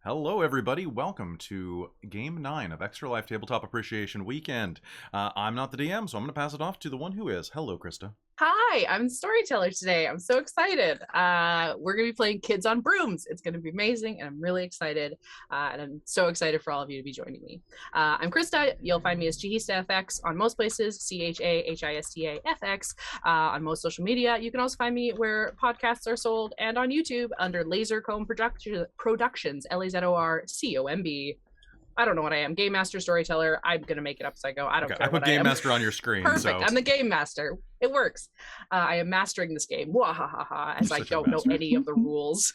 Hello, everybody. Welcome to Game 9 of Extra Life Tabletop Appreciation Weekend. I'm not the DM, so I'm going to pass it off to the one who is. Hello, Krista. Hi, I'm the storyteller today. I'm so excited. We're going to be playing Kids on Brooms. It's going to be amazing, and I'm really excited. And I'm so excited for all of you to be joining me. I'm Krista. You'll find me as ChihistaFX on most places, ChahistaFX on most social media. You can also find me where podcasts are sold and on YouTube under Lasercomb Productions, Lazorcomb. I don't know what I am. Game master, storyteller. I'm going to make it up as I go. I don't care. I put Game Master on your screen. Perfect. So. I'm the Game Master. It works. I am mastering this game. Wahahaha, as I don't know any of the rules.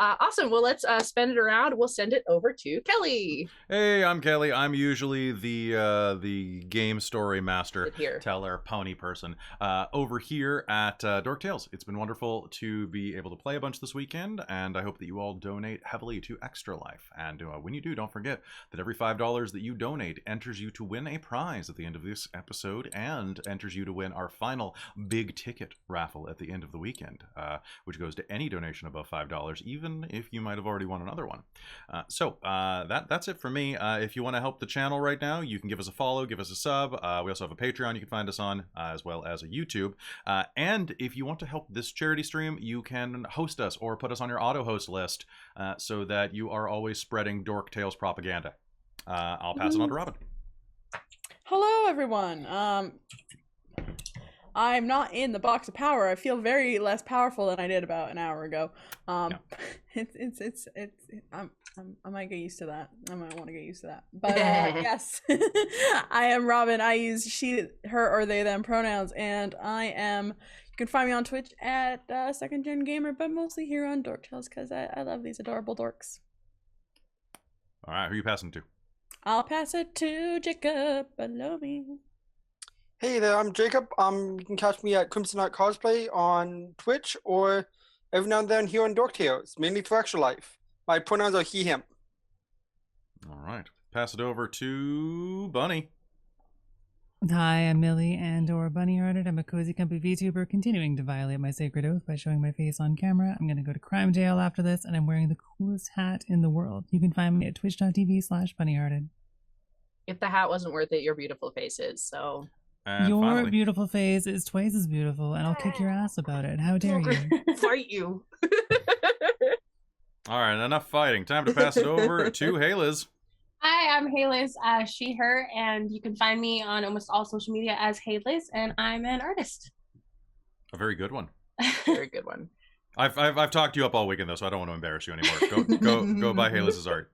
Awesome. Well, let's spin it around. We'll send it over to Kelly. Hey, I'm Kelly. I'm usually the game story master, teller, pony person over here at Dork Tales. It's been wonderful to be able to play a bunch this weekend, and I hope that you all donate heavily to Extra Life. And when you do, don't forget that every $5 that you donate enters you to win a prize at the end of this episode and enters you to win our final big ticket raffle at the end of the weekend, which goes to any donation above $5, even if you might have already won another one. So that's it for me. If you want to help the channel right now, you can give us a follow, give us a sub. We also have a Patreon you can find us on, as well as a YouTube. And if you want to help this charity stream, you can host us or put us on your auto-host list so that you are always spreading Dork Tales propaganda. I'll pass it on to Robin. Hello, everyone. I'm not in the box of power. I feel very less powerful than I did about an hour ago. I might get used to that. I might want to get used to that. But yes, I am Robin. I use she, her, or they, them pronouns, and I am. You can find me on Twitch at Second Gen Gamer, but mostly here on Dork Tales because I love these adorable dorks. All right, who are you passing to? I'll pass it to Jacob below me. Hey there, I'm Jacob. You can catch me at Crimson Art Cosplay on Twitch or every now and then here on Dork Tales, mainly for Extra Life. My pronouns are he, him. All right, pass it over to Bunny. Hi, I'm Millie and/or Bunny-Hearted. I'm a cozy comfy VTuber continuing to violate my sacred oath by showing my face on camera. I'm going to go to crime jail after this, and I'm wearing the coolest hat in the world. You can find me at twitch.tv/bunnyhearted. If the hat wasn't worth it, your beautiful face is, so... And your finally, beautiful face is twice as beautiful, and I'll kick your ass about it. How dare you? Fight you. all right, enough fighting. Time to pass it over to Hailiiz. Hi, I'm Hailiiz, she, her, and you can find me on almost all social media as Hailiiz, and I'm an artist. A very good one. Very good one. I've talked you up all weekend though, so I don't want to embarrass you anymore. Go buy Hailiiz's art.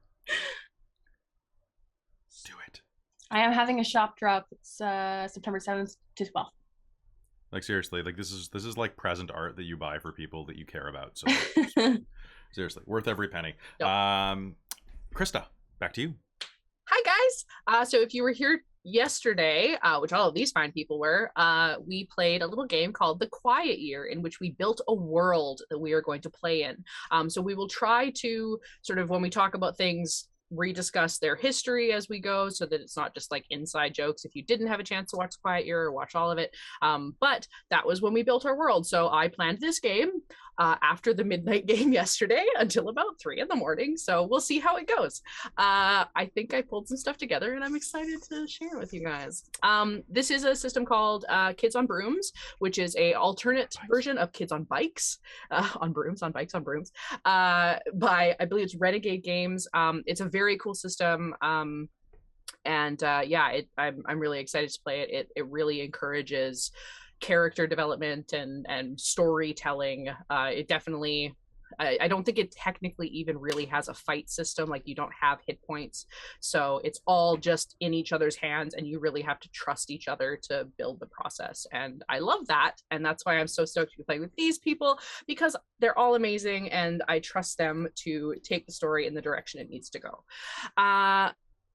Do it. I am having a shop drop. It's September 7th to 12th. Like seriously, like this is like present art that you buy for people that you care about. So seriously, worth every penny. Yep. Krista, back to you. Hi guys. So if you were here yesterday, which all of these fine people were, we played a little game called The Quiet Year, in which we built a world that we are going to play in. So we will try to sort of, when we talk about things, rediscuss their history as we go so that it's not just like inside jokes if you didn't have a chance to watch The Quiet Year or watch all of it. But that was when we built our world. So I planned this game after the midnight game yesterday until about 3 in the morning. So we'll see how it goes. I think I pulled some stuff together and I'm excited to share with you guys. This is a system called Kids on Brooms, which is a alternate version of Kids on Bikes, on Brooms, on Bikes, on Brooms, by, I believe it's Renegade Games. It's a very cool system. Yeah, I'm really excited to play it. It really encourages character development and storytelling. It definitely, I don't think it technically even really has a fight system. Like, you don't have hit points, so it's all just in each other's hands, and you really have to trust each other to build the process. And I love that, and that's why I'm so stoked to play with these people, because they're all amazing and I trust them to take the story in the direction it needs to go.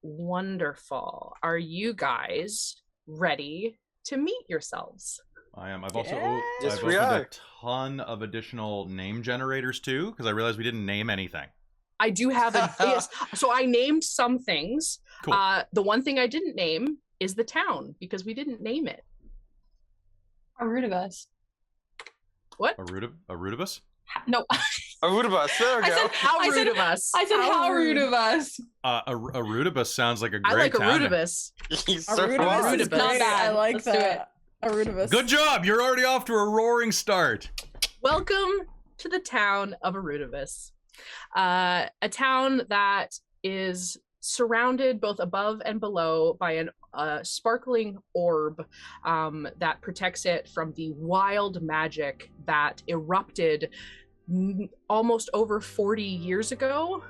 Wonderful. Are you guys ready to meet yourselves? I am. I've also Yes, I've we opened are. a ton of additional name generators too, because I realized we didn't name anything. I do have a yes. So I named some things. Cool. The one thing I didn't name is the town, because we didn't name it. How rude of us. What? A rudibus? No. A rudibus. There we go. How rude of us. I said how rude of us. A rudibus sounds like a great I like a tandem. rudibus. He's A so rudibus fun. is Rudibus. great. Not I bad. like Let's do that. A rudibus. Good job. You're already off to a roaring start. Welcome to the town of Arudibus, a town that is surrounded both above and below by a sparkling orb that protects it from the wild magic that erupted almost over 40 years ago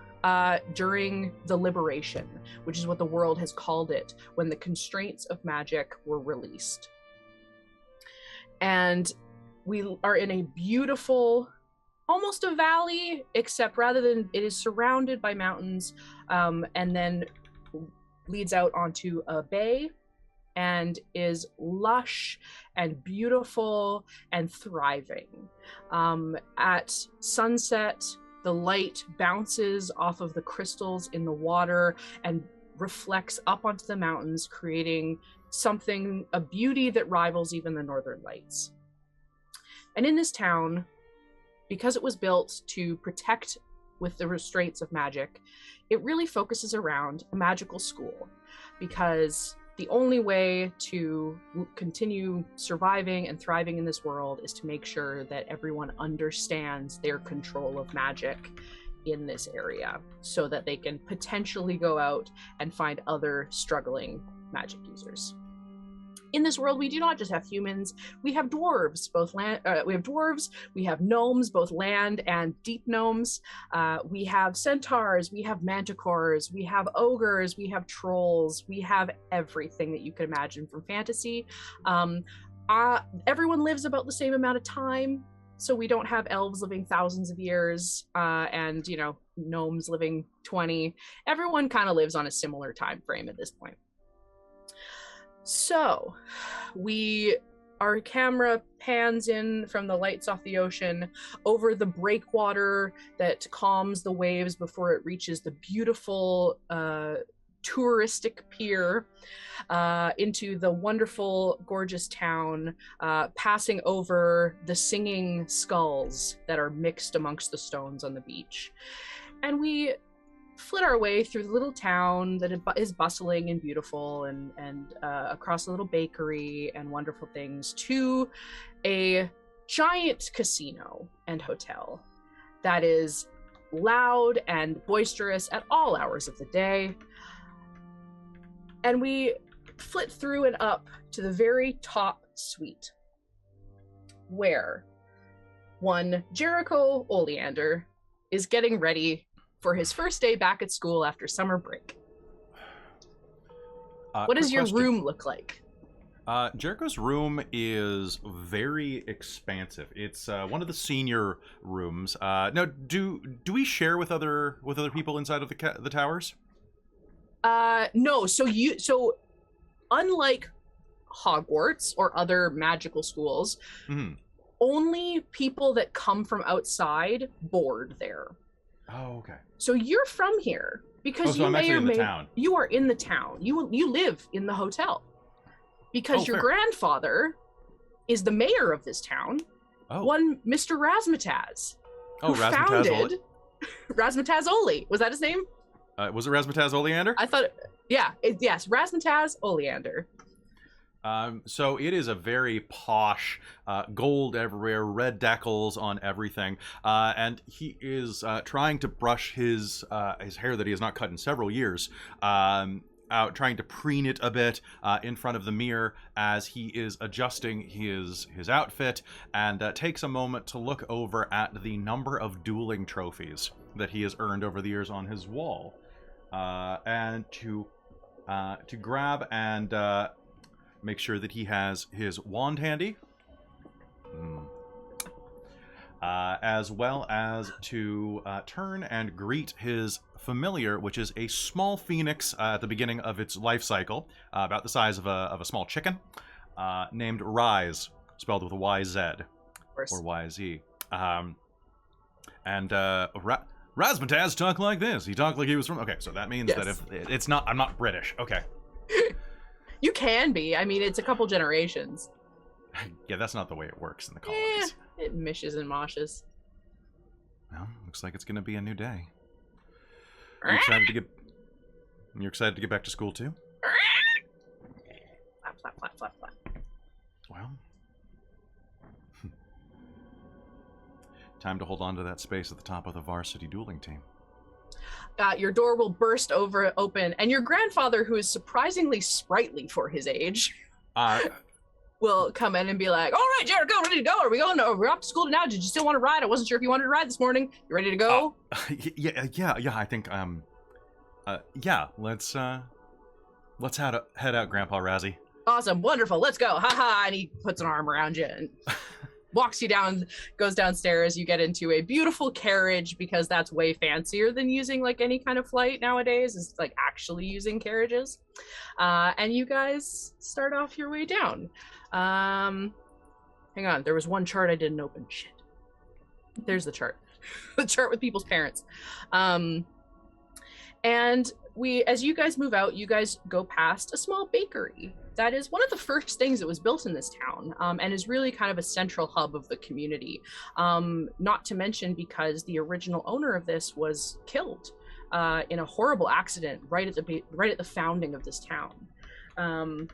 during the Liberation, which is what the world has called it, when the constraints of magic were released. And we are in a beautiful, almost a valley, except rather than it is surrounded by mountains, and then leads out onto a bay and is lush and beautiful and thriving. At sunset, the light bounces off of the crystals in the water and reflects up onto the mountains, creating a beauty that rivals even the northern lights. And in this town, because it was built to protect with the restraints of magic, it really focuses around a magical school, because the only way to continue surviving and thriving in this world is to make sure that everyone understands their control of magic in this area, so that they can potentially go out and find other struggling magic users. In this world, we do not just have humans. We have dwarves, we have gnomes, both land and deep gnomes. We have centaurs, we have manticores, we have ogres, we have trolls, we have everything that you could imagine from fantasy. Everyone lives about the same amount of time, so we don't have elves living thousands of years and, gnomes living 20. Everyone kind of lives on a similar time frame at this point. So, our camera pans in from the lights off the ocean over the breakwater that calms the waves before it reaches the beautiful touristic pier, into the wonderful, gorgeous town, passing over the singing skulls that are mixed amongst the stones on the beach. And we flit our way through the little town that is bustling and beautiful, and across a little bakery and wonderful things, to a giant casino and hotel that is loud and boisterous at all hours of the day. And we flit through and up to the very top suite, where one Jericho Oleander is getting ready for his first day back at school after summer break. What does your room look like? Jericho's room is very expansive. It's one of the senior rooms. Now, do we share with other people inside of the towers? No. So unlike Hogwarts or other magical schools, only people that come from outside board there. Oh, okay. So you're from here because I'm actually in the town. You are in the town. You live in the hotel because your grandfather is the mayor of this town. Oh. One Mr. Razzmatazz, who founded Razzmatazz Oli. Was that his name? Was it Razzmatazz Oleander? I thought, yes, Razzmatazz Oleander. So it is a very posh, gold everywhere, red decals on everything, and he is trying to brush his hair that he has not cut in several years, out, trying to preen it a bit in front of the mirror as he is adjusting his outfit, and takes a moment to look over at the number of dueling trophies that he has earned over the years on his wall, and to grab and make sure that he has his wand handy, as well as to turn and greet his familiar, which is a small phoenix at the beginning of its life cycle, about the size of a small chicken, named Rise, spelled with a Y-Z, or Y-Z. Razzmatazz talked like this. He talked like he was from... Okay, so that means that if it's not... I'm not British. Okay. You can be. I mean, it's a couple generations. Yeah, that's not the way it works in the colonies. It mishes and moshes. Well, looks like it's going to be a new day. You're excited to get back to school too? Flap, flap, flap, flap, flap. Well, time to hold on to that space at the top of the varsity dueling team. Your door will burst open, and your grandfather, who is surprisingly sprightly for his age, will come in and be like, "All right, Jared, go, ready to go? Are we going? We're off to school now. Did you still want to ride? I wasn't sure if you wanted to ride this morning. You ready to go?" Yeah. I think yeah. Let's head out, Grandpa Razzie. Awesome, wonderful. Let's go. Ha ha! And he puts an arm around you and walks you down, goes downstairs. You get into a beautiful carriage, because that's way fancier than using like any kind of flight nowadays, is like actually using carriages. And you guys start off your way down. Hang on, there was one chart I didn't open. Shit. There's the chart. The chart with people's parents. And as you guys move out, you guys go past a small bakery. That is one of the first things that was built in this town, and is really kind of a central hub of the community. Not to mention because the original owner of this was killed in a horrible accident right at the founding of this town. And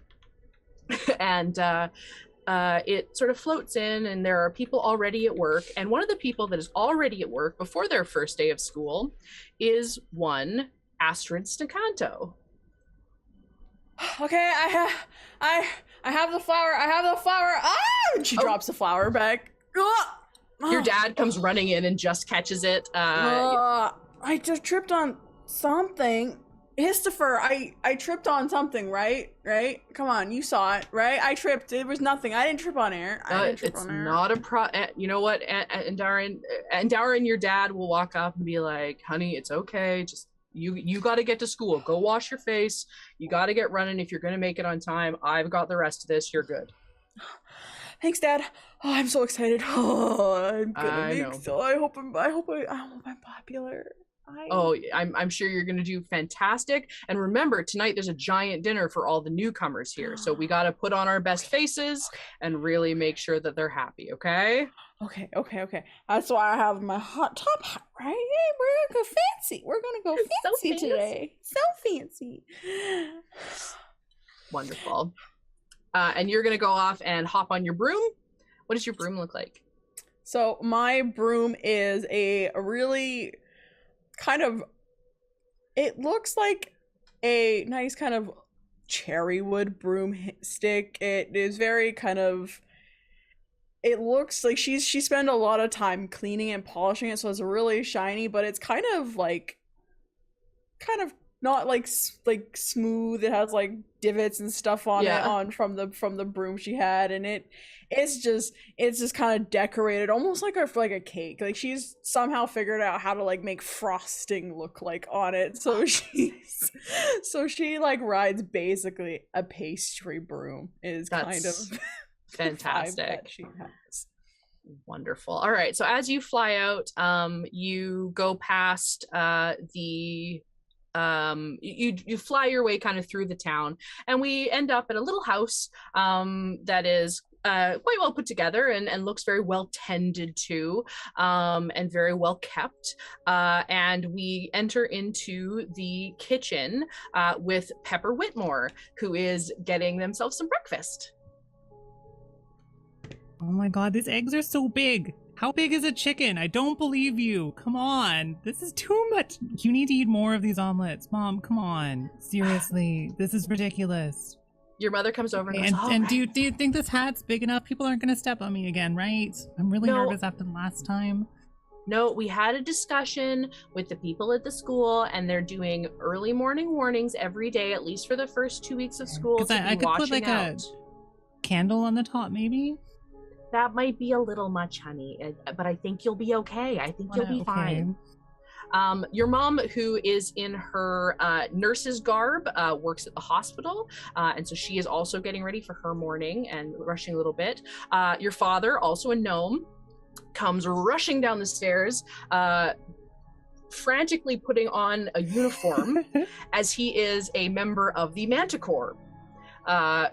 it sort of floats in, and there are people already at work. And one of the people that is already at work before their first day of school is one Astrid Stacanto. Okay, I have the flower. Ah! And she drops the flower back. Your dad comes running in and just catches it. I just tripped on something. Histofer, I tripped on something, right? Come on, you saw it, right? I tripped. It was nothing. I didn't trip on air. It's not a you know what? And Darren, your dad will walk up and be like, "Honey, it's okay. Just you got to get to school. Go wash your face. You got to get running if you're going to make it on time. I've got the rest of this. You're good." Thanks, Dad. Oh, I'm so excited. Oh, I'm gonna make so. I hope I'm popular. I'm sure you're gonna do fantastic. And remember, tonight there's a giant dinner for all the newcomers here, so we got to put on our best faces and really make sure that they're happy. Okay. That's why I have my hot top hat, right? Hey, we're gonna go fancy. We're gonna go fancy today. So fancy. Wonderful. And you're gonna go off and hop on your broom. What does your broom look like? So my broom is a really kind of, it looks like a nice kind of cherry wood broomstick. It is very kind of, it looks like she spent a lot of time cleaning and polishing it, so it's really shiny, but it's kind of not like smooth. It has like divots and stuff on it from the broom she had, and it's just kind of decorated almost like a cake. Like she's somehow figured out how to like make frosting look like on it. So she like rides basically a pastry broom is kind of fantastic. She has. Wonderful. All right. So as you fly out, you go past you fly your way kind of through the town, and we end up at a little house that is quite well put together and looks very well tended to, and very well kept. And we enter into the kitchen with Pepper Whitmore, who is getting themselves some breakfast. Oh my god, these eggs are so big. How big is a chicken? I don't believe you. Come on. This is too much. You need to eat more of these omelets. Mom, come on. Seriously. This is ridiculous. Your mother comes over and goes, and do you think this hat's big enough? People aren't going to step on me again, right? I'm really nervous after the last time. No, we had a discussion with the people at the school, and they're doing early morning warnings every day, at least for the first 2 weeks of school. I could put like a candle on the top, maybe? That might be a little much, honey, but I think you'll be okay. I think you'll be fine. Your mom, who is in her nurse's garb, works at the hospital, and so she is also getting ready for her morning and rushing a little bit. Your father, also a gnome, comes rushing down the stairs, frantically putting on a uniform as he is a member of the Manticore.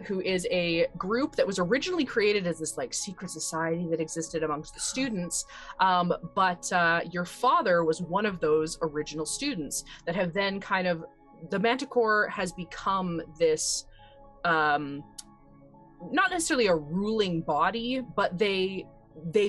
who is a group that was originally created as this like secret society that existed amongst the students. But your father was one of those original students that have then kind of, the Manticore has become this, not necessarily a ruling body, but they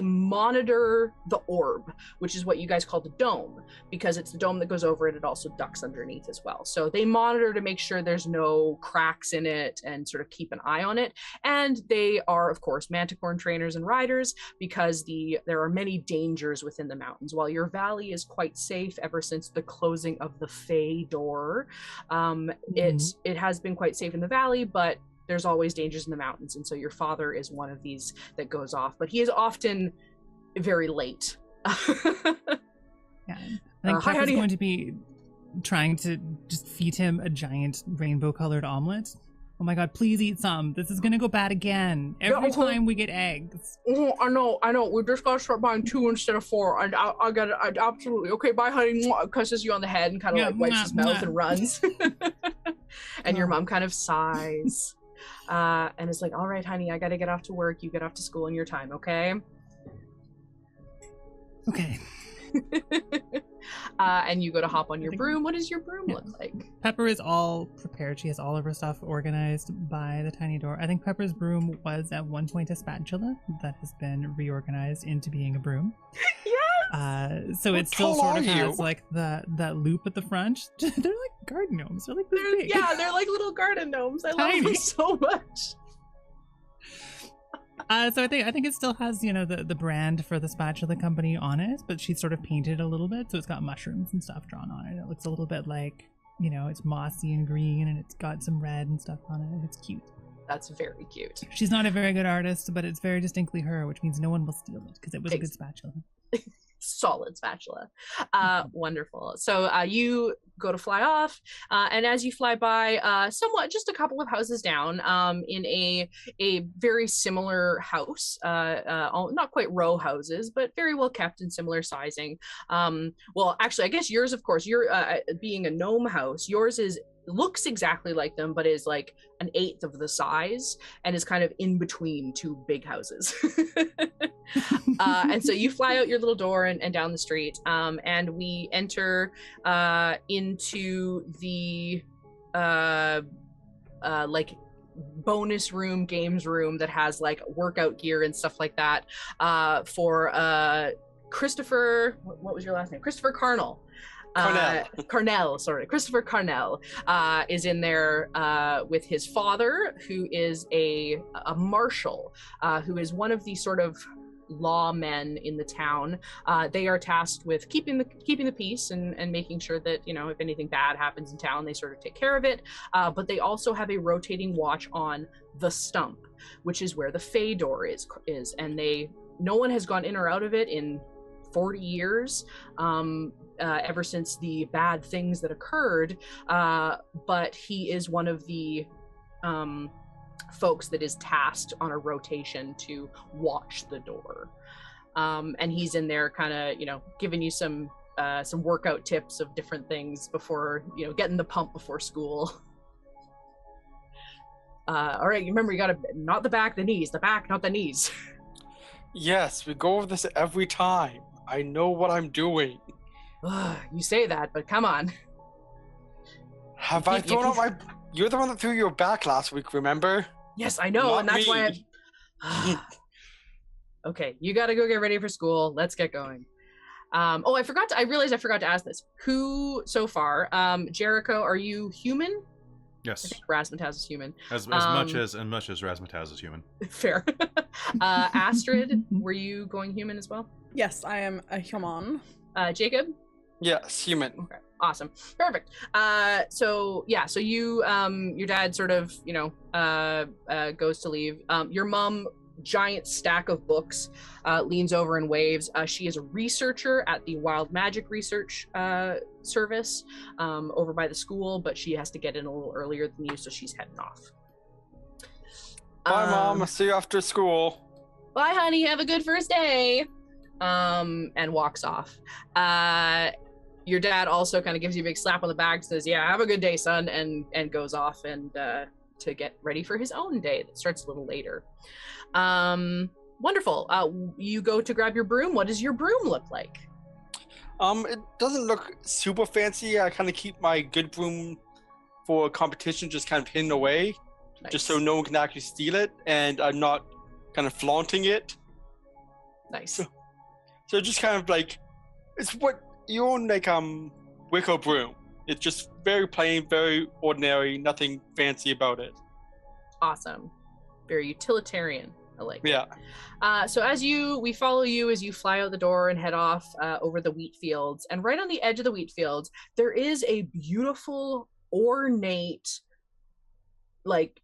monitor the orb, which is what you guys call the dome, because it's the dome that goes over it. It also ducks underneath as well. So they monitor to make sure there's no cracks in it and sort of keep an eye on it. And they are, of course, Manticore trainers and riders, because there are many dangers within the mountains. While your valley is quite safe ever since the closing of the Fey door, it has been quite safe in the valley, but there's always dangers in the mountains, and so your father is one of these that goes off, but he is often very late. Yeah, I think Pepper's going to be trying to just feed him a giant rainbow-colored omelet. Oh my god, please eat some. This is gonna go bad again. Every time we get eggs. I know. We just gotta start buying 2 instead of 4. I got it. Absolutely. Okay, bye, honey. Kisses you on the head and kind of like wipes his mouth and runs. And your mom kind of sighs. And it's like, all right, honey, I gotta get off to work. You get off to school in your time, okay? Okay. And you go to hop on your broom. What does your broom look like? Pepper is all prepared. She has all of her stuff organized by the tiny door. I think Pepper's broom was at one point a spatula that has been reorganized into being a broom. Yes! So it still sort of has like that loop at the front. They're like garden gnomes. They're like this big. Yeah, they're like little garden gnomes. I love them so much. So I think it still has, you know, the brand for the spatula company on it, but she's sort of painted a little bit, so it's got mushrooms and stuff drawn on it. It looks a little bit like, you know, it's mossy and green, and it's got some red and stuff on it. It's cute. That's very cute. She's not a very good artist, but it's very distinctly her, which means no one will steal it because it was a good spatula. Solid spatula. Wonderful. So you go to fly off, and as you fly by somewhat just a couple of houses down, in a very similar house, not quite row houses, but very well kept and similar sizing. Well, actually, I guess yours, of course, you're being a gnome house, yours looks exactly like them, but is like 1/8 of the size and is kind of in between 2 big houses. And so you fly out your little door and down the street, and we enter into the like bonus room, games room that has like workout gear and stuff like that for Christopher, what was your last name? Christopher Carnell. Christopher Carnell is in there with his father, who is a marshal, who is one of the sort of lawmen in the town. They are tasked with keeping the peace and making sure that, you know, if anything bad happens in town, they sort of take care of it. But they also have a rotating watch on the stump, which is where the Fey door is, and no one has gone in or out of it in 40 years. Ever since the bad things that occurred, but he is one of the folks that is tasked on a rotation to watch the door, and he's in there kind of, you know, giving you some workout tips of different things before, you know, getting the pump before school. All right, remember, you gotta not the back, the knees, the back, not the knees. Yes, we go over this every time. I know what I'm doing. You say that, but come on. Have I thrown out my... You're the one that threw your back last week, remember? Yes, I know, and that's why Okay, you gotta go get ready for school. Let's get going. I realized I forgot to ask this. Who, so far, Jericho, are you human? Yes. I think Razzmatazz is human. As much as Razzmatazz is human. Fair. Astrid, were you going human as well? Yes, I am a human. Jacob? Yes, human. Okay, awesome, perfect. So you, your dad sort of, you know, goes to leave. Your mom, giant stack of books, leans over and waves. She is a researcher at the Wild Magic Research Service over by the school, but she has to get in a little earlier than you, so she's heading off. Bye, Mom. I'll see you after school. Bye, honey. Have a good first day. And walks off. Your dad also kind of gives you a big slap on the back, says, yeah, have a good day, son, and goes off and to get ready for his own day that starts a little later. Wonderful. You go to grab your broom. What does your broom look like? It doesn't look super fancy. I kind of keep my good broom for competition just kind of hidden away, just so no one can actually steal it, and I'm not kind of flaunting it. Nice. So just kind of like, it's what you own, like wicker broom. It's just very plain, very ordinary, nothing fancy about it. Awesome. Very utilitarian. I like it. Yeah. So we follow you as you fly out the door and head off over the wheat fields. And right on the edge of the wheat fields, there is a beautiful, ornate, like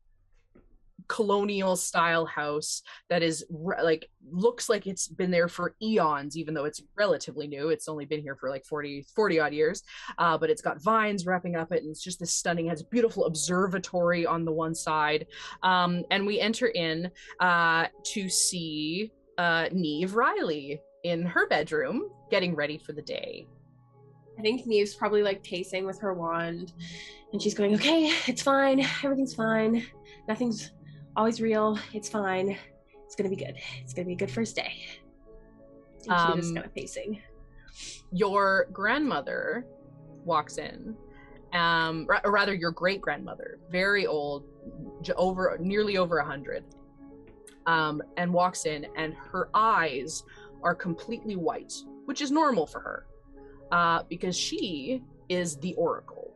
colonial style house that is like looks like it's been there for eons, even though it's relatively new. It's only been here for like 40 odd years, but it's got vines wrapping up it, and it's just this stunning, has a beautiful observatory on the one side, and we enter in to see Neve Riley in her bedroom getting ready for the day. I think Neve's probably like pacing with her wand, and she's going, okay, it's fine, everything's fine, nothing's always real, it's fine, it's gonna be good, it's gonna be a good first day. And she's just kind of pacing. Your grandmother walks in, or rather your great grandmother, very old, nearly over 100, and walks in, and her eyes are completely white, which is normal for her, because she is the oracle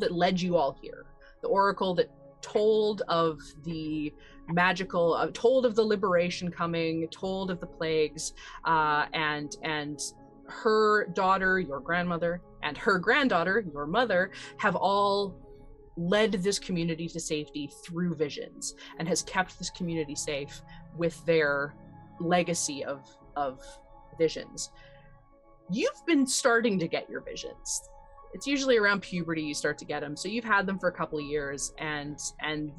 that led you all here, the oracle that told of the magical, told of the liberation coming, told of the plagues, and her daughter, your grandmother, and her granddaughter, your mother, have all led this community to safety through visions, and has kept this community safe with their legacy of visions. You've been starting to get your visions. It's usually around puberty you start to get them, so you've had them for a couple of years, and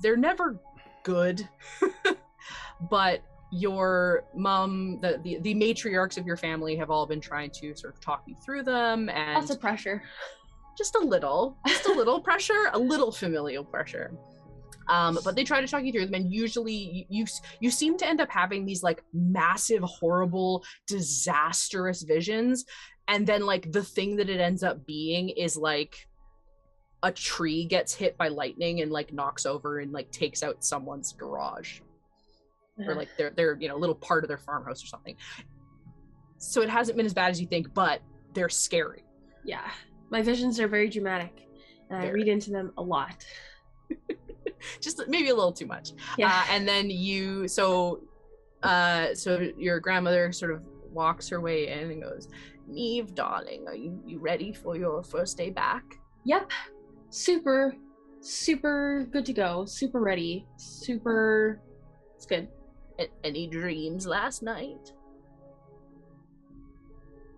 they're never good. But your mom, the matriarchs of your family, have all been trying to sort of talk you through them, and lots of pressure. Just a little pressure, a little familial pressure. But they try to talk you through them, and usually you seem to end up having these like massive, horrible, disastrous visions, and then like the thing that it ends up being is like a tree gets hit by lightning and like knocks over and like takes out someone's garage, or like their little part of their farmhouse or something. So it hasn't been as bad as you think, but they're scary. Yeah, my visions are very dramatic, and I read into them a lot. Just maybe a little too much. Yeah. And then so your grandmother sort of walks her way in and goes, Neve, darling, are you ready for your first day back? Yep. Super good to go. Super ready. It's good. Any dreams last night?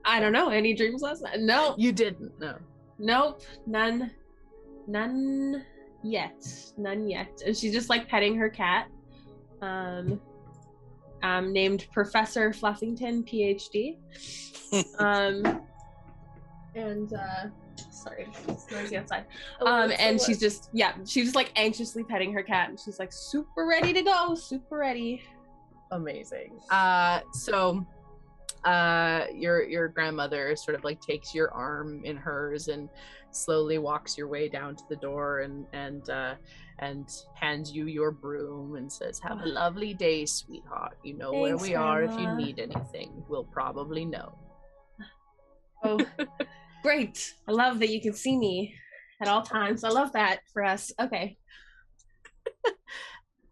I don't know. Any dreams last night? No. You didn't? No. Nope. None yet. And she's just like petting her cat, named Professor Fluffington, PhD. Sorry, it's noisy outside. And she's just like anxiously petting her cat, and she's like super ready to go, super ready. Amazing. So your grandmother sort of like takes your arm in hers and slowly walks your way down to the door and hands you your broom and says, have a lovely day, sweetheart. You know where we are if you need anything. We'll probably know. Oh, great. I love that you can see me at all times. I love that for us. Okay.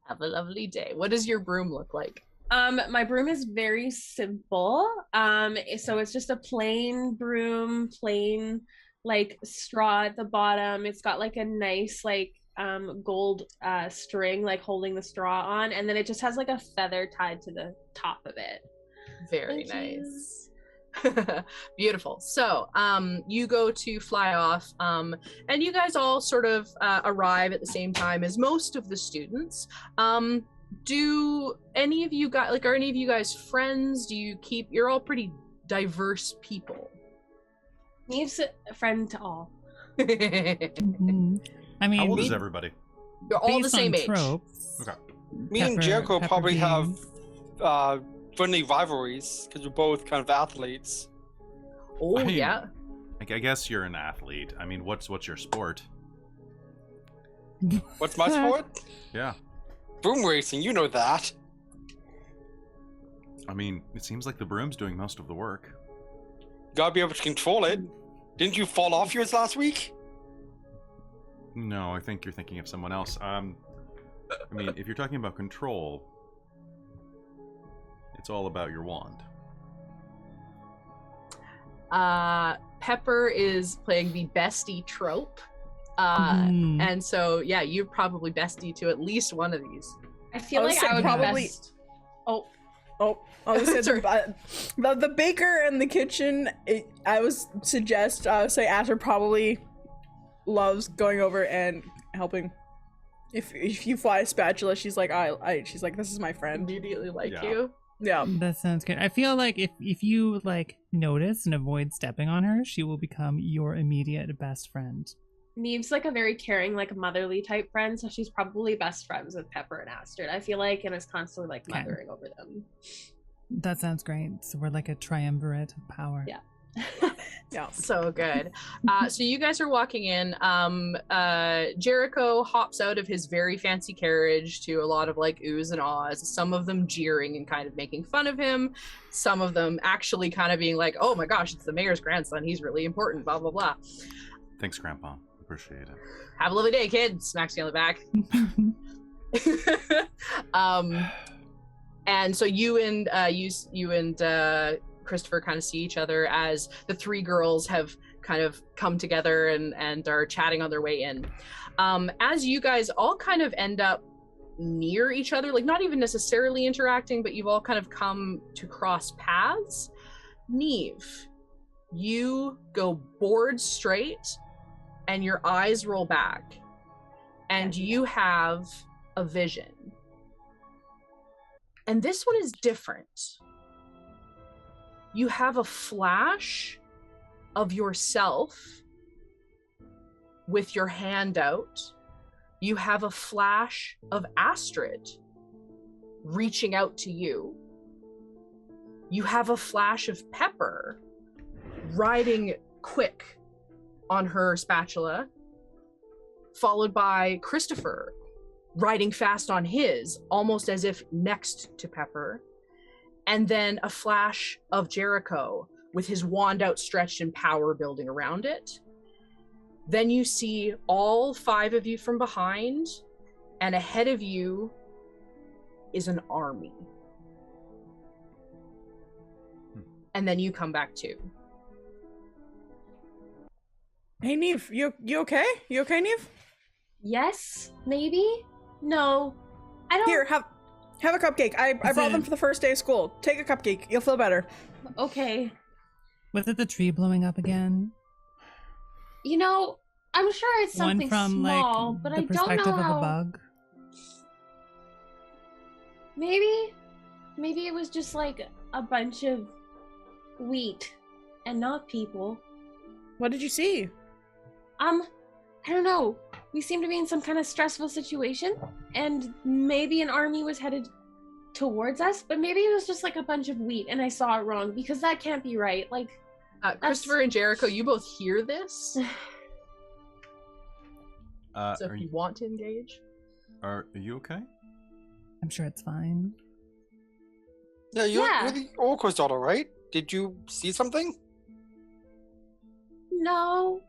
Have a lovely day. What does your broom look like? My broom is very simple. So it's just a plain broom, plain like straw at the bottom. It's got like a nice like gold string like holding the straw on, and then it just has like a feather tied to the top of it. Very nice. Beautiful. So you go to fly off, and you guys all sort of arrive at the same time as most of the students. Do any of you guys, like, are any of you guys friends? You're all pretty diverse people. Neve's a friend to all. Mm-hmm. I mean, how old is everybody? You're all the based same on age. tropes, Okay. Me and Jericho probably being- have friendly rivalries because we're both kind of athletes. Oh, I mean, yeah. I guess you're an athlete. I mean, what's your sport? What's my sport? Yeah. Broom racing, you know that. I mean, it seems like the broom's doing most of the work. Gotta be able to control it. Didn't you fall off yours last week? No, I think you're thinking of someone else. I mean, if you're talking about control, it's all about your wand. Pepper is playing the bestie trope. And so, yeah, you're probably bestie to at least one of these. I feel I like would I would probably- best. I was say Sorry. the baker in the kitchen. I would say Asher probably loves going over and helping. If you fly a spatula, she's like, she's like, this is my friend. Immediately like Yeah. you. Yeah. That sounds good. I feel like if you like notice and avoid stepping on her, she will become your immediate best friend. Neve's like a very caring, like motherly type friend, so she's probably best friends with Pepper and Astrid, I feel like, and is constantly like Okay. mothering over them. That sounds great. So we're like a triumvirate of power. Yeah. Yeah. So good. So you guys are walking in. Jericho hops out of his very fancy carriage to a lot of like oohs and ahs, some of them jeering and kind of making fun of him, some of them actually kind of being like, oh my gosh, it's the mayor's grandson, he's really important, blah blah blah. Thanks, Grandpa. Appreciate it. Have a lovely day, kid. Smacks you on the back. And so you and Christopher kind of see each other as the three girls have kind of come together and are chatting on their way in. As you guys all kind of end up near each other, like not even necessarily interacting, but you've all kind of come to cross paths. Neve, you go board straight and your eyes roll back and you have a vision. And this one is different. You have a flash of yourself with your hand out. You have a flash of Astrid reaching out to you. You have a flash of Pepper riding quick on her spatula, followed by Christopher riding fast on his, almost as if next to Pepper. And then a flash of Jericho with his wand outstretched and power building around it. Then you see all five of you from behind, and ahead of you is an army. And then you come back too. Hey, Neve, you okay? You okay, Neve? Yes, maybe? No, I don't. Here, have a cupcake. I brought them for the first day of school. Take a cupcake. You'll feel better. Okay. Was it the tree blowing up again? You know, I'm sure it's something One from small, like but the I don't perspective know of how. a bug. Maybe it was just like a bunch of wheat and not people. What did you see? I don't know. We seem to be in some kind of stressful situation, and maybe an army was headed towards us, but maybe it was just like a bunch of wheat and I saw it wrong, because that can't be right. Like, Christopher and Jericho, you both hear this. So if you want to engage. Are you okay? I'm sure it's fine. Yeah, you're Yeah. the Oracle's daughter, right? Did you see something? no.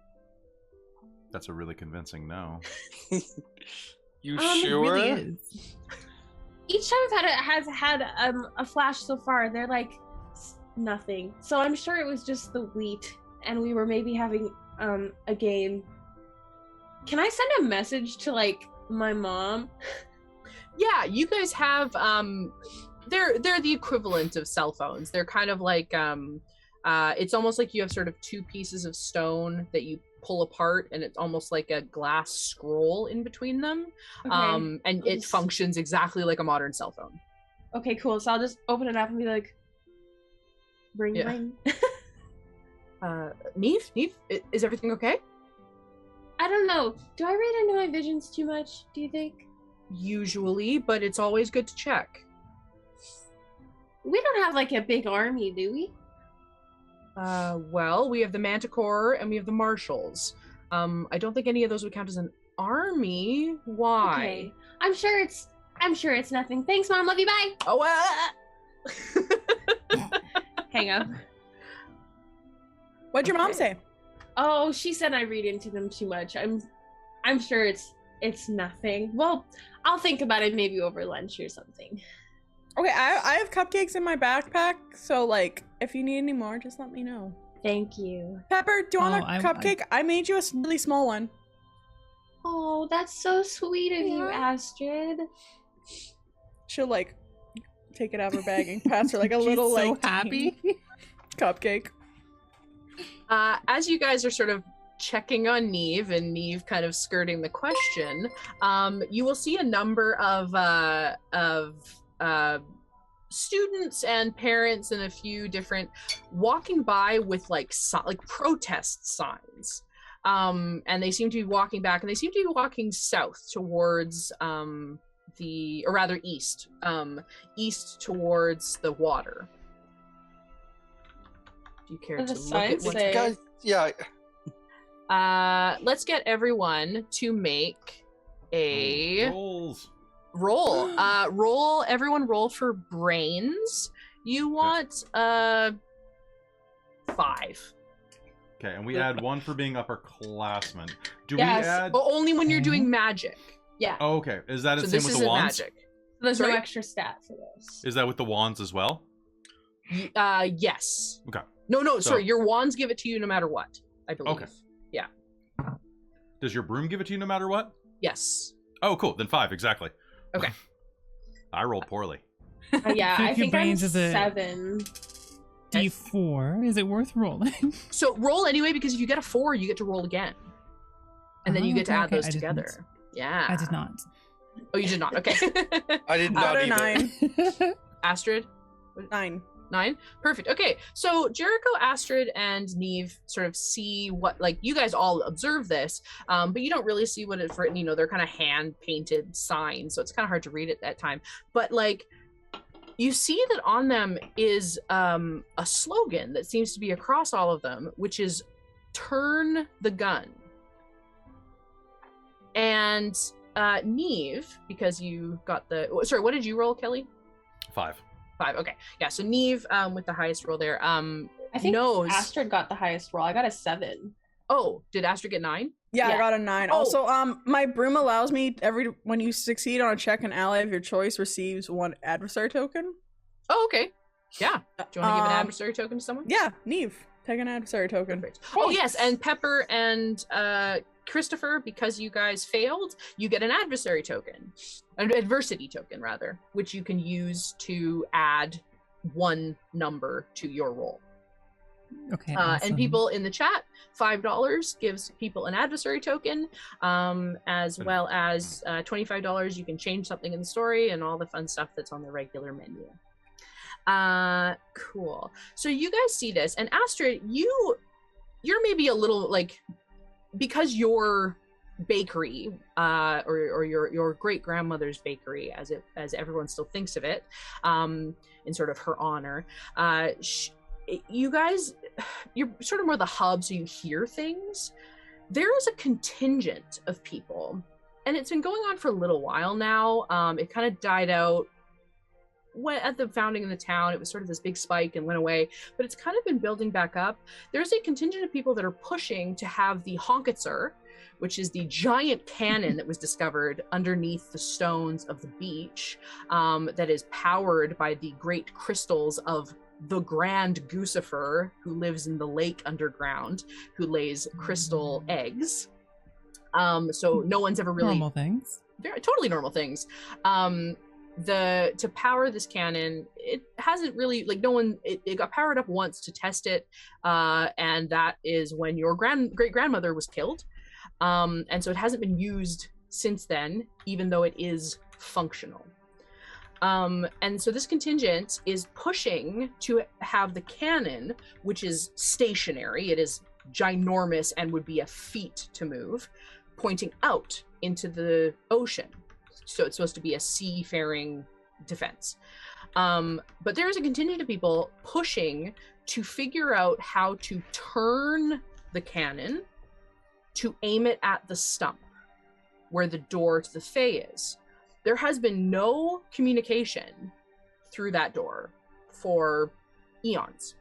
That's a really convincing no. You It sure? It really is. Each time I've had a flash so far, they're like nothing. So I'm sure it was just the wheat, and we were maybe having a game. Can I send a message to like my mom? Yeah, you guys have they're the equivalent of cell phones. They're kind of like it's almost like you have sort of two pieces of stone that you pull apart, and it's almost like a glass scroll in between them. Okay. And it functions exactly like a modern cell phone. Okay, cool. So I'll just open it up and be like, ring, Yeah. ring. Neve, is everything okay? I don't know. Do I read into my visions too much, do you think? Usually, but it's always good to check. We don't have like a big army, do we? Well, we have the Manticore and we have the Marshals. I don't think any of those would count as an army. Why? Okay. I'm sure it's nothing. Thanks, Mom. Love you. Bye. Oh, Hang up. What'd your mom say? Oh, she said I read into them too much. I'm sure it's nothing. Well, I'll think about it maybe over lunch or something. Okay, I have cupcakes in my backpack, so like if you need any more, just let me know. Thank you. Pepper, do you want a cupcake? I made you a really small one. Oh, that's so sweet of you, Astrid. She'll like take it out of her bag and pass her like a little so like happy cupcake. As you guys are sort of checking on Neve and Neve kind of skirting the question, you will see a number of students and parents and a few different walking by with like protest signs. And they seem to be walking back, and they seem to be walking south towards east, east towards the water. Do you care to look at what guys? Yeah. Let's get everyone to make a roll. Everyone roll for brains. You want 5. Okay, and we add 1 for being upperclassmen. Do Yes. we add? Only when you're doing magic. Yeah. Oh, okay. Is that the So same this with the isn't wands? magic. There's Sorry? no extra stat for this. Is that with the wands as well? Yes. Okay. No, So- sorry. Your wands give it to you no matter what, I believe. Okay. Yeah. Does your broom give it to you no matter what? Yes. Oh, cool. Then 5, exactly. Okay. I rolled poorly. Yeah, So I if your think I'm brains is a- 7. D4. Is it worth rolling? So roll anyway, because if you get a 4, you get to roll again. And then you get to add those I together. didn't. Yeah. I did not. Oh, you did not. Okay. I did not Out of either. 9. Astrid? 9. 9? Perfect. Okay. So Jericho, Astrid, and Neve sort of see what, like, you guys all observe this, but you don't really see what it's written. You know, they're kind of hand painted signs, so it's kind of hard to read at that time. But, like, you see that on them is a slogan that seems to be across all of them, which is "Turn the gun." And Neve, because you got the what did you roll, Kelly? 5. 5. Okay, yeah. So Neve, with the highest roll there, I think knows. Astrid got the highest roll. I got a 7. Oh, did Astrid get 9? Yeah, Yeah. I got a 9. Oh. Also, my broom allows me when you succeed on a check, an ally of your choice receives 1 adversary token. Oh, okay. Yeah. Do you want to give an adversary token to someone? Yeah, Neve, take an adversary token. Perfect. Oh, yes, and Pepper and Christopher, because you guys failed, you get an adversary token, an adversity token rather, which you can use to add 1 number to your roll. Okay. And awesome. people in the chat, $5 gives people an adversary token, as well as $25 you can change something in the story and all the fun stuff that's on the regular menu. Cool. So you guys see this, and Astrid, you're maybe a little like, because your bakery, or your great grandmother's bakery, as everyone still thinks of it, in sort of her honor, you guys, you're sort of more the hub, so you hear things. There is a contingent of people, and it's been going on for a little while now. It kind of died out at the founding of the town. It was sort of this big spike and went away, but it's kind of been building back up. There's a contingent of people that are pushing to have the Honkitzer, which is the giant cannon that was discovered underneath the stones of the beach, that is powered by the great crystals of the Grand Goosifer, who lives in the lake underground, who lays crystal eggs. So no one's ever really normal things. They're totally normal things. To power this cannon, it hasn't really, like, no one, it got powered up once to test it, and that is when your great grandmother was killed, and so it hasn't been used since then, even though it is functional. And so this contingent is pushing to have the cannon, which is stationary. It is ginormous and would be a feat to move, pointing out into the ocean. So it's supposed to be a seafaring defense. But there is a contingent of people pushing to figure out how to turn the cannon to aim it at the stump where the door to the Fae is. There has been no communication through that door for eons.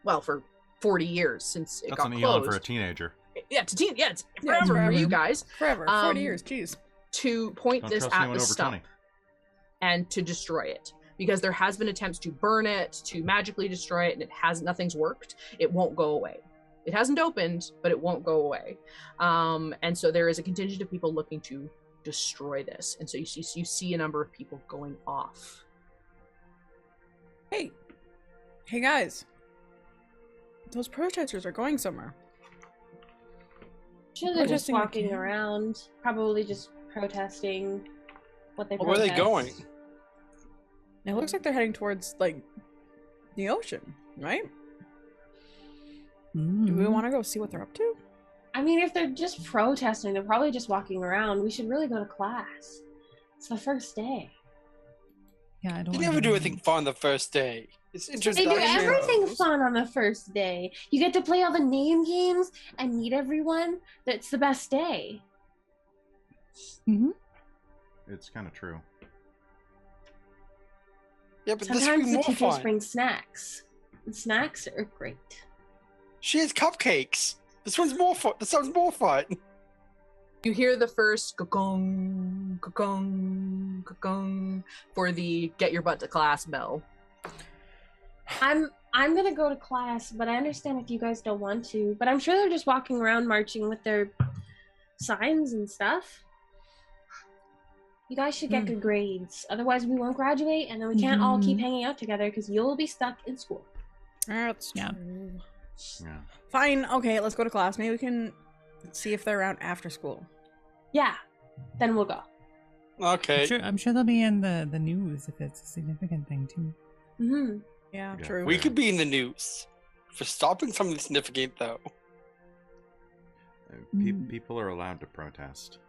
Well, for 40 years since it got closed. That's an eon for a teenager. Yeah, it's forever for you guys. Forever, 40 years, jeez. To point Don't this trust at anyone the over stump 20. and to destroy it. Because there has been attempts to burn it, to magically destroy it, and nothing's worked. It won't go away. It hasn't opened, but it won't go away. And so there is a contingent of people looking to destroy this. And so you see a number of people going off. Hey guys. Those protesters are going somewhere. Sure, they're just Protesting walking again. around, probably just protesting what they Where are they protest. going? It looks like they're heading towards, like, the ocean, right? Do we want to go see what they're up to? I mean, if they're just protesting, they're probably just walking around. We should really go to class. It's the first day. Yeah, I don't. You wanna never do go. anything fun the first day. It's They interesting. do everything fun on the first day. You get to play all the name games and meet everyone. That's the best day. Mm-hmm. It's kind of true. Yeah, but this will Sometimes be the more teachers fun. bring snacks. And snacks are great. She has cupcakes. This one's more fun. This sounds more fun. You hear the first ka-gong, ka-gong, ka-gong for the get your butt to class bell. I'm gonna go to class, but I understand if you guys don't want to. But I'm sure they're just walking around marching with their signs and stuff. You guys should get good grades. Otherwise, we won't graduate, and then we can't all keep hanging out together because you'll be stuck in school. That's Yeah. true. Yeah. Fine, okay, let's go to class. Maybe we can see if they're around after school. Yeah, then we'll go. Okay. I'm sure they'll be in the news if it's a significant thing too. Mm-hmm. Yeah, Yeah. true. We could be in the news for stopping something significant, though. People are allowed to protest.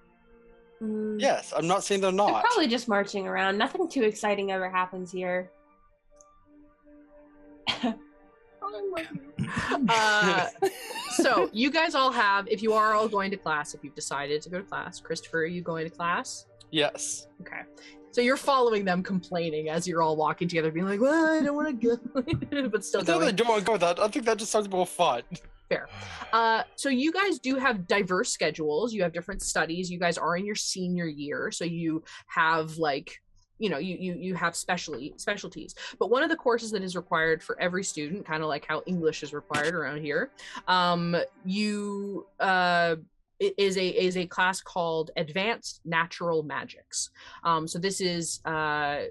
Mm. Yes, I'm not saying they're They're not. probably just marching around. Nothing too exciting ever happens here. So you guys all have, if you are all going to class, if you've decided to go to class, Christopher, are you going to class? Yes. Okay. So you're following them complaining as you're all walking together, being like, well, I don't want to go, but still I think they going. don't want to go with that. I think that just sounds more fun. Fair. So you guys do have diverse schedules. You have different studies. You guys are in your senior year. So you have like, you have specialties. But one of the courses that is required for every student, kind of like how English is required around here, it is a class called Advanced Natural Magics. So this is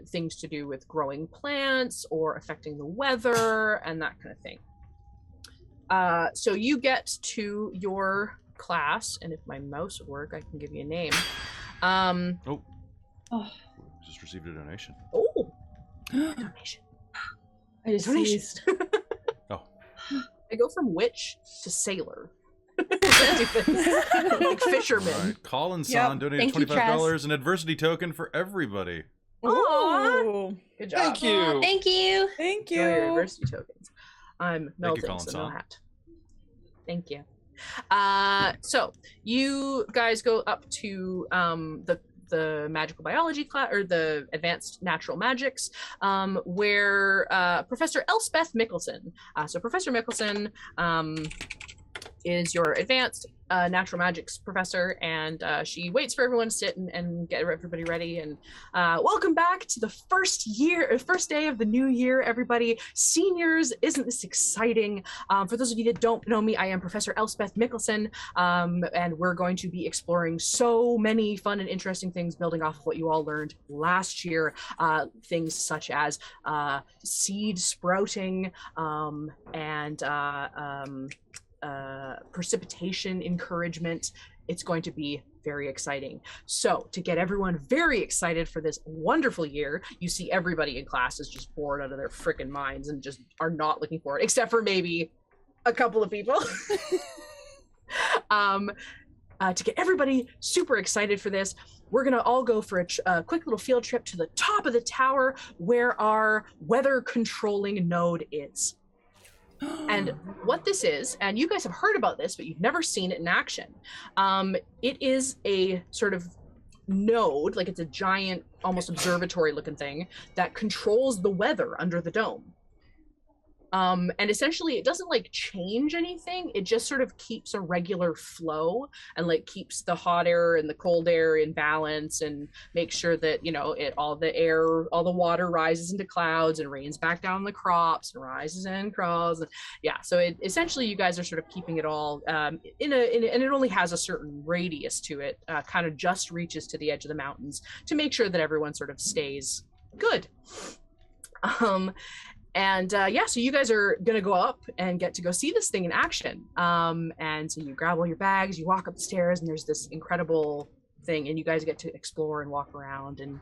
things to do with growing plants or affecting the weather and that kind of thing. So you get to your class, and if my mouse would work, I can give you a name. Just received a donation. Oh, donation. I just Donation. sneezed. Oh. I go from witch to sailor. Like fisherman. All right. Colin Yep. San donated Thank you, $25, an adversity token for everybody. Aw. Good job. Thank you. Aw, thank you. Thank Enjoy your you. university tokens. I'm melting, Colin so no San. hat. Thank you. So you guys go up to the magical biology class, or the advanced natural magics, where Professor Elspeth Mickelson. So Professor Mickelson is your advanced natural magics professor, and she waits for everyone to sit and get everybody ready. And welcome back to the first day of the new year, everybody. Seniors, isn't this exciting? For those of you that don't know me, I am Professor Elspeth Mickelson, and we're going to be exploring so many fun and interesting things building off of what you all learned last year. Things such as seed sprouting and precipitation encouragement. It's going to be very exciting. So to get everyone very excited for this wonderful year, you see everybody in class is just bored out of their freaking minds and just are not looking forward, except for maybe a couple of people. To get everybody super excited for this, we're going to all go for a quick little field trip to the top of the tower where our weather controlling node is. And what this is, and you guys have heard about this, but you've never seen it in action. It is a sort of node, like it's a giant, almost observatory looking thing that controls the weather under the dome. And essentially it doesn't like change anything. It just sort of keeps a regular flow and like keeps the hot air and the cold air in balance and makes sure that, you know, all the water rises into clouds and rains back down the crops and rises and crawls. And yeah. So it essentially you guys are sort of keeping it all and it only has a certain radius to it, kind of just reaches to the edge of the mountains to make sure that everyone sort of stays good. So you guys are gonna go up and get to go see this thing in action. And so you grab all your bags, you walk up the stairs, and there's this incredible thing, and you guys get to explore and walk around, and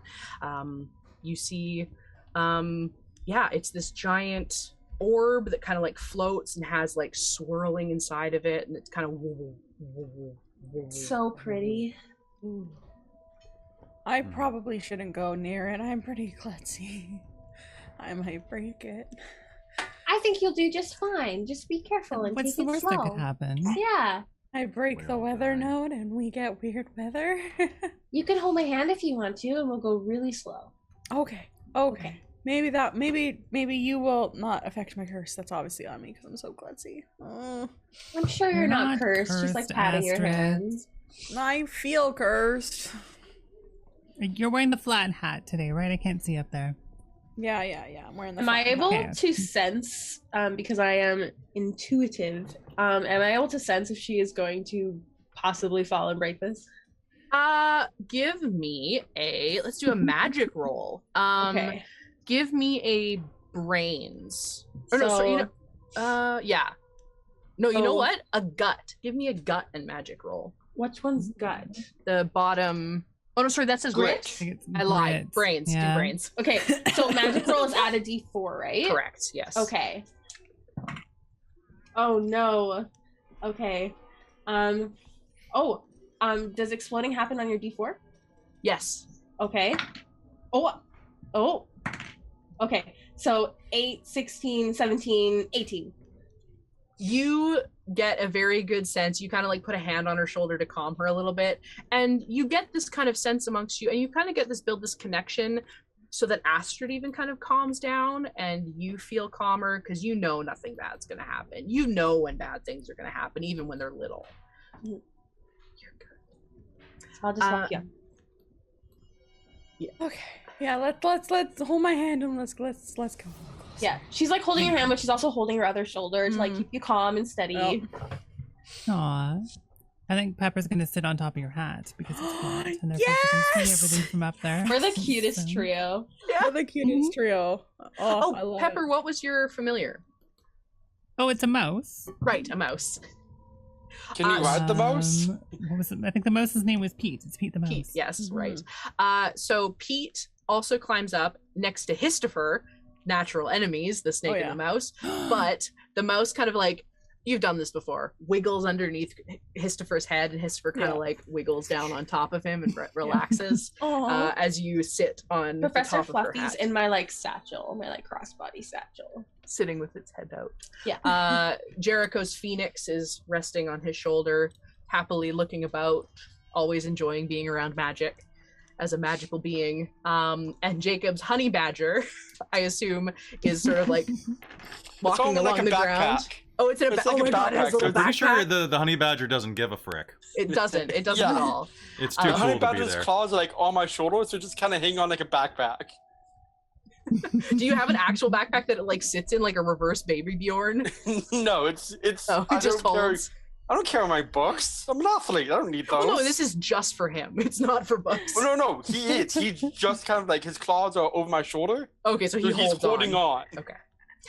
you see, it's this giant orb that kind of like floats and has like swirling inside of it, and it's kind of so pretty. I probably shouldn't go near it. I'm pretty klutzy. I might break it. I think you'll do just fine. Just be careful and what's take the it worst slow. that could happen? Yeah. I break the weather node and we get weird weather. You can hold my hand if you want to, and we'll go really slow. Okay. Maybe you will not affect my curse. That's obviously on me because I'm so klutzy. I'm sure you're not cursed. Just like patting your hands. I feel cursed. You're wearing the flat hat today, right? I can't see up there. Yeah. I'm wearing the. Am I able to sense, because I am intuitive, am I able to sense if she is going to possibly fall and break this? Give me let's do a magic roll. Okay. Give me a brains. Or So, no, sorry, yeah. No, you know what? A gut. Give me a gut and magic roll. Which one's gut? The bottom. Oh no, sorry, that says grit. I lied. Brains. Yeah. Do brains. Okay, so magic roll is add a d4, right? Correct. Yes. Okay. Oh no. Okay. Does exploding happen on your d4? Yes. Okay. Oh. Okay. So 8, 16, 17, 18. You get a very good sense. You kind of like put a hand on her shoulder to calm her a little bit, and you get this kind of sense amongst you, and you kind of build this connection so that Astrid even kind of calms down and you feel calmer because you know nothing bad's going to happen. You know when bad things are going to happen, even when they're little. You're good. I'll just walk you. Yeah. Okay. Yeah. Let's hold my hand and let's go. Yeah, she's like holding your hand, but she's also holding her other shoulder to like keep you calm and steady. Aw. I think Pepper's gonna sit on top of your hat because it's flat, and therefore she can see everything from up there. We're the cutest trio. Yeah. We're the cutest trio. Oh, I love Pepper, it. what was your familiar? Oh, it's a mouse. Right, a mouse. Can you ride the mouse? What was it? I think the mouse's name was Pete. It's Pete the mouse. Pete, yes, right. So Pete also climbs up next to Histifer, natural enemies, the snake and the mouse. But the mouse kind of like, you've done this before, wiggles underneath Histifer's head, and Histifer kind of like wiggles down on top of him and relaxes as you sit on Professor the top Fluffy's of her hat. in my like satchel, my like crossbody satchel. Sitting with its head out. Yeah. Jericho's phoenix is resting on his shoulder, happily looking about, always enjoying being around magic as a magical being. And Jacob's honey badger, I assume, is sort of like walking along like the ground. Oh, it's in a like oh my god, it has a little I'm pretty sure backpack. the honey badger doesn't give a frick. It doesn't at all. It's too The honey cool to be badger's there. claws are like on my shoulder, so just kind of hang on like a backpack. Do you have an actual backpack that it like sits in like a reverse baby Bjorn? No, it's Oh, I it just don't carry- holds. I don't carry my books. I'm an athlete. I don't need those. Oh no, this is just for him. It's not for books. Oh, no, he is. He just kind of like his claws are over my shoulder. Okay, so He's holding on. Okay.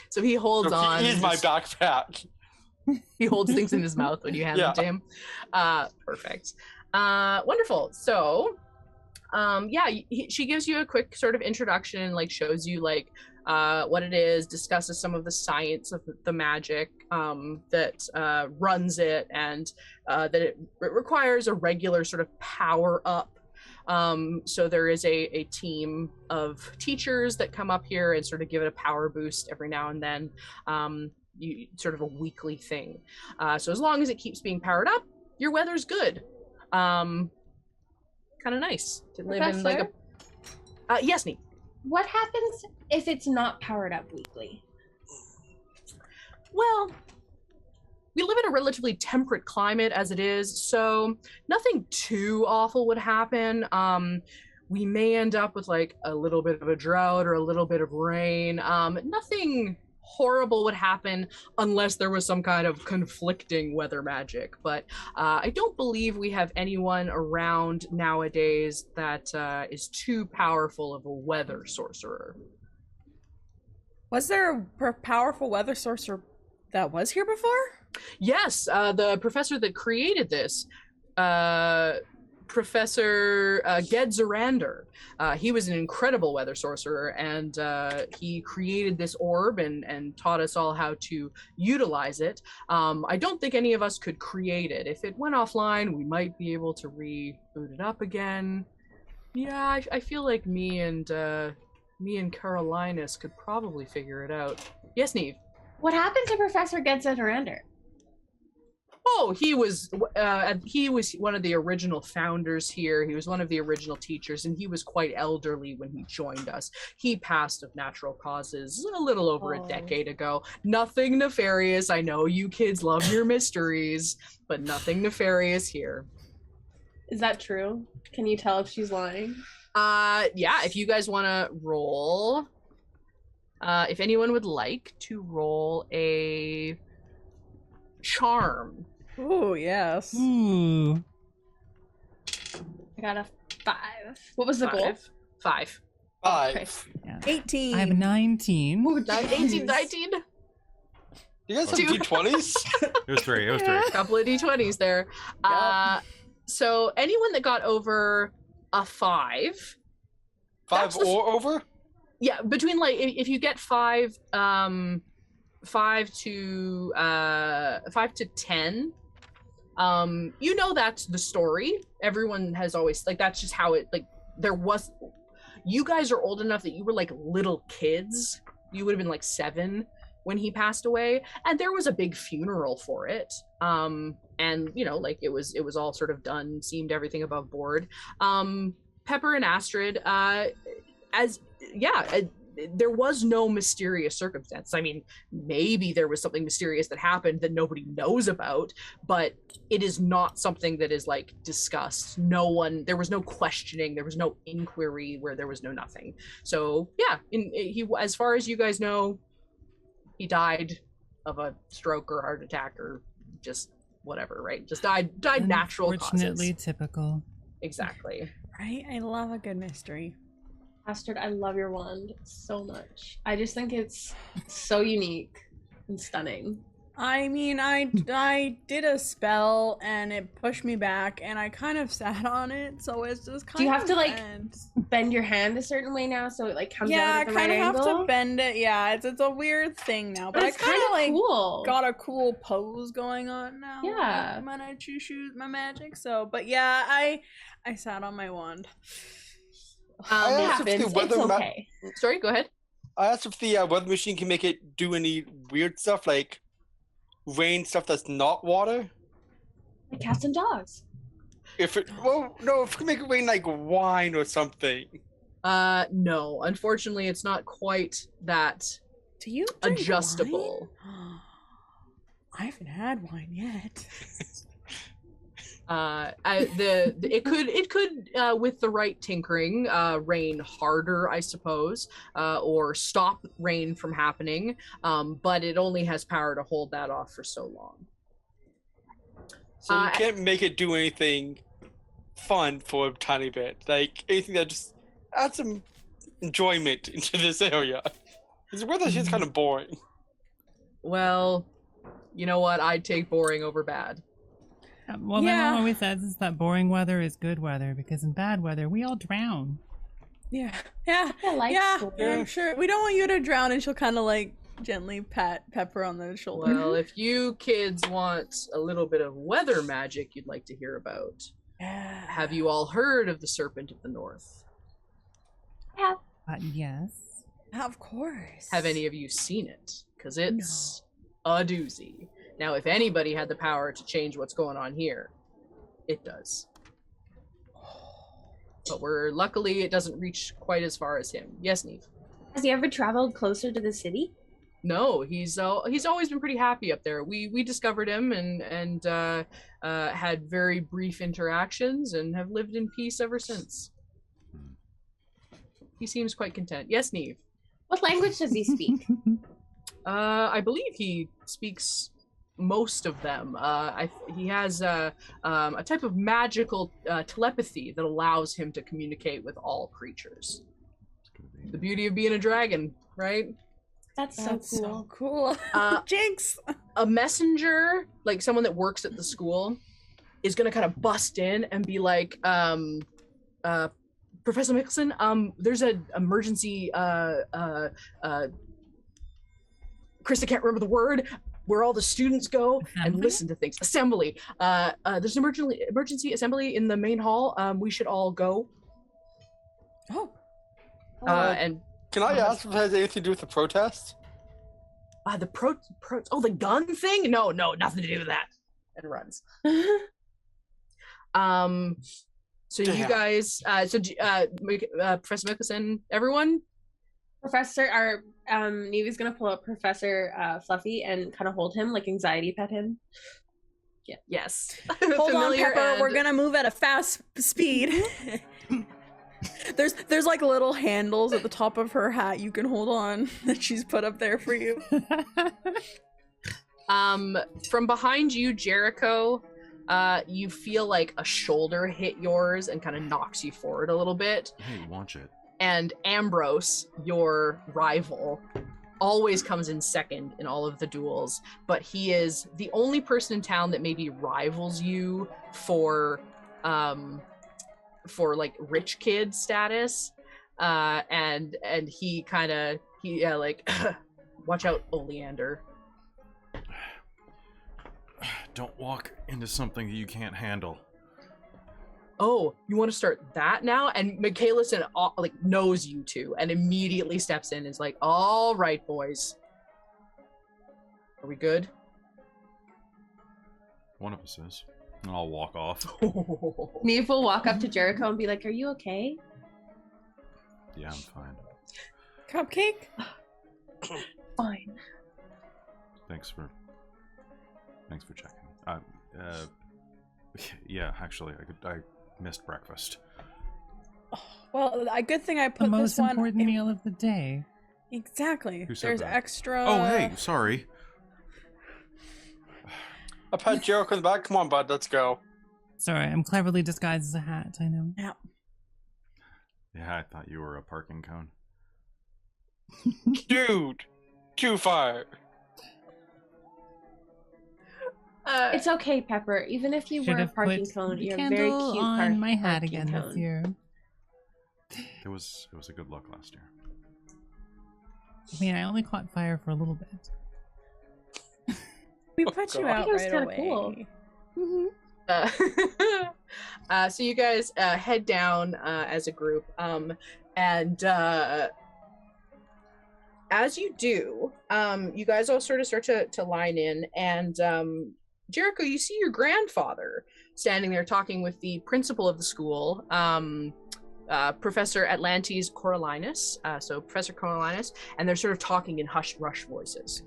So he holds on. He is my backpack. He holds things in his mouth when you hand them to him. Perfect. Wonderful. So She gives you a quick sort of introduction and like shows you like what it is, discusses some of the science of the magic that runs it, and that it requires a regular sort of power up. So there is a team of teachers that come up here and sort of give it a power boost every now and then. You sort of a weekly thing. So as long as it keeps being powered up, your weather's good. Kind of nice to live in like a. Yes, Neat. What happens if it's not powered up weekly? Well, we live in a relatively temperate climate as it is, so nothing too awful would happen. We may end up with like a little bit of a drought or a little bit of rain. Nothing horrible would happen unless there was some kind of conflicting weather magic. But I don't believe we have anyone around nowadays that is too powerful of a weather sorcerer. Was there a powerful weather sorcerer that was here before? Yes, the professor that created this, Professor Gedzerander. He was an incredible weather sorcerer, and he created this orb and taught us all how to utilize it. I don't think any of us could create it. If it went offline, we might be able to reboot it up again. Yeah, I feel like me and Carolinas could probably figure it out. Yes, Neve? What happened to Professor Gedzerander? Oh, he was one of the original founders here. He was one of the original teachers, and he was quite elderly when he joined us. He passed of natural causes a little over a decade ago. Nothing nefarious. I know you kids love your mysteries, but nothing nefarious here. Is that true? Can you tell if she's lying? Yeah, if you guys want to roll, if anyone would like to roll a charm. Oh, yes. Ooh. I got a 5. What was the goal? 5. Okay. Yeah. 18. I have 19. Ooh, 19. You guys have D20s? It was 3. A couple of D20s there. Yep. So anyone that got over a 5. 5 or over? Yeah, between like if you get 5 to 10, you know that's the story. Everyone has always like that's just how it like there was. You guys are old enough that you were like little kids. You would have been like 7 when he passed away, and there was a big funeral for it. And you know, like it was all sort of done, seemed everything above board. Pepper and Astrid, there was no mysterious circumstance. I mean, maybe there was something mysterious that happened that nobody knows about, but it is not something that is like discussed. There was no questioning, there was no inquiry where there was no nothing. So yeah, he, as far as you guys know, he died of a stroke or heart attack or just whatever, right? Just died natural causes. Unfortunately, typical. Exactly. Right? I love a good mystery. Astrid, I love your wand so much. I just think it's so unique and stunning. I mean, I did a spell and it pushed me back and I kind of sat on it, so it's just kind of. Do you have to like bend your hand a certain way now so it like comes out at the right angle? Yeah, I kind of have to bend it. Yeah, it's a weird thing now, but I kind of like cool. Got a cool pose going on now. Yeah, when I choose my magic. So, but yeah, I sat on my wand. It's okay. Sorry, go ahead. I asked if the weather machine can make it do any weird stuff like rain stuff that's not water. Like cats and dogs. If it can make it rain like wine or something. No, unfortunately, it's not quite that. Do you adjustable? Wine? I haven't had wine yet. It could with the right tinkering rain harder, I suppose, or stop rain from happening, but it only has power to hold that off for so long. So you can't make it do anything fun for a tiny bit, like anything that just adds some enjoyment into this area. Because the weather is kind of boring. Well, you know what? I'd take boring over bad. Well, my mom always says is that boring weather is good weather because in bad weather we all drown. Yeah. I'm sure. We don't want you to drown, and she'll kind of like gently pat Pepper on the shoulder. Well, if you kids want a little bit of weather magic you'd like to hear about, have you all heard of the Serpent of the North? Yeah. Yes. Of course. Have any of you seen it? Because it's a doozy. Now, if anybody had the power to change what's going on here, it does. But luckily it doesn't reach quite as far as him. Yes, Neve? Has he ever traveled closer to the city? No, he's always been pretty happy up there. We discovered him and had very brief interactions and have lived in peace ever since. He seems quite content. Yes, Neve? What language does he speak? I believe he speaks most of them. He has a type of magical telepathy that allows him to communicate with all creatures. The beauty of being a dragon, right? That's so cool. Jinx! A messenger, like someone that works at the school, is gonna kind of bust in and be like, Professor Mickelson, there's an emergency, Krista can't remember the word, where all the students go and listen to things. Assembly. There's an emergency assembly in the main hall. We should all go. Oh. And can I ask if it has anything to do with the protest? The gun thing? No, nothing to do with that. And runs. So Damn. you guys, Professor Mickelson, everyone? Nevy's gonna pull up Professor Fluffy and kind of hold him, like anxiety pet him. Yeah. Yes. Hold on, Pepper. And... We're gonna move at a fast speed. There's like little handles at the top of her hat you can hold on that she's put up there for you. From behind you, Jericho, you feel like a shoulder hit yours and kind of knocks you forward a little bit. Hey, watch it. And Ambrose, your rival, always comes in second in all of the duels, but he is the only person in town that maybe rivals you for like rich kid status. And he like watch out, Oleander. Don't walk into something that you can't handle. Oh, you want to start that now? And Michaelison like knows you two and immediately steps in and is like, all right, boys. Are we good? One of us is. And I'll walk off. Neve will walk up to Jericho and be like, are you okay? Yeah, I'm fine. Cupcake? Fine. Thanks for checking. Yeah, actually, I missed breakfast. Well, a good thing I put the most this one important meal of the day. Exactly. Who said There's that? extra. Oh, hey, sorry. I pat Jericho in the back. Come on, bud, let's go. Sorry, I'm cleverly disguised as a hat, I know. Yeah. Yeah, I thought you were a parking cone. Dude, too far. It's okay, Pepper. Even if you were a parking cone, you're a very cute on my hat parking again cone. this year. It was a good look last year. I mean, I only caught fire for a little bit. We put you out right away. Cool. Mm-hmm. So you guys head down as a group, and as you do, you guys all sort of start to line in, and Jericho, you see your grandfather standing there talking with the principal of the school, Professor Atlantes Coriolanus, so Professor Coriolanus, and they're sort of talking in hushed rush voices.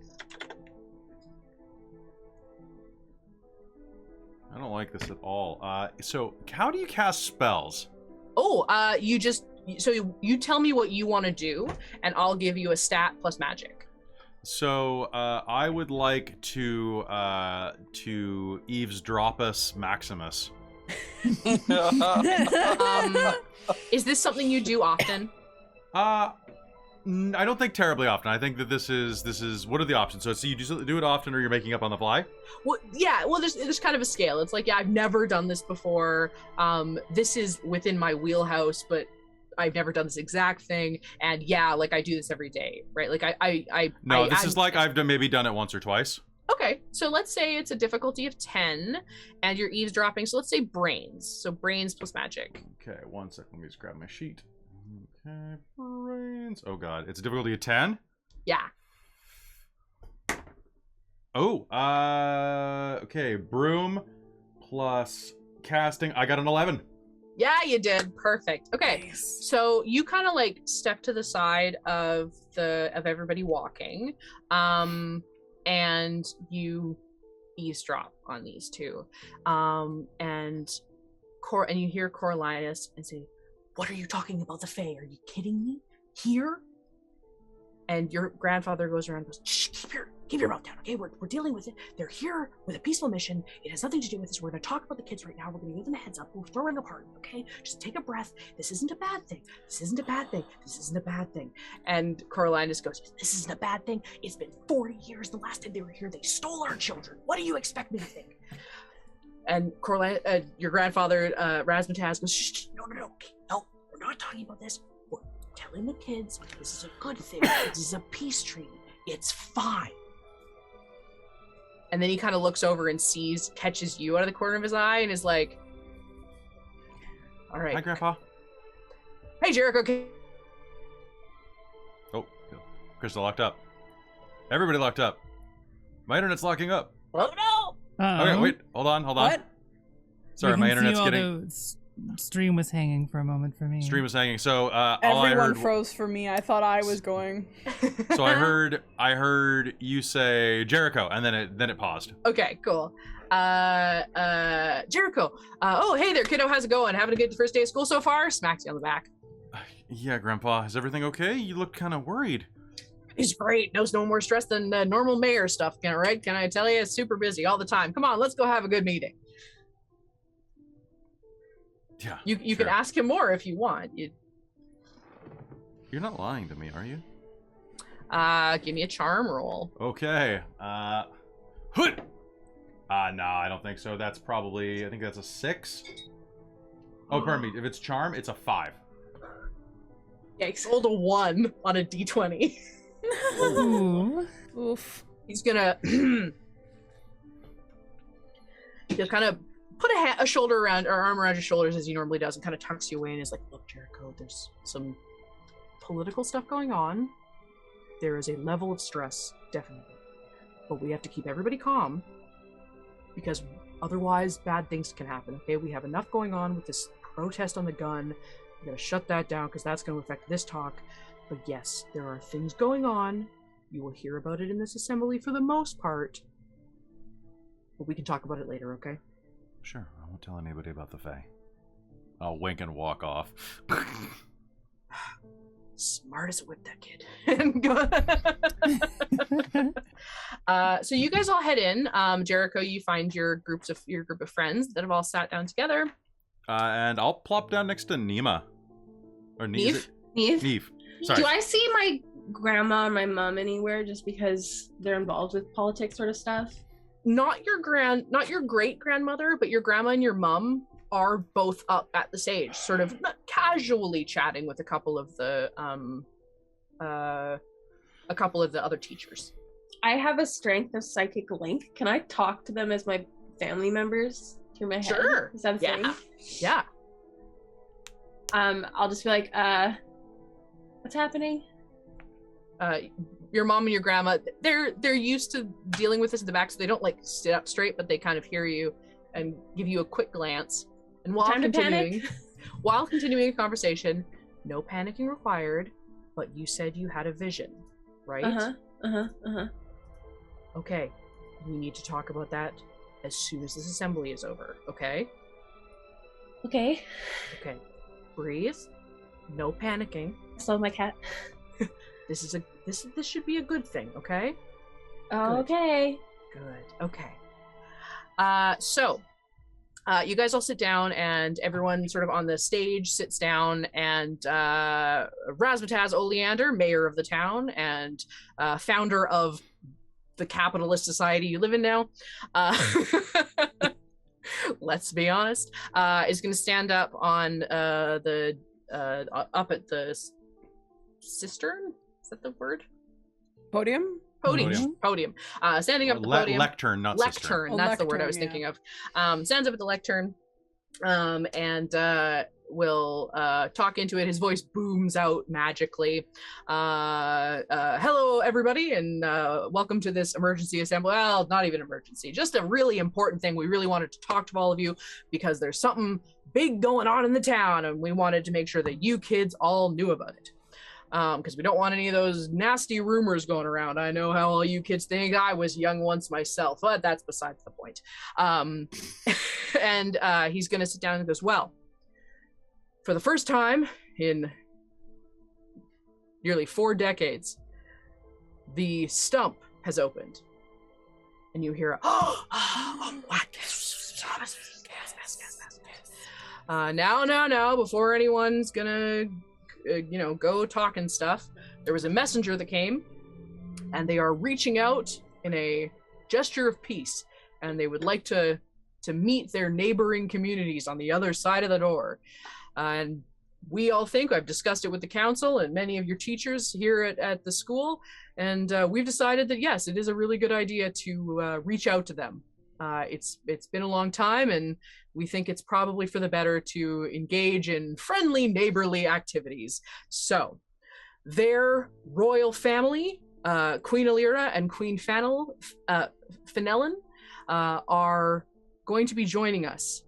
I don't like this at all. So how do you cast spells? Oh, you tell me what you want to do, and I'll give you a stat plus magic. So I would like to eavesdropus Maximus. Is this something you do often? I don't think terribly often. I think that this is what are the options? So you do it often, or you're making up on the fly? Well, yeah. Well, there's kind of a scale. It's like, yeah, I've never done this before. This is within my wheelhouse, but I've never done this exact thing. And yeah, like I do this every day, right? Like I've maybe done it once or twice. Okay, so let's say it's a difficulty of 10, and you're eavesdropping. So let's say brains. So brains plus magic. Okay, 1 second. Let me just grab my sheet. Okay, brains. Oh god, it's a difficulty of 10. Yeah. Oh, okay, broom plus casting. I got an 11. Yeah, you did. Perfect. Okay, nice. So you kind of like step to the side of everybody walking, and you eavesdrop on these two, and you hear Coriolanus and say, "What are you talking about the Fae? Are you kidding me? Here?" And your grandfather goes around and goes, "Shh, keep your mouth down, okay? We're dealing with it. They're here with a peaceful mission. It has nothing to do with this. We're going to talk about the kids right now. We're going to give them a heads up. We're throwing a party, okay? Just take a breath. This isn't a bad thing. This isn't a bad thing. This isn't a bad thing." And Coriolanus goes, "This isn't a bad thing. It's been 40 years. The last time they were here, they stole our children. What do you expect me to think?" And your grandfather, Razmataz, goes, "Shh, no, we're not talking about this. We're telling the kids this is a good thing. This is a peace treaty. It's fine." And then he kind of looks over and catches you out of the corner of his eye and is like, "All right. Hi, Grandpa." "Hey, Jericho." Oh, Christa locked up. Everybody locked up. My internet's locking up. Oh, no. Okay, wait. Hold on. What? Sorry, my internet's getting... Stream was hanging for a moment for me. Stream was hanging. So everyone froze for me. I thought I was going. So I heard you say Jericho, and then it paused. Okay, cool. Jericho. Oh, hey there, kiddo. How's it going? Having a good first day of school so far? Smacks you on the back. Yeah, Grandpa. Is everything okay? You look kind of worried. He's great. Knows no more stress than normal mayor stuff. Right? Can I tell you? It's super busy all the time. Come on, let's go have a good meeting. Yeah, you sure. can ask him more if you want. You're not lying to me, are you? Give me a charm roll. Okay. No, I don't think so. That's probably, I think that's a 6. Oh, pardon me. If it's charm, it's a 5. Yikes. Rolled a 1 on a d20. Ooh. Oof. He's gonna just kind of put a shoulder around, or arm around your shoulders as he normally does, and kind of tucks you away and is like, "Look, Jericho, there's some political stuff going on. There is a level of stress, definitely. But we have to keep everybody calm, because otherwise bad things can happen, okay? We have enough going on with this protest on the gun. We gotta shut that down, because that's gonna affect this talk. But yes, there are things going on. You will hear about it in this assembly for the most part. But we can talk about it later, okay?" Sure, I won't tell anybody about the Fae. I'll wink and walk off. Smart as a whip, that kid. So you guys all head in. Jericho, you find your group of friends that have all sat down together. And I'll plop down next to Nima. Or Neve. Sorry. Do I see my grandma and my mom anywhere just because they're involved with politics sort of stuff? Not your great grandmother, but your grandma and your mom are both up at the stage, sort of casually chatting with a couple of the other teachers. I have a strength of psychic link. Can I talk to them as my family members through my head? Sure. Is that a thing? Yeah. I'll just be like, what's happening? Your mom and your grandma, they're used to dealing with this in the back, so they don't like sit up straight, but they kind of hear you and give you a quick glance. And while continuing a conversation, no panicking required, but you said you had a vision, right? Okay, we need to talk about that as soon as this assembly is over, okay? Okay. Breathe. No panicking. So my cat. This should be a good thing, okay? Okay. Good. Okay. So, You guys all sit down, and everyone sort of on the stage sits down, and Razmataz Oleander, mayor of the town and founder of the capitalist society you live in now, let's be honest, is going to stand up on up at the cistern. Is that the word? Podium. Standing up at the podium. Lectern, not lectern. That's the word I was thinking of. Stands up at the lectern, and will talk into it. His voice booms out magically. Hello, everybody, and welcome to this emergency assembly. Well, not even emergency, just a really important thing. We really wanted to talk to all of you because there's something big going on in the town, and we wanted to make sure that you kids all knew about it. Because we don't want any of those nasty rumors going around. I know how all you kids think. I was young once myself, but that's besides the point. And he's going to sit down and goes, well, for the first time in nearly 4 decades, the stump has opened. And you hear, what? Now, before anyone's gonna go talking stuff, there was a messenger that came, and they are reaching out in a gesture of peace, and they would like to meet their neighboring communities on the other side of the door. And we all think, I've discussed it with the council and many of your teachers here at the school, and we've decided that yes, it is a really good idea to reach out to them. It's been a long time, and we think it's probably for the better to engage in friendly neighborly activities. So their royal family, Queen Alira and Queen Fenelon, are going to be joining us.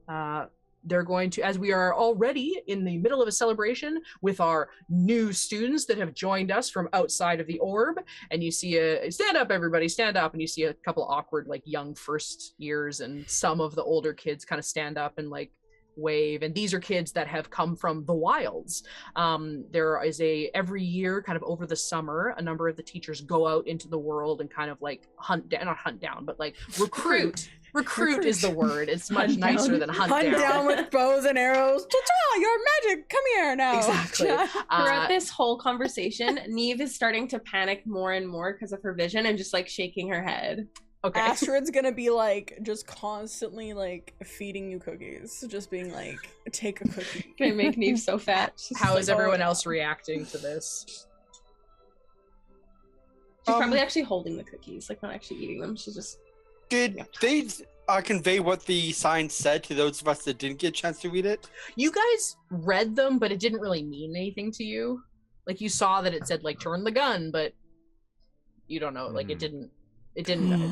They're going to, as we are already in the middle of a celebration with our new students that have joined us from outside of the orb, and you see stand up, everybody, stand up, and you see a couple awkward, like, young first years, and some of the older kids kind of stand up and, like, wave, and these are kids that have come from the wilds. There is every year, kind of over the summer, a number of the teachers go out into the world and kind of, like, not hunt down, but, like, recruit. Recruit is the word. It's much nicer than hunt down. Hunt down with bows and arrows. Ta-ta, your magic. Come here now. Exactly. Throughout this whole conversation, Neve is starting to panic more and more because of her vision and just, like, shaking her head. Okay. Astrid's gonna be, like, just constantly, like, feeding you cookies. Just being like, take a cookie. Gonna make Neve so fat. How is everyone else reacting to this? She's probably actually holding the cookies, like, not actually eating them. She's just... Did they convey what the sign said to those of us that didn't get a chance to read it? You guys read them, but it didn't really mean anything to you. Like, you saw that it said, like, turn the gun, but you don't know. Like, it didn't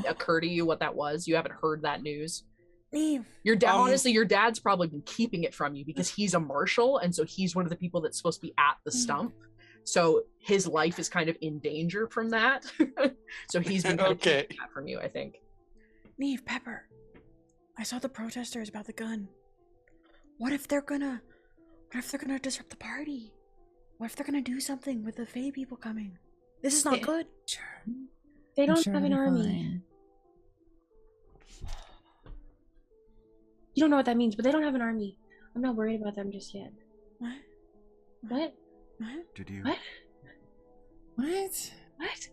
occur to you what that was. You haven't heard that news. Your dad, honestly, your dad's probably been keeping it from you because he's a marshal, and so he's one of the people that's supposed to be at the stump. So his life is kind of in danger from that. So he's been kind of keeping that from you, I think. Neve, Pepper, I saw the protesters about the gun. What if they're gonna disrupt the party? What if they're gonna do something with the Fae people coming? This is not good. Sure. They don't have an army. You don't know what that means, but they don't have an army. I'm not worried about them just yet. What? What? What? Did you? What? What? What?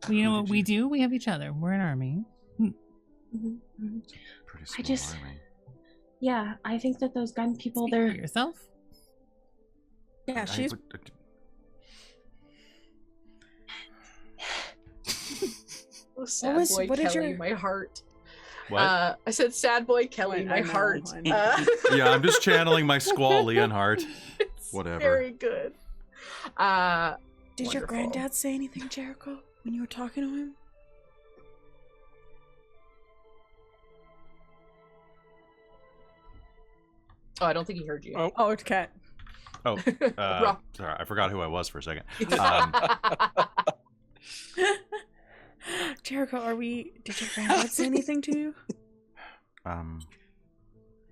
Well, you know what we do? We have each other. We're an army. Mm-hmm. Pretty small army. Yeah, I think that those gun people, Speak they're... for yourself? Yeah, she's... Oh, sad boy Kelly, my heart. What? I said sad boy Kelly, my heart. Yeah, I'm just channeling my squall Leonhardt. Whatever. Very good. Did your granddad say anything, Jericho, when you were talking to him? Oh, I don't think he heard you. Oh, it's Cat. Oh, sorry, I forgot who I was for a second. Jericho, did your granddad say anything to you?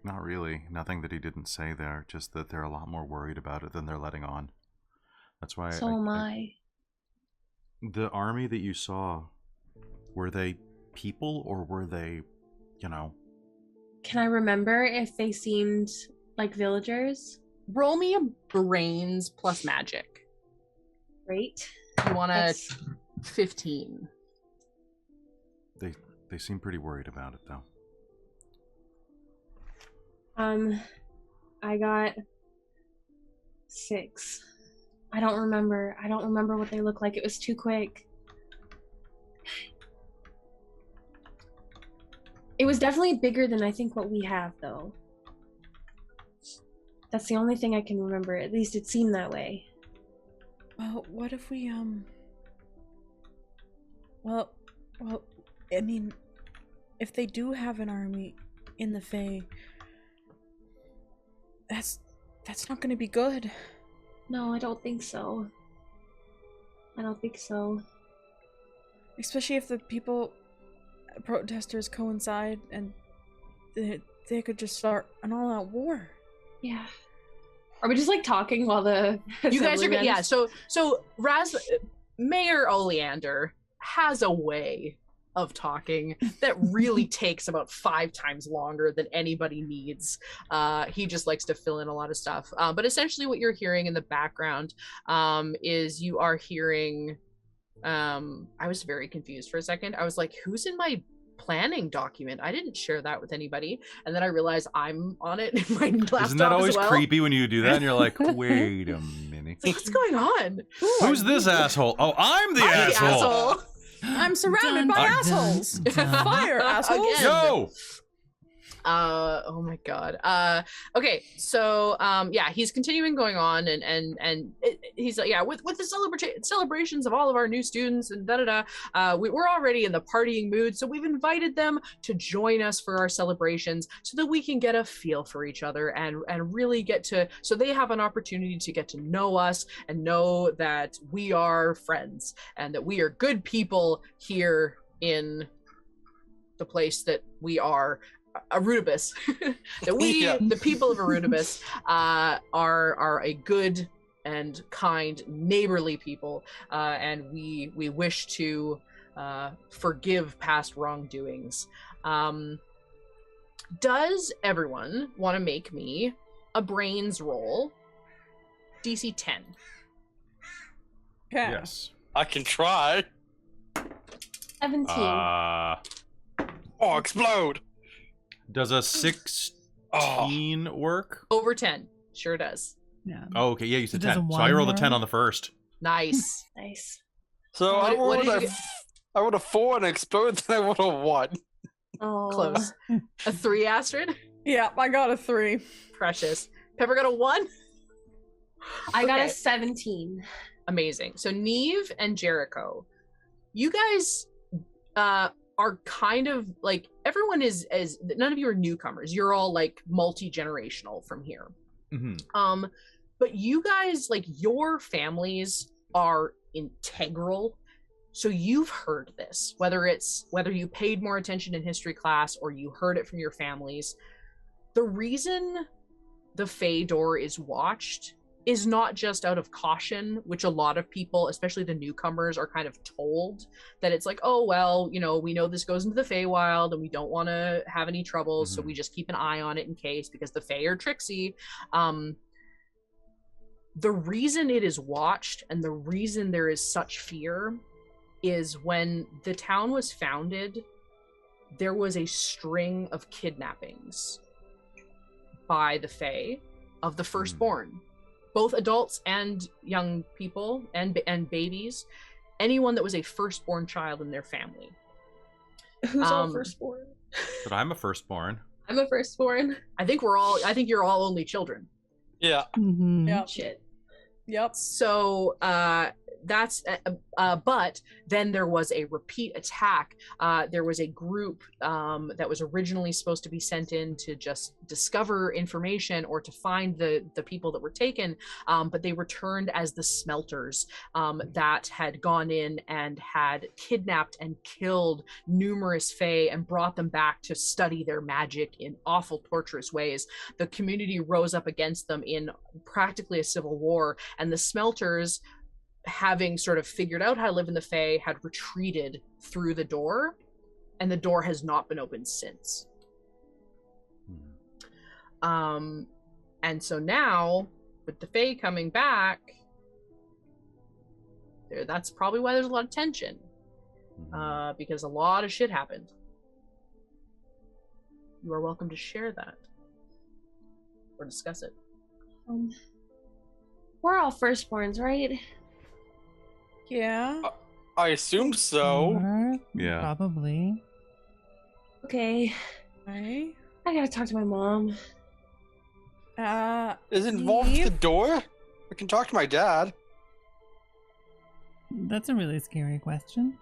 Not really. Nothing that he didn't say there. Just that they're a lot more worried about it than they're letting on. That's why. So am I. The army that you saw, were they people or were they, Can I remember if they seemed like villagers? Roll me a brains plus magic. Great. You want a 15. They seem pretty worried about it, though. I got 6. I don't remember what they look like. It was too quick. It was definitely bigger than I think what we have, though. That's the only thing I can remember. At least it seemed that way. Well, what if we, Well, I mean, if they do have an army in the Fae, that's not gonna be good. No, I don't think so. Especially if the protesters coincide and they could just start an all-out war. Yeah. Are we just like talking while the you guys are good? Yeah. So Mayor Oleander has a way of talking that really takes about 5 times longer than anybody needs. He just likes to fill in a lot of stuff. But essentially, what you're hearing in the background is you are hearing. I was very confused for a second. I was like, "Who's in my planning document? I didn't share that with anybody." And then I realized I'm on it in my laptop. Isn't that always as well. creepy when you do that and you're like, wait a minute. What's going on? Who's this asshole? Oh, I'm the asshole. I'm surrounded by assholes. Fire, assholes. Again. Yo! Oh my god. Okay, so yeah, he's continuing going on and he's like, yeah, with the celebrations of all of our new students and we're already in the partying mood, so we've invited them to join us for our celebrations so that we can get a feel for each other and really so they have an opportunity to get to know us and know that we are friends and that we are good people here in the place that we are. Arudibus, that we, the people of Arudibus, are a good and kind, neighborly people, and we wish to forgive past wrongdoings. Does everyone want to make me a brains roll? DC 10. Okay. Yes. I can try. 17. Oh, explode! Does a 16 work? Over 10. Sure does. Yeah. Oh, okay. Yeah, you said Does 10. a So I rolled a 10 1 on the first. Nice. Nice. So What I did you get? rolled a 4 and exploded, then I rolled a 1. Oh. Close. A 3, Astrid? Yeah, I got a 3. Precious. Pepper got a 1? I got Okay. a 17. Amazing. So Neve and Jericho, you guys are kind of like, everyone is, as none of you are newcomers. You're all like multi-generational from here. Mm-hmm. But you guys, like, your families are integral. So you've heard this, whether you paid more attention in history class or you heard it from your families. The reason the Fae door is watched is not just out of caution, which a lot of people, especially the newcomers, are kind of told that it's like, oh, well, you know, we know this goes into the Feywild and we don't want to have any troubles, so we just keep an eye on it in case, because the Fae are tricksy. The reason it is watched and the reason there is such fear is when the town was founded, there was a string of kidnappings by the Fae of the firstborn. Both adults and young people and babies, anyone that was a firstborn child in their family. Who's all firstborn? But I'm a firstborn. I'm a firstborn. I think you're all only children. Yeah. Mm-hmm. Yep. Shit. Yep. So that's but then there was a repeat attack. There was a group that was originally supposed to be sent in to just discover information or to find the people that were taken, but they returned as the smelters that had gone in and had kidnapped and killed numerous Fae and brought them back to study their magic in awful, torturous ways. The community rose up against them in practically a civil war, and the smelters, having sort of figured out how to live in the Fae, had retreated through the door, and the door has not been opened since. And so now, with the Fae coming back, that's probably why there's a lot of tension. Because a lot of shit happened. You are welcome to share that. Or discuss it. We're all firstborns, right? Yeah. I assume so. Yeah. Probably. Okay. Right. I gotta talk to my mom. Is it involved with the door? I can talk to my dad. That's a really scary question.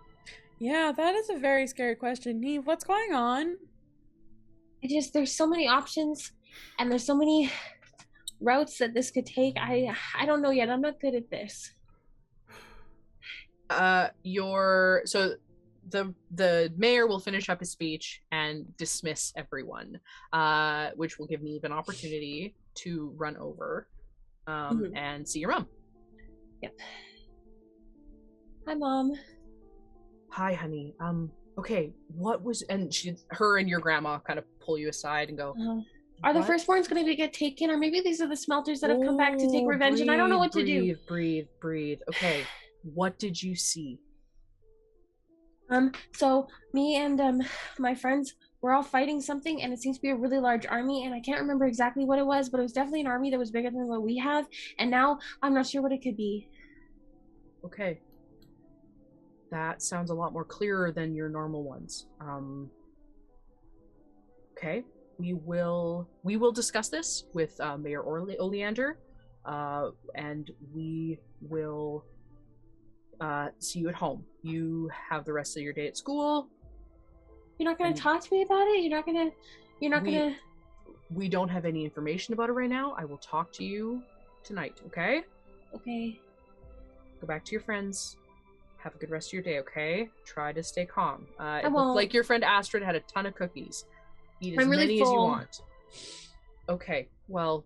Yeah, that is a very scary question. Neve, what's going on? There's so many options, and there's so many routes that this could take. I don't know yet. I'm not good at this. The mayor will finish up his speech and dismiss everyone, which will give Neve an opportunity to run over and see your mom. Yep. Hi, Mom. Hi, honey. Okay, what was... And her and your grandma kind of pull you aside and go... Are the firstborns going to get taken? Or maybe these are the smelters that have come back to take revenge, and I don't know what to do. Breathe. Okay, what did you see? So me and my friends, we're all fighting something, and it seems to be a really large army, and I can't remember exactly what it was, but it was definitely an army that was bigger than what we have, and now I'm not sure what it could be. Okay. That sounds a lot more clearer than your normal ones. Okay. We will discuss this with Mayor Oleander, and we will see you at home. You have the rest of your day at school. You're not going to talk to me about it? You're not going to... We don't have any information about it right now. I will talk to you tonight, okay? Okay. Go back to your friends. Have a good rest of your day, okay? Try to stay calm. I It won't. looked like your friend Astrid had a ton of cookies. Eat as I'm really many as you full. want. Okay, well,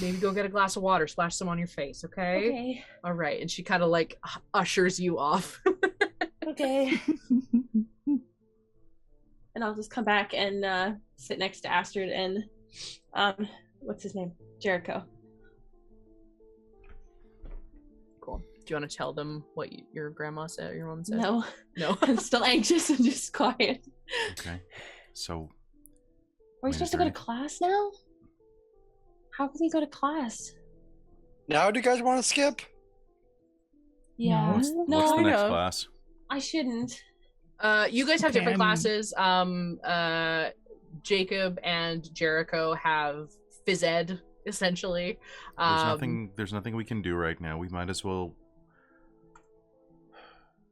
maybe go get a glass of water, splash some on your face, okay? Okay. All right, and she kind of like ushers you off. Okay. And I'll just come back and sit next to Astrid and what's his name? Jericho. Cool. Do you want to tell them what your grandma said or your mom said? No. No. I'm still anxious and just quiet. Okay. So Are we supposed to go to class now? How can we go to class? Now do you guys want to skip? Yeah. what's the next class? I shouldn't. You guys have Okay, different classes. Jacob and Jericho have phys ed, essentially. There's nothing we can do right now. We might as well.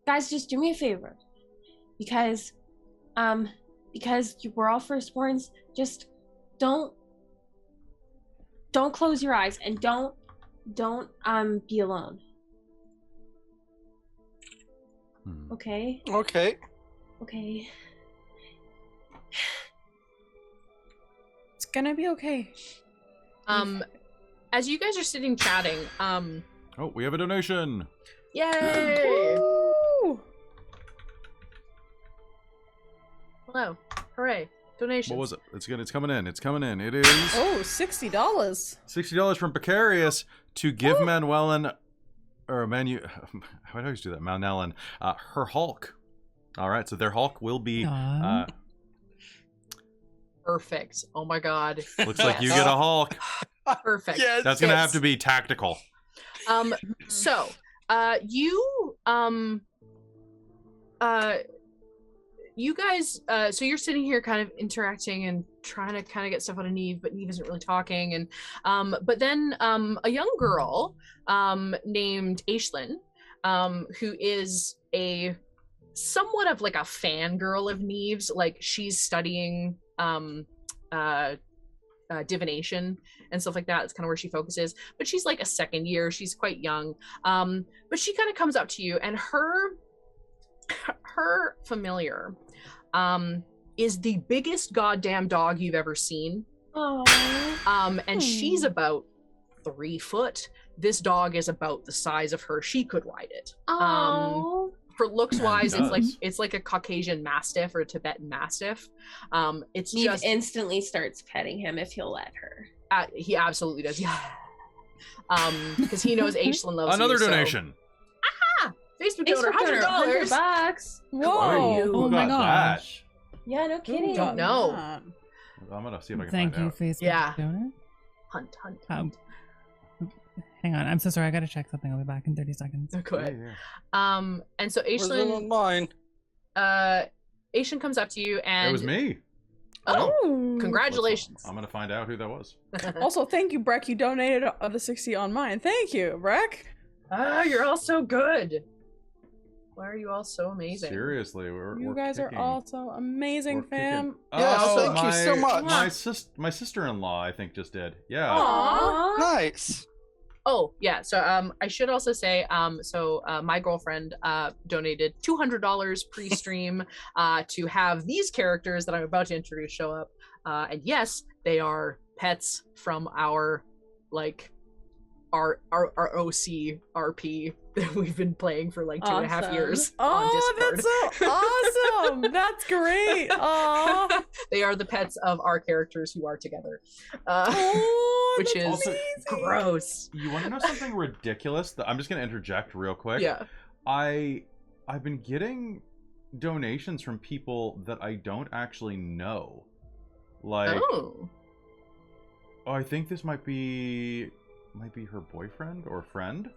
Guys, just do me a favor. Because we're all firstborns, just don't close your eyes and don't be alone. Okay? Okay. Okay. It's gonna be okay. As you guys are sitting chatting, Oh, we have a donation. yay! Woo! Hello. Hooray. Donations. What was it? It's coming in. It's coming in. It is Oh, $60. $60 from Precarious to give Manuelan, or Manu, how do I always do that? Manuelan, her Hulk. All right, so their Hulk will be. Perfect. Oh my god. Looks like you get a Hulk. Perfect. Yes. That's gonna have to be tactical. So, you guys, so you're sitting here kind of interacting and trying to kind of get stuff out of Neve, but Neve isn't really talking. And, but then, a young girl, named Aislinn, who is somewhat of like a fangirl of Neve's, like she's studying, divination and stuff like that. It's kind of where she focuses, but she's like a second year. She's quite young. But she kind of comes up to you, and her familiar is the biggest goddamn dog you've ever seen. And she's about 3 foot. This dog is about the size of her. She could ride it. For looks wise, it's like a Caucasian Mastiff or a Tibetan Mastiff. It's Neve just instantly starts petting him if he'll let her. He absolutely does. Yeah. Because he knows Aishlin loves Another you, donation. Facebook donor, $100. $100. Whoa! Who Oh my got gosh. Yeah, no kidding. Don't know. that? I'm gonna see if I can Thank find you, out. Facebook Yeah. donor. Hunt. Hang on, I'm so sorry. I gotta check something. I'll be back in 30 seconds. Okay. Yeah. And so Was it on mine? Aishlin comes up to you and It was me. Oh, congratulations. I'm gonna find out who that was. Also, thank you, Breck. You donated the 60 on mine. Thank you, Breck. You're all so good. Why are you all so amazing? Seriously, You guys are also amazing, fam. Yes, Oh, thank you so much. My sister-in-law, I think, just did. Yeah. Aww. Nice. Oh yeah, so I should also say my girlfriend donated $200 pre-stream to have these characters that I'm about to introduce show up, and yes, they are pets from our OC RP that we've been playing for like 2.5 years on Discord. That's so awesome! That's great. Aww. They are the pets of our characters who are together. Which is Also, gross. You want to know something ridiculous? I'm just going to interject real quick. Yeah. I've been getting donations from people that I don't actually know. Like, I think this might be her boyfriend or friend.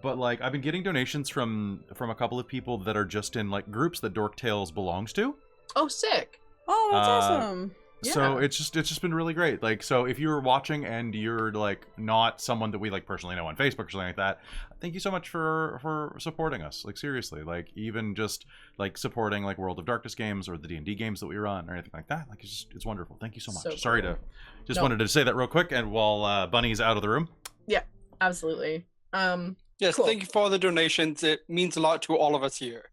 But like, I've been getting donations from a couple of people that are just in like groups that Dork Tales belongs to. Oh, sick. Oh, that's awesome. Yeah. So it's just been really great. Like, so if you're watching and you're like not someone that we like personally know on Facebook or something like that, thank you so much for supporting us. Like, seriously, like even just like supporting like World of Darkness games or the D&D games that we run or anything like that. Like, it's wonderful. Thank you so much. So Sorry cool. wanted to say that real quick, and while Bunny's out of the room. Yeah, absolutely. Yes, cool. Thank you for the donations. It means a lot to all of us here.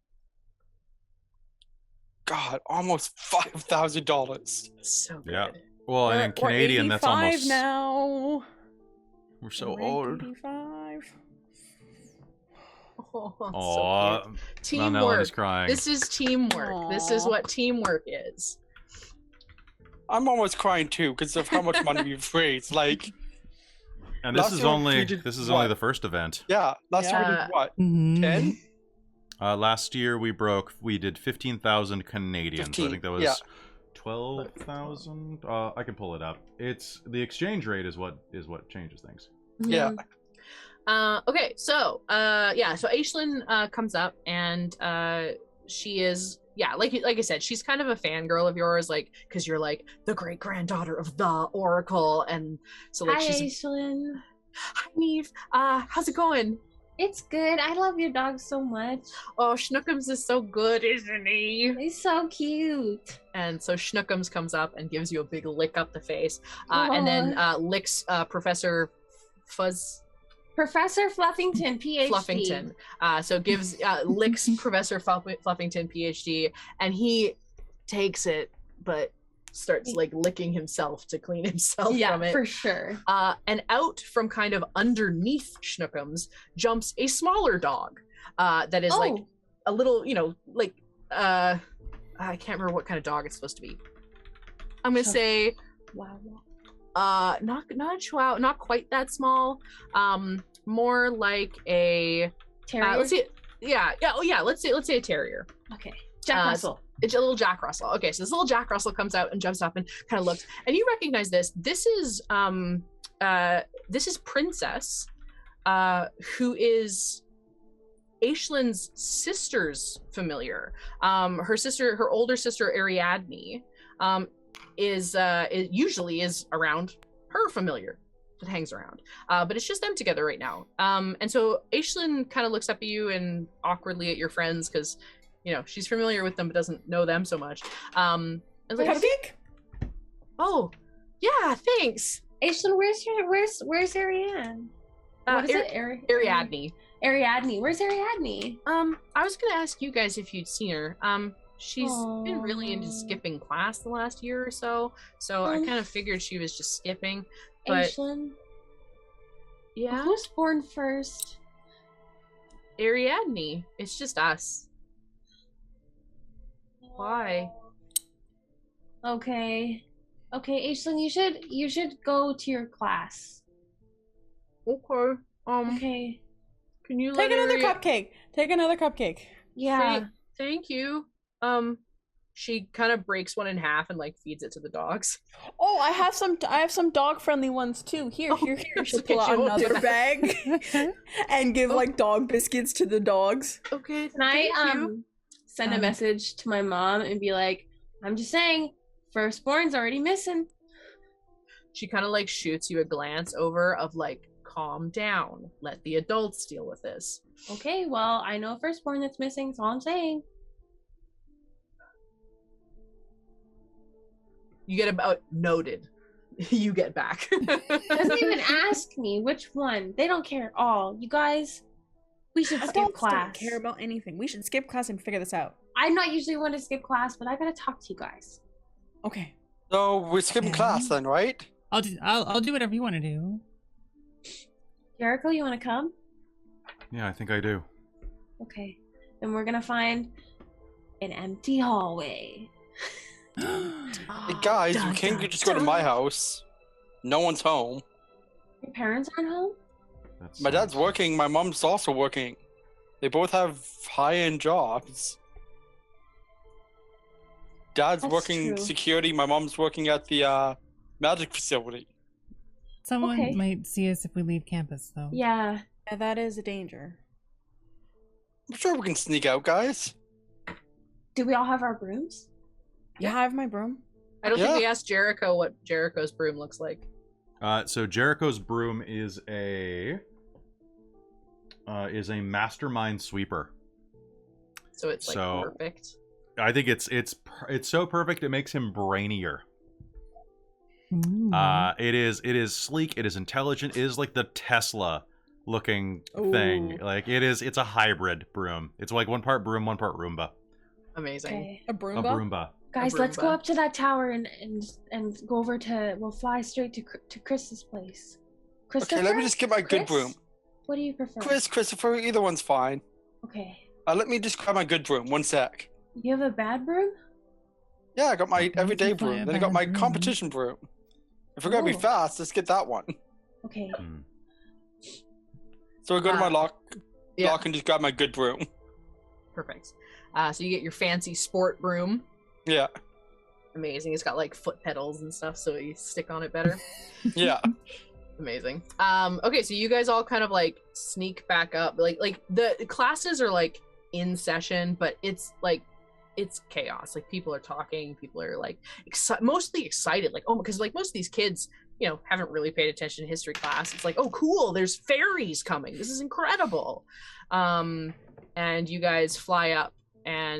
God, almost $5,000. So good. Yeah. Well, and in Canadian, that's almost. Now. We're so old. 85. Oh, Aww. so teamwork. Melanie's crying. This is teamwork. Aww. This is what teamwork is. I'm almost crying too because of how much money we've raised. Like, and this last is year only we did only the first event. yeah, last year we did what? Mhm. 10? Last year we did 15,000 Canadian. So I 15, think that was yeah. 12,000. I can pull it up. It's the exchange rate is what changes things. Yeah. Okay, so so Aishlin comes up and she is like I said, she's kind of a fangirl of yours, like because you're like the great granddaughter of the Oracle, and so like Hi, she's Aishlin. Hi Neve, how's it going? It's good. I love your dog so much. Oh, Schnookums is so good, isn't he? He's so cute. And so Schnookums comes up and gives you a big lick up the face, and then licks Professor Fluffington, PhD. Fluffington. So gives licks Professor Fluffington, PhD, and he takes it, but starts like licking himself to clean himself from it. Yeah, for sure. And out from kind of underneath Schnookums jumps a smaller dog that is like a little, I can't remember what kind of dog it's supposed to be. I'm gonna say Wow. not a chihuahua, not quite that small. More like a Terrier. let's see. Let's say a terrier. Okay. Jack Russell. It's a little Jack Russell. Okay, so this little Jack Russell comes out and jumps up and kind of looks, and you recognize this. This is Princess, who is Aishlin's sister's familiar. Her older sister Ariadne, is around her familiar that hangs around. But it's just them together right now. And so Aishlin kind of looks up at you and awkwardly at your friends because she's familiar with them but doesn't know them so much. And like, oh, yeah, thanks. Aishlin, where's Ariane? What is it? Ariadne. Ariadne. Where's Ariadne? I was gonna ask you guys if you'd seen her. She's been really into skipping class the last year or so, I kind of figured she was just skipping. But Aishlin? Yeah. Who's born first? Ariadne. It's just us. Why? Okay. Okay, Aisling, you should go to your class. Okay. Okay. Can you take another cupcake? Take another cupcake. Yeah. Thank you. She kind of breaks one in half and like feeds it to the dogs. Oh, I have some dog friendly ones too. Here. She'll pull out another bag and give like dog biscuits to the dogs. Okay. Can I send a message to my mom and be like, I'm just saying, firstborn's already missing. She kind of like shoots you a glance over of like, calm down. Let the adults deal with this. Okay, well, I know a firstborn that's missing, that's all I'm saying. You get about noted. You get back. Doesn't even ask me which one. They don't care at all. You guys, we should skip class. Don't care about anything. We should skip class and figure this out. I'm not usually one to skip class, but I gotta talk to you guys. Okay. So we're skipping class then, right? I'll do whatever you want to do. Jericho, you want to come? Yeah, I think I do. Okay. Then we're gonna find an empty hallway. Hey guys, you can't just go to my house. No one's home. Your parents aren't home? My dad's working, my mom's also working. They both have high-end jobs. Dad's working security, my mom's working at the magic facility. Someone might see us if we leave campus, though. Yeah. That is a danger. I'm sure we can sneak out, guys. Do we all have our brooms? Yeah, I have my broom. I don't think we asked Jericho what Jericho's broom looks like. So Jericho's broom is a mastermind sweeper. So it's like perfect. I think it's so perfect it makes him brainier. It is sleek, it is intelligent, it is like the Tesla looking thing. Like it's a hybrid broom. It's like one part broom, one part Roomba. Amazing. Okay. A Broomba? A Broomba. Guys, let's go up to that tower and go over to. We'll fly straight to Chris's place. Okay, let me just get my good broom. What do you prefer? Christopher, either one's fine. Okay. Let me just grab my good broom. One sec. You have a bad broom? Yeah, I got my everyday broom. Then I got my competition broom. If we're gonna be fast, let's get that one. Okay. So we go to my lock and just grab my good broom. Perfect. So you get your fancy sport broom. Yeah. Amazing. It's got like foot pedals and stuff, so you stick on it better. Yeah. Amazing. Okay, so you guys all kind of like sneak back up. Like the classes are like in session, but it's chaos. Like people are talking, people are like mostly excited. Like, oh, because like most of these kids, you know, haven't really paid attention to history class. It's like, oh, cool, there's fairies coming. This is incredible. And you guys fly up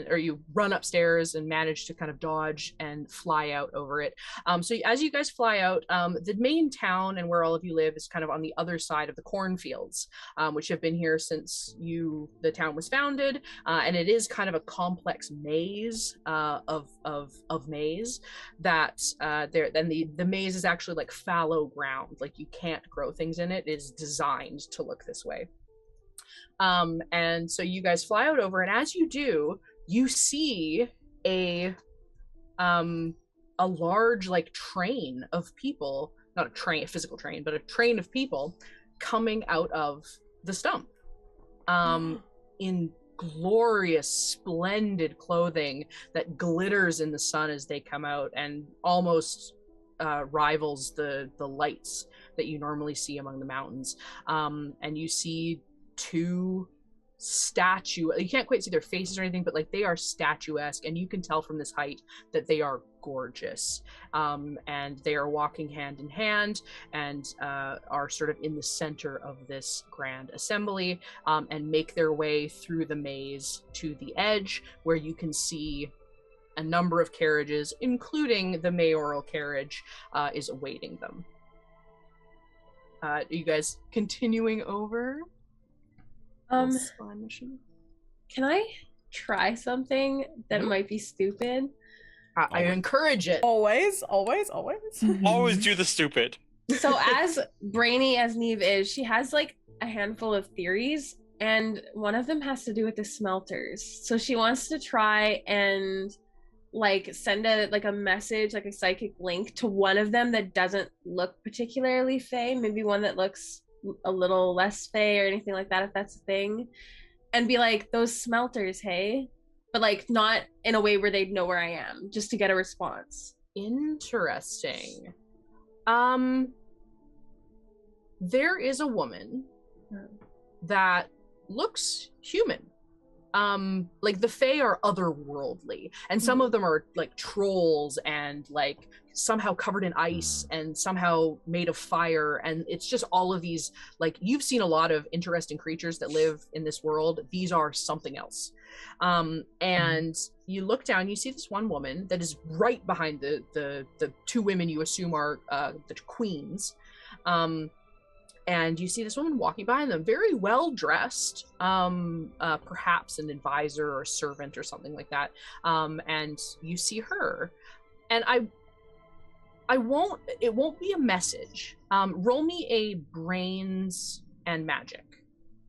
or you run upstairs and manage to kind of dodge and fly out over it. So as you guys fly out, the main town and where all of you live is kind of on the other side of the cornfields, which have been here since the town was founded. And it is kind of a complex maze of maze that then the maze is actually like fallow ground. Like you can't grow things in it. It is designed to look this way. And so you guys fly out over, and as you do, you see a large like train of people, not a physical train, but a train of people coming out of the stump, in glorious, splendid clothing that glitters in the sun as they come out and almost rivals the lights that you normally see among the mountains. And you see two you can't quite see their faces or anything, but like they are statuesque, and you can tell from this height that they are gorgeous, and they are walking hand in hand and are sort of in the center of this grand assembly, and make their way through the maze to the edge where you can see a number of carriages, including the mayoral carriage, is awaiting them. Are you guys continuing over? Can I try something that might be stupid? I encourage it. Always. Always do the stupid. So as brainy as Neve is, she has like a handful of theories, and one of them has to do with the smelters. So she wants to try and like send a message, like a psychic link to one of them that doesn't look particularly fey, maybe one that looks a little less fey or anything like that, if that's a thing, and be like, those smelters, hey, but like not in a way where they'd know where I am, just to get a response. Interesting. There is a woman that looks human. Like the Fae are otherworldly, and some of them are like trolls and like somehow covered in ice and somehow made of fire, and it's just all of these, like, you've seen a lot of interesting creatures that live in this world. These are something else. And you look down, you see this one woman that is right behind the two women you assume are the queens. And you see this woman walking by them, very well dressed, perhaps an advisor or a servant or something like that. And you see her, and it won't be a message. Roll me a brains and magic.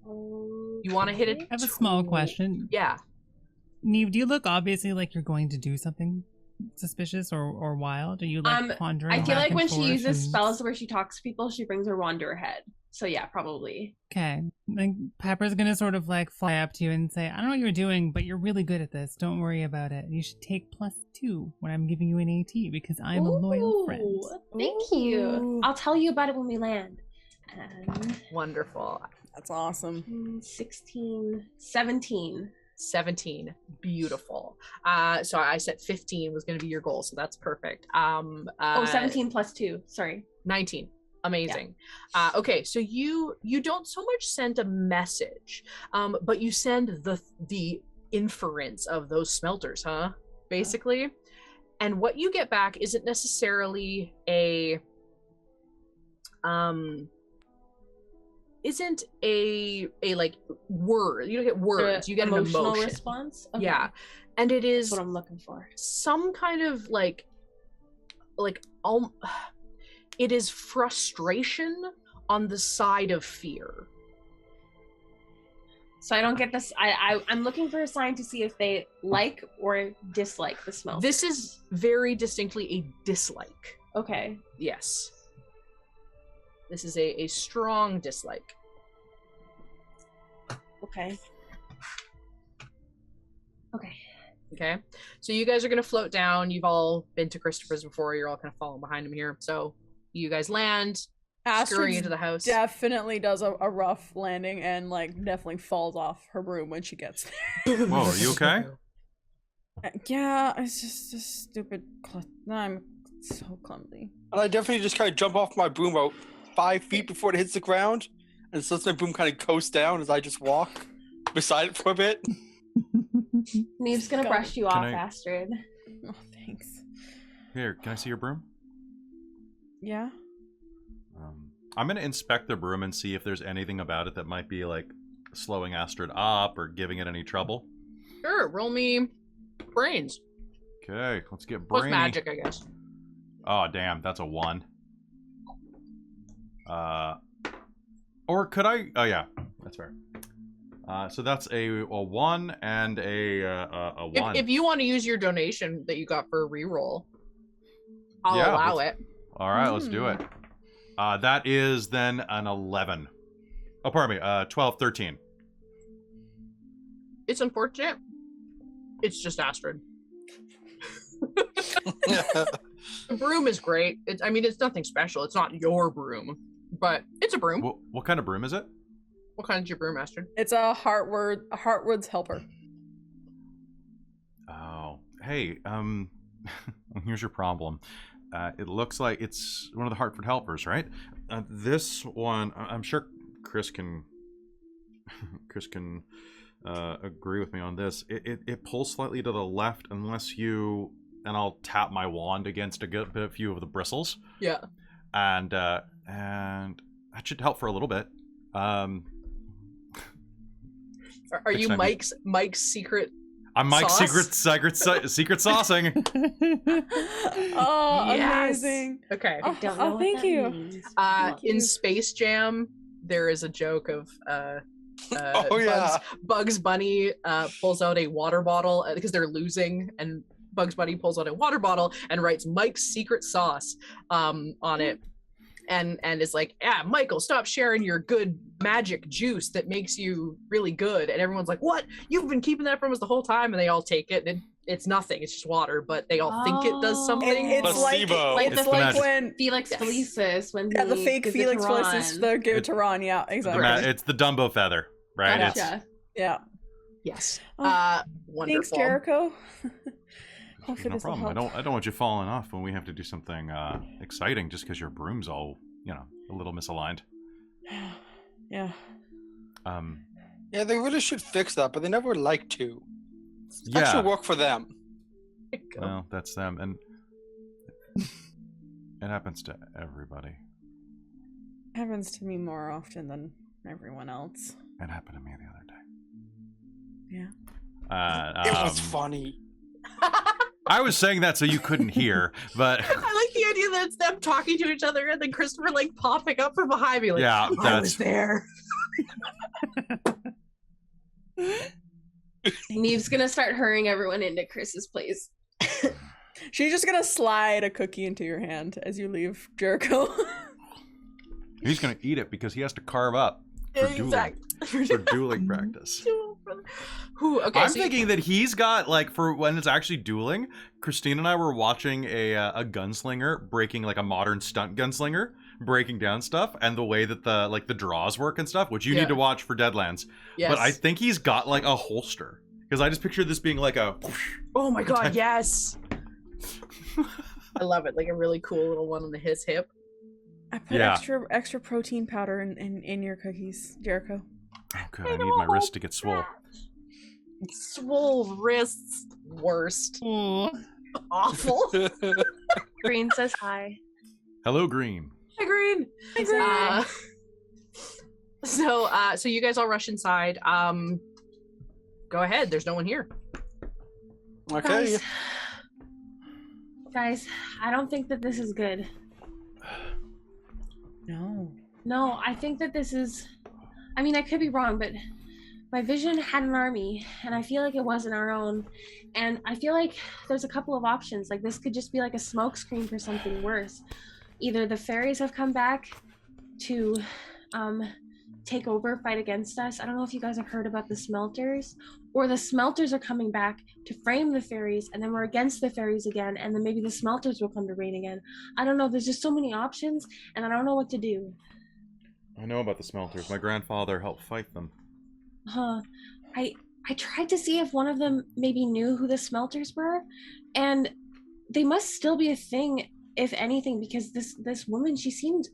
You want to hit it? I have a small question. Yeah. Neve, do you look obviously like you're going to do something suspicious or wild? Are you like pondering? I feel like when she uses and... spells where she talks to people, she brings her wand to her head. So yeah, probably. Okay. Like Pepper's gonna sort of like fly up to you and say, I don't know what you're doing, but you're really good at this. Don't worry about it. You should take +2 when I'm giving you an AT because I'm a loyal friend. Thank you. I'll tell you about it when we land. Wonderful. That's awesome. 16, 17. 17. Beautiful. So I said 15 was going to be your goal, so that's perfect. 17 +2. Sorry. 19. Amazing. Yeah. Okay, so you don't so much send a message, but you send the inference of those smelters, huh? Basically. And what you get back isn't necessarily a like word. You don't get words. You get an emotion response. Okay. Yeah, and it is what I'm looking for. Some kind of like it is frustration on the side of fear. So I don't get this. I'm looking for a sign to see if they like or dislike the smell. This is very distinctly a dislike. Okay. Yes. This is a strong dislike. Okay. Okay. So you guys are going to float down. You've all been to Christopher's before. You're all kind of following behind him here. So you guys land, scurry into the house. Definitely does a rough landing and like definitely falls off her broom when she gets there. Whoa, are you okay? Yeah, it's just a stupid. I'm so clumsy. And I definitely just kind of jump off my broom about 5 feet before it hits the ground, and so my broom kind of coasts down as I just walk beside it for a bit. Neve's gonna brush you off, Astrid. Oh, thanks. Here, can I see your broom? Yeah. I'm gonna inspect the broom and see if there's anything about it that might be like slowing Astrid up or giving it any trouble. Sure, roll me brains. Okay, let's get Plus brainy. magic, I guess. Oh damn, that's a 1. Or could I? Oh yeah, that's fair. So that's a 1 and a 1. If you want to use your donation that you got for a reroll, I'll allow it. All right, let's do it. That is then an 11. Oh, pardon me. 12, 13. It's unfortunate. It's just Astrid. The broom is great. It's nothing special. It's not your broom, but it's a broom. What kind of broom is it? What kind is your broom, Astrid? It's a Heartwood's helper. Oh, hey, here's your problem. It looks like it's one of the Hartford helpers, right? This one, I'm sure Chris can agree with me on this. It pulls slightly to the left unless you, and I'll tap my wand against a few of the bristles. Yeah. And that should help for a little bit. Are you Mike's secret? I'm Mike's sauce? secret saucing. Oh, yes. Amazing. Okay. I don't know what thank that you. means. In Space Jam, there is a joke of Oh yeah. Bugs Bunny pulls out a water bottle because they're losing, and Bugs Bunny pulls out a water bottle and writes Mike's secret sauce on it. And is like, yeah, Michael, stop sharing your good magic juice that makes you really good. And everyone's like, what? You've been keeping that from us the whole time? And they all take it. And it's nothing. It's just water, but they all think it does something. It's like when Felix Felicis, when the fake Felix Felicis, they give it to Ron. Yeah, exactly. It's the Dumbo feather, right? Gotcha. Yeah. Yes. Wonderful. Thanks, Jericho. No problem. I don't want you falling off when we have to do something exciting just because your broom's all, a little misaligned. Yeah. Yeah, they really should fix that, but they never like to. Yeah. That should work for them. Well, that's them, and it happens to everybody. It happens to me more often than everyone else. It happened to me the other day. Yeah. It was funny. I was saying that so you couldn't hear, but I like the idea that it's them talking to each other and then Christopher like popping up from behind me like, yeah, I was there. Neve's gonna start hurrying everyone into Chris's place. She's just gonna slide a cookie into your hand as you leave Jericho. He's gonna eat it because he has to carve up for dueling practice. Okay, I'm thinking that he's got, like, for when it's actually dueling, Christine and I were watching a gunslinger breaking, like a modern stunt gunslinger, breaking down stuff, and the way that the draws work and stuff, which you need to watch for Deadlands. Yes. But I think he's got like a holster, because I just picture this being like a oh my god, yes. I love it, like a really cool little one on his hip. I put extra protein powder in your cookies, Jericho. Oh good, I need my wrist to get swole. Swole wrists, worst. Awful. Green says hi. Hello, Green. Hi, Green. Hi. So you guys all rush inside. Go ahead. There's no one here. Okay. Guys, I don't think that this is good. No, I think that this is... I mean, I could be wrong, but my vision had an army, and I feel like it wasn't our own. And I feel like there's a couple of options. Like, this could just be like a smokescreen for something worse. Either the fairies have come back to take over, fight against us. I don't know if you guys have heard about the smelters, or the smelters are coming back to frame the fairies, and then we're against the fairies again, and then maybe the smelters will come to reign again. I don't know. There's just so many options, and I don't know what to do. I know about the smelters. My grandfather helped fight them. I tried to see if one of them maybe knew who the smelters were, and they must still be a thing, if anything, because this woman, she seemed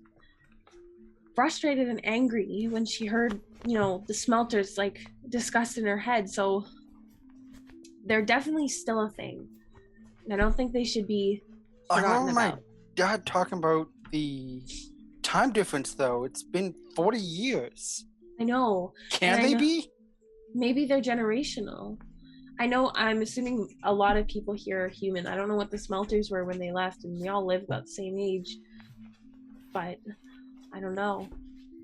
frustrated and angry when she heard, the smelters like discussed in her head. So they're definitely still a thing. And I don't think they should be forgotten about. My dad talking about the time difference though. It's been 40 years. I know. Can they be? Maybe they're generational. I'm assuming a lot of people here are human. I don't know what the smelters were when they left, and we all live about the same age. But I don't know.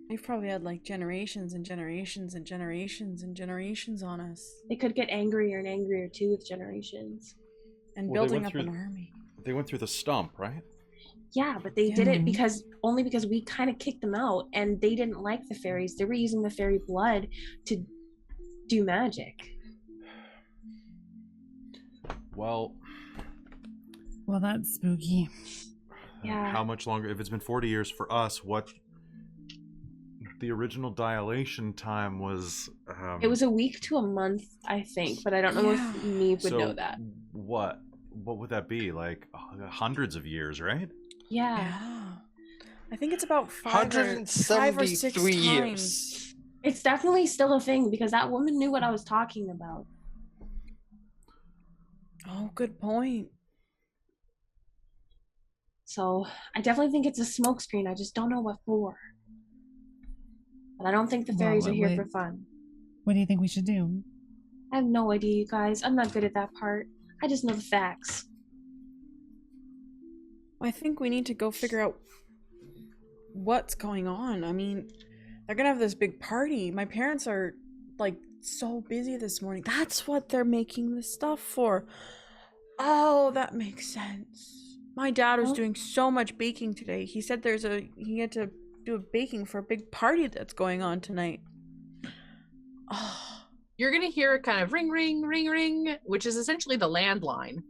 They've probably had like generations and generations and generations and generations on us. They could get angrier and angrier too with generations. And building up an army. They went through the stump, right? Yeah, but they did it because we kind of kicked them out, and they didn't like the fairies. They were using the fairy blood to do magic. Well, that's spooky. Yeah. How much longer? If it's been 40 years for us, what the original dilation time was? It was a week to a month, I think, but I don't know if Neve would know that. What would that be? Like hundreds of years, right? Yeah. I think it's about 5 or 6 years. times. It's definitely still a thing because that woman knew what I was talking about. Oh, good point. So I definitely think it's a smokescreen. I just don't know what for. But I don't think the fairies are here for fun. What do you think we should do? I have no idea, you guys. I'm not good at that part. I just know the facts. I think we need to go figure out what's going on. I mean, they're gonna have this big party. My parents are like so busy this morning. That's what they're making this stuff for. Oh, that makes sense. My dad was doing so much baking today. He said he had to do a baking for a big party that's going on tonight. Oh. You're gonna hear a kind of ring, ring, ring, ring, which is essentially the landline.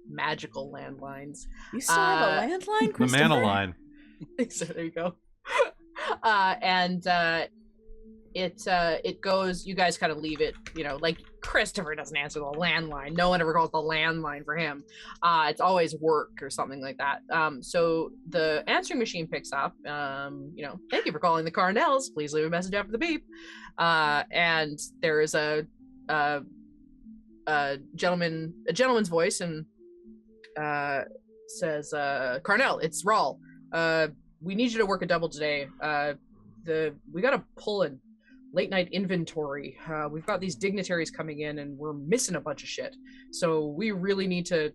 Magical landlines. You still have a landline, Christopher? The mana line. So there you go. It goes, you guys kind of leave it, like Christopher doesn't answer the landline. No one ever calls the landline for him. It's always work or something like that. So the answering machine picks up, thank you for calling the Carnells. Please leave a message after the beep. And there is a gentleman's voice and says, Carnell, it's Rawl. We need you to work a double today. We got to pull a late night inventory. We've got these dignitaries coming in and we're missing a bunch of shit. So we really need to,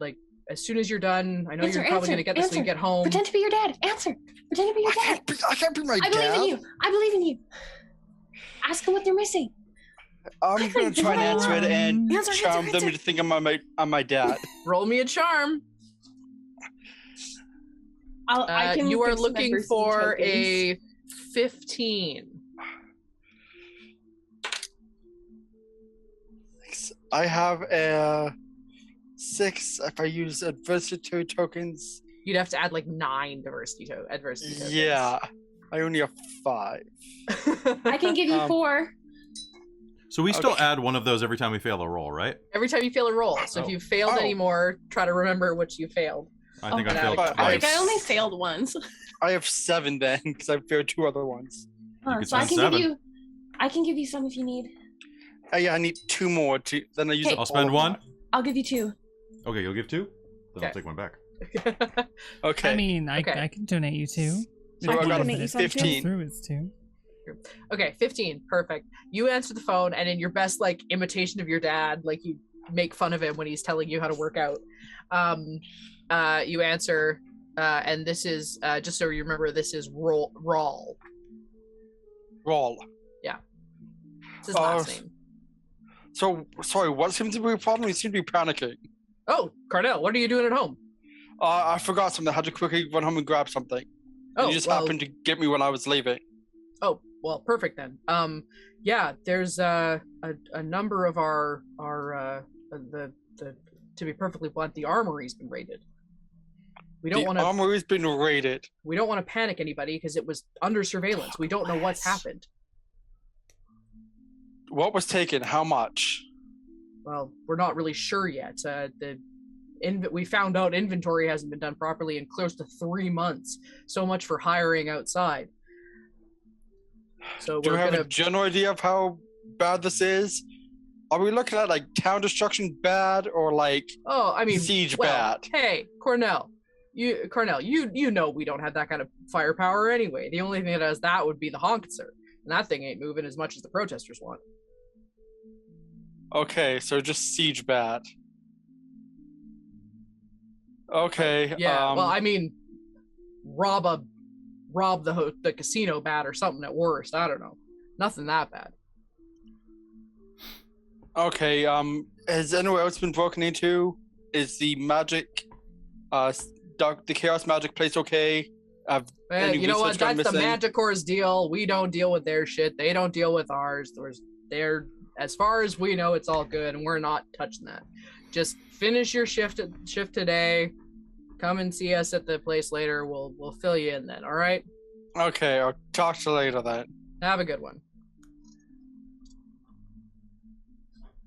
as soon as you're done, I know you're probably going to get this when you get home. Pretend to be your dad. Answer. Pretend to be your dad. I can't be my dad. I believe in you. Ask them what they're missing. I'm going to try and answer it and charm them into thinking I'm my dad. Roll me a charm. You are looking for a 15. I have a 6. If I use adversity tokens, you'd have to add 9 adversity tokens. Yeah, I only have 5. I can give you 4. So we still add one of those every time we fail a roll, right? Every time you fail a roll. So if you failed any more, try to remember which you failed. I think I failed twice. I only failed once. I have 7 then, because I failed 2 other ones. So I can give you some if you need. Yeah, I need 2 more. Then I use. I'll spend 1. I'll give you 2. Okay, you'll give 2. Then I'll take 1 back. Okay. I mean, I can donate you 2. So I got 15. Through is 2. Okay, 15. Perfect. You answer the phone, and in your best imitation of your dad, you make fun of him when he's telling you how to work out. You answer, and this is just so you remember, this is Rawl. Rawl. Yeah. It's his last name. So sorry, what seems to be a problem? You seem to be panicking. Oh, Carnell, what are you doing at home? I forgot something. I had to quickly run home and grab something. Oh, you just happened to get me when I was leaving. Oh, well, perfect then. Yeah, there's a number of our to be perfectly blunt, the armory's been raided. We don't want to. The armory's been raided. We don't want to panic anybody because it was under surveillance. We don't know what's happened. What was taken? How much? Well, we're not really sure yet. We found out inventory hasn't been done properly in close to 3 months. So much for hiring outside. So do you have a general idea of how bad this is? Are we looking at town destruction bad or siege bad? Hey, Carnell, you know we don't have that kind of firepower anyway. The only thing that has that would be the Honkitzer, and that thing ain't moving as much as the protesters want. Okay, so just siege bad. Okay. Yeah. Well, I mean, rob the casino bad or something at worst. I don't know. Nothing that bad. Okay. Has anywhere else been broken into? Is the magic, the chaos magic place okay? You know what? That's the Magicor's deal. We don't deal with their shit. They don't deal with ours. They're, as far as we know, it's all good, and we're not touching that. Just finish your shift today. Come and see us at the place later. We'll fill you in then. All right? Okay. I'll talk to you later then. Have a good one.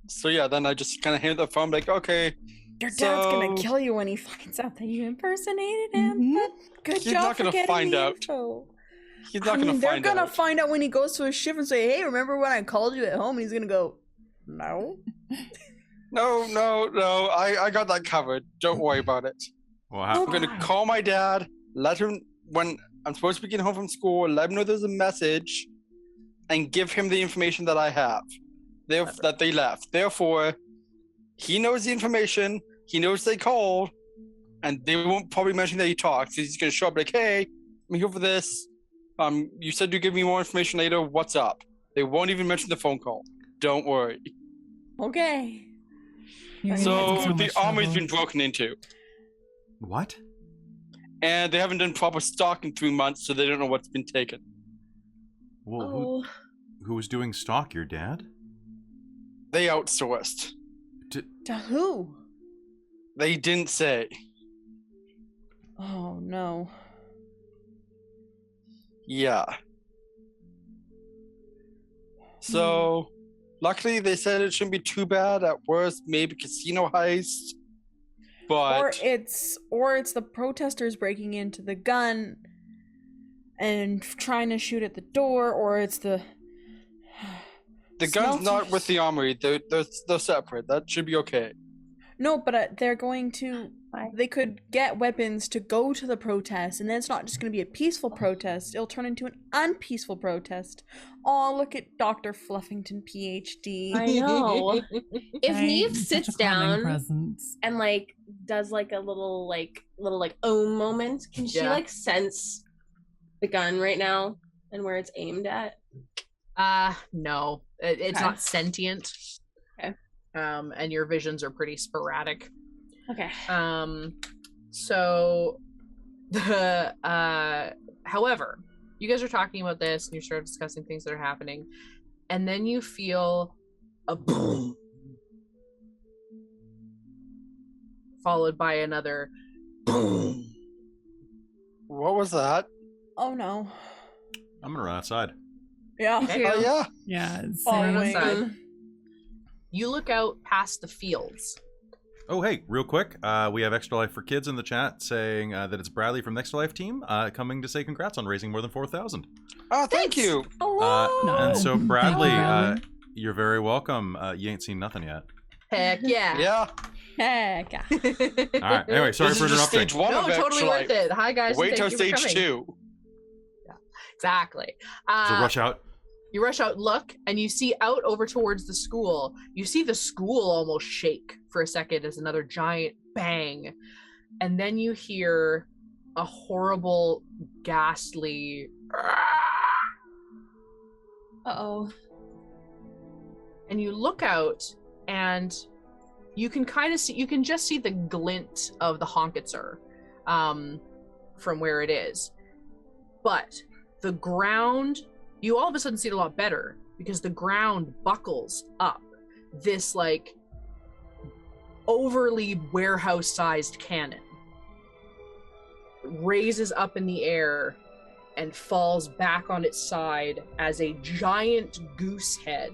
So yeah, then I just kind of hand the phone, okay. Your dad's gonna kill you when he finds out that you impersonated him. Mm-hmm. Good He's job not gonna for getting find the out. info. He's not gonna find out. They're gonna find out when he goes to his shift and say, "Hey, remember when I called you at home?" And he's gonna go, "No." No. I got that covered. Don't worry about it. Well, I'm gonna call my dad. Let him when I'm supposed to be getting home from school. Let him know there's a message, and give him the information that I have. That they left. Therefore, he knows the information. He knows they called, and they won't probably mention that he talked. So he's gonna show up hey, I'm here for this. You said you'd give me more information later. What's up? They won't even mention the phone call. Don't worry. Okay. So the armory's been broken into. What? And they haven't done proper stock in 3 months, so they don't know what's been taken. Well, who was doing stock? Your dad? They outsourced. To who? They didn't say. Oh, no. Yeah. So, luckily they said it shouldn't be too bad. At worst, maybe casino heist. But or it's the protesters breaking into the gun and trying to shoot at the door, or it's the gun's not with the armory. They're separate. That should be okay. No, but they're going to. They could get weapons to go to the protest, and then it's not just going to be a peaceful protest. It'll turn into an unpeaceful protest. Oh, look at Dr. Fluffington, PhD. I know. If Neve Such sits a calming down presence. and does a little own moment, can she sense the gun right now and where it's aimed at? No, it's not sentient. Okay. And your visions are pretty sporadic. Okay. So the however, you guys are talking about this and you start discussing things that are happening, and then you feel a boom followed by another boom. What was that? Oh no. I'm gonna run outside. Yeah. Oh yeah. Yeah. Outside. You look out past the fields. Oh, hey, real quick, we have Extra Life for Kids in the chat saying that it's Bradley from the Extra Life team coming to say congrats on raising more than 4,000. Oh, thank you. And so, Bradley, you're very welcome. You ain't seen nothing yet. Heck yeah. Yeah. Heck yeah. All right. Anyway, sorry This for is just interrupting. stage 1 No, of it. totally worth it. Hi, guys. Wait till and thank you for stage coming. 2. Exactly. So rush out. You rush out, look, and you see out over towards the school. You see the school almost shake for a second as another giant bang. And then you hear a horrible, ghastly... Uh-oh. And you look out, and you can kind of see... You can just see the glint of the Honkitzer from where it is. But the ground... You all of a sudden see it a lot better because the ground buckles up. This overly warehouse-sized cannon raises up in the air and falls back on its side as a giant goose head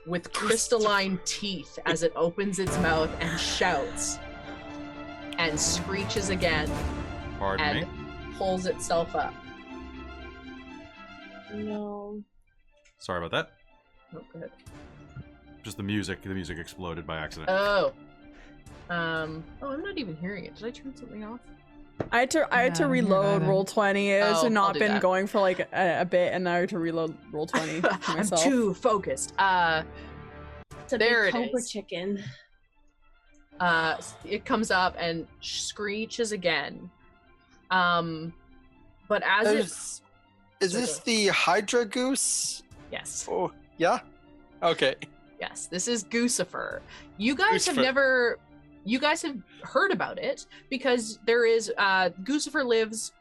with crystalline teeth as it opens its mouth and shouts and screeches again. Pardon me? Pulls itself up. No. Sorry about that. Oh, go ahead. Just the music exploded by accident. Oh, I'm not even hearing it. Did I turn something off? I had to reload Roll20. It has not been that. going for a bit, and I had to reload Roll20 myself. I'm too focused. It's a there big it Cobra is. chicken. It comes up and screeches again. But as Is this the Hydra Goose? Yes. Oh, yeah? Okay. Yes, this is Goosifer. You guys have heard about it because there is Goosifer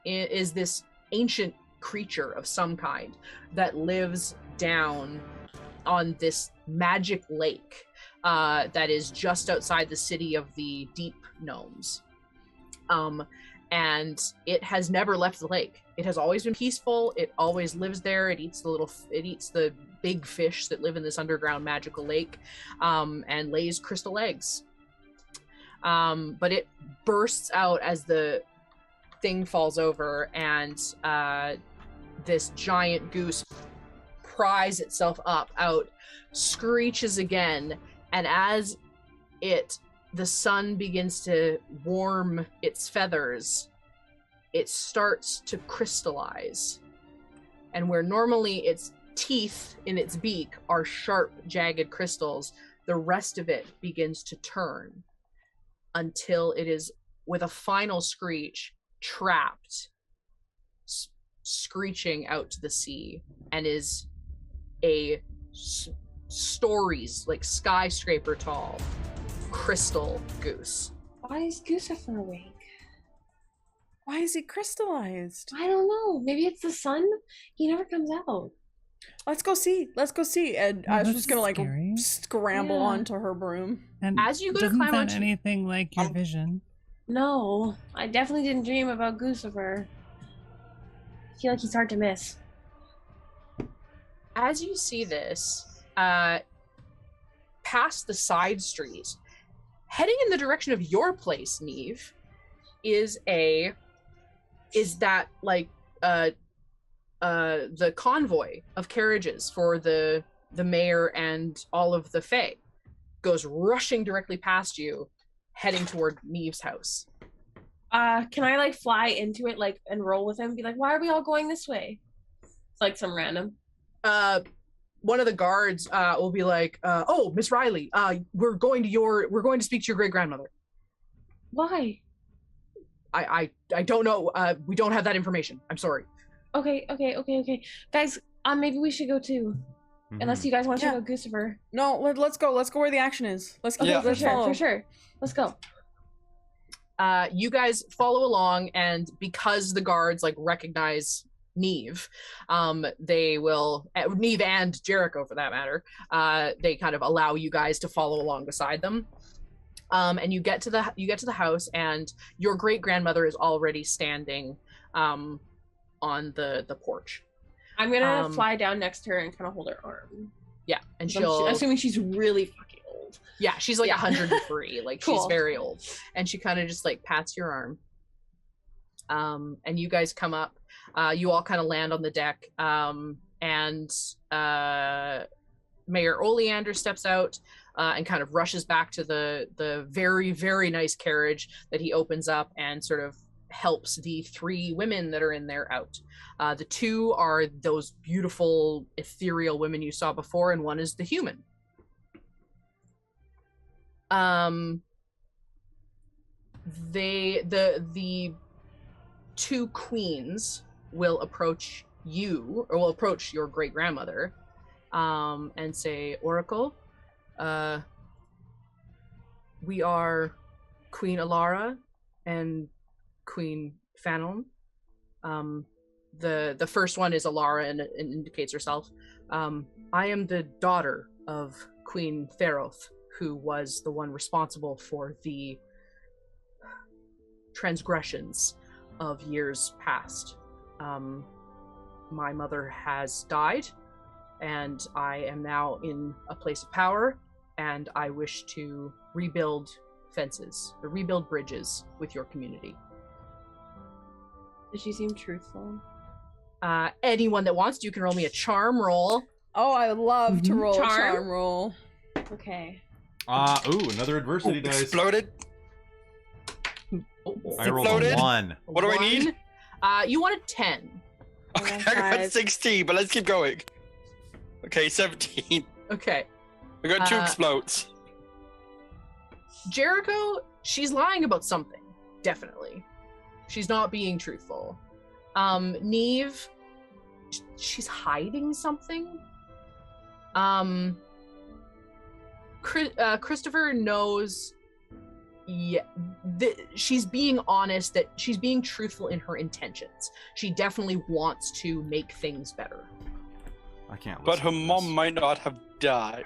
is this ancient creature of some kind that lives down on this magic lake that is just outside the city of the Deep Gnomes. And it has never left the lake. It has always been peaceful. It always lives there. It eats the big fish that live in this underground magical lake, and lays crystal eggs. But it bursts out as the thing falls over, and this giant goose pries itself out, screeches again, and as the sun begins to warm its feathers, it starts to crystallize. And where normally its teeth in its beak are sharp, jagged crystals, the rest of it begins to turn until it is, with a final screech, trapped, screeching out to the sea, and is a stories, like skyscraper tall, crystal goose. Why is Guccifer awake? Why is he crystallized? I don't know. Maybe it's the sun. He never comes out. Let's go see. And I was just gonna like scary. scramble onto her broom. And As you go to doesn't climb sound onto- anything like your vision. No, I definitely didn't dream about Guccifer. I feel like he's hard to miss. As you see this, past the side street, heading in the direction of your place, Neve, is that like the convoy of carriages for the mayor and all of the Fae goes rushing directly past you, heading toward Neve's house. Can I like fly into it like and roll with him? Be like, why are we all going this way? It's like some random. One of the guards will be like, "Oh, Miss Riley, we're going to speak to your great grandmother." Why? I don't know. We don't have that information. I'm sorry. Okay. Guys, maybe we should go too. Mhm. Unless you guys want to go Guccifer. No, let's go. Let's go where the action is. Let's go. Yeah. For follow. sure. Let's go. You guys follow along, and because the guards like recognize Neve, they will, Neve and Jericho for that matter, they kind of allow you guys to follow along beside them. And you get to the house, and your great grandmother is already standing on the porch. I'm gonna fly down next to her and kind of hold her arm. Yeah, and I'm assuming she's really fucking old. Yeah, she's like 103. Like Cool. She's very old, and she kind of just like pats your arm. And you guys come up. You all kind of land on the deck, and Mayor Oleander steps out and kind of rushes back to the very, very nice carriage that he opens up and sort of helps the 3 women that are in there out. The 2 are those beautiful ethereal women you saw before, and one is the human. The 2 queens will approach you, or will approach your great grandmother, and say, "Oracle, we are Queen Alara and Queen Fanon." The first one is Alara and indicates herself. "I am the daughter of Queen Theroth, who was the one responsible for the transgressions of years past. My mother has died, and I am now in a place of power, and I wish to rebuild fences, or rebuild bridges with your community." Does she seem truthful? Anyone that wants to, you can roll me a charm roll. Oh, I love to roll a Charm? charm roll. Okay. Another adversity dice. Exploded. I rolled a Exploded. 1. What do I need? You want a 10. Okay, I got 5. 16, but let's keep going. Okay, 17. Okay. I got 2 Uh, explodes. Jericho, she's lying about something. Definitely. She's not being truthful. Neve, she's hiding something. Christopher knows, she's being honest, that she's being truthful in her intentions. She definitely wants to make things better. I can't. But listen her to mom this. might not have died.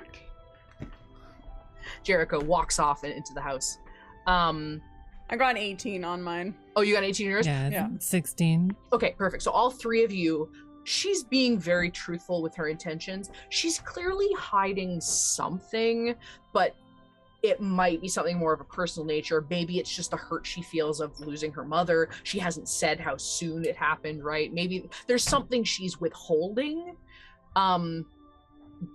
Jericho walks off and into the house. I got an 18 on mine. Oh, you got 18 years? Yeah, Yeah. 16. Okay, perfect. So all 3 of you, she's being very truthful with her intentions. She's clearly hiding something, but it might be something more of a personal nature. Maybe it's just the hurt she feels of losing her mother. She hasn't said how soon it happened, right? Maybe there's something she's withholding.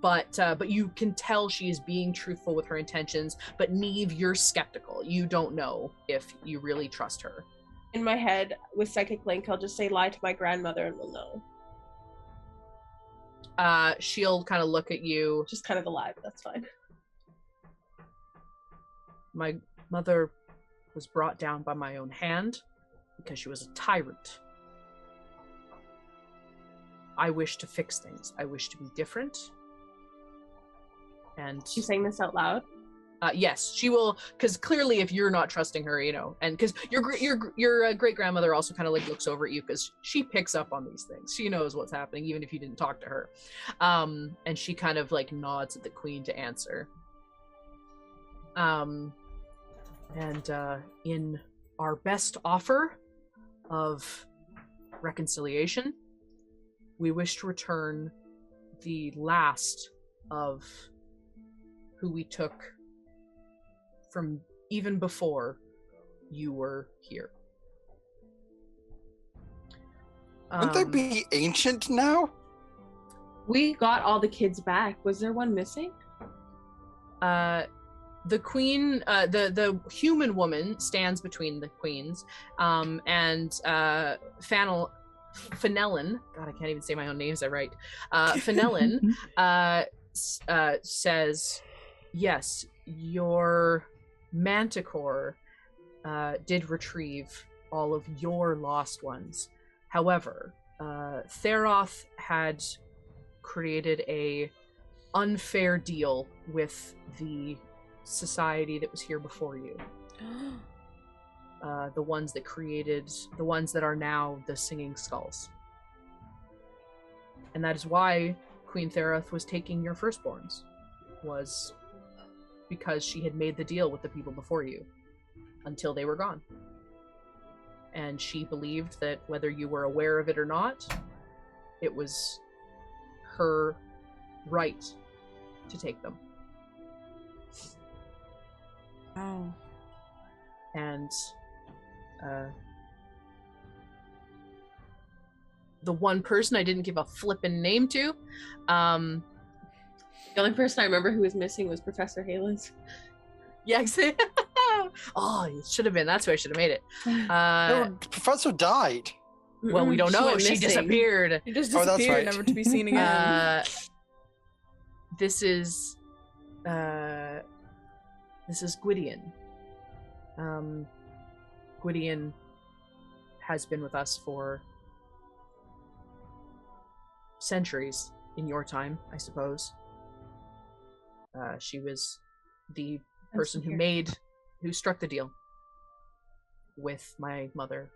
But you can tell she is being truthful with her intentions. But Neve, you're skeptical. You don't know if you really trust her. In my head, with Psychic Link, I'll just say lie to my grandmother and we'll know. She'll kind of look at you. Just kind of a lie, but that's fine. My mother was brought down by my own hand because she was a tyrant. I wish to fix things. I wish to be different. And You saying this out loud? yes, she will, because clearly if you're not trusting her, you know, and because your great grandmother also kind of like looks over at you because she picks up on these things. She knows what's happening even if you didn't talk to her. And she kind of like nods at the queen to answer. And in our best offer of reconciliation, we wish to return the last of who we took from even before you were here. Wouldn't they be ancient now? We got all the kids back. Was there one missing? The queen, the human woman stands between the queens, and Fenelon, God, I can't even say my own names. I right. Fenelon says, yes, your manticore did retrieve all of your lost ones. However, Theroth had created a unfair deal with the society that was here before you. The ones that are now the Singing Skulls. And that is why Queen Theroth was taking your firstborns, was because she had made the deal with the people before you until they were gone. And she believed that whether you were aware of it or not, it was her right to take them. Wow. And the one person I didn't give a flippin' name to, The only person I remember who was missing was Professor Hailiiz. yeah, exactly. Oh, it should have been. That's why I should have made it. No, Professor died. Well, we don't know. went She missing. disappeared. You just Oh, that's disappeared, right. never to be seen again. This is Gwydion. Gwydion has been with us for centuries in your time, I suppose. She was the person who struck the deal with my mother.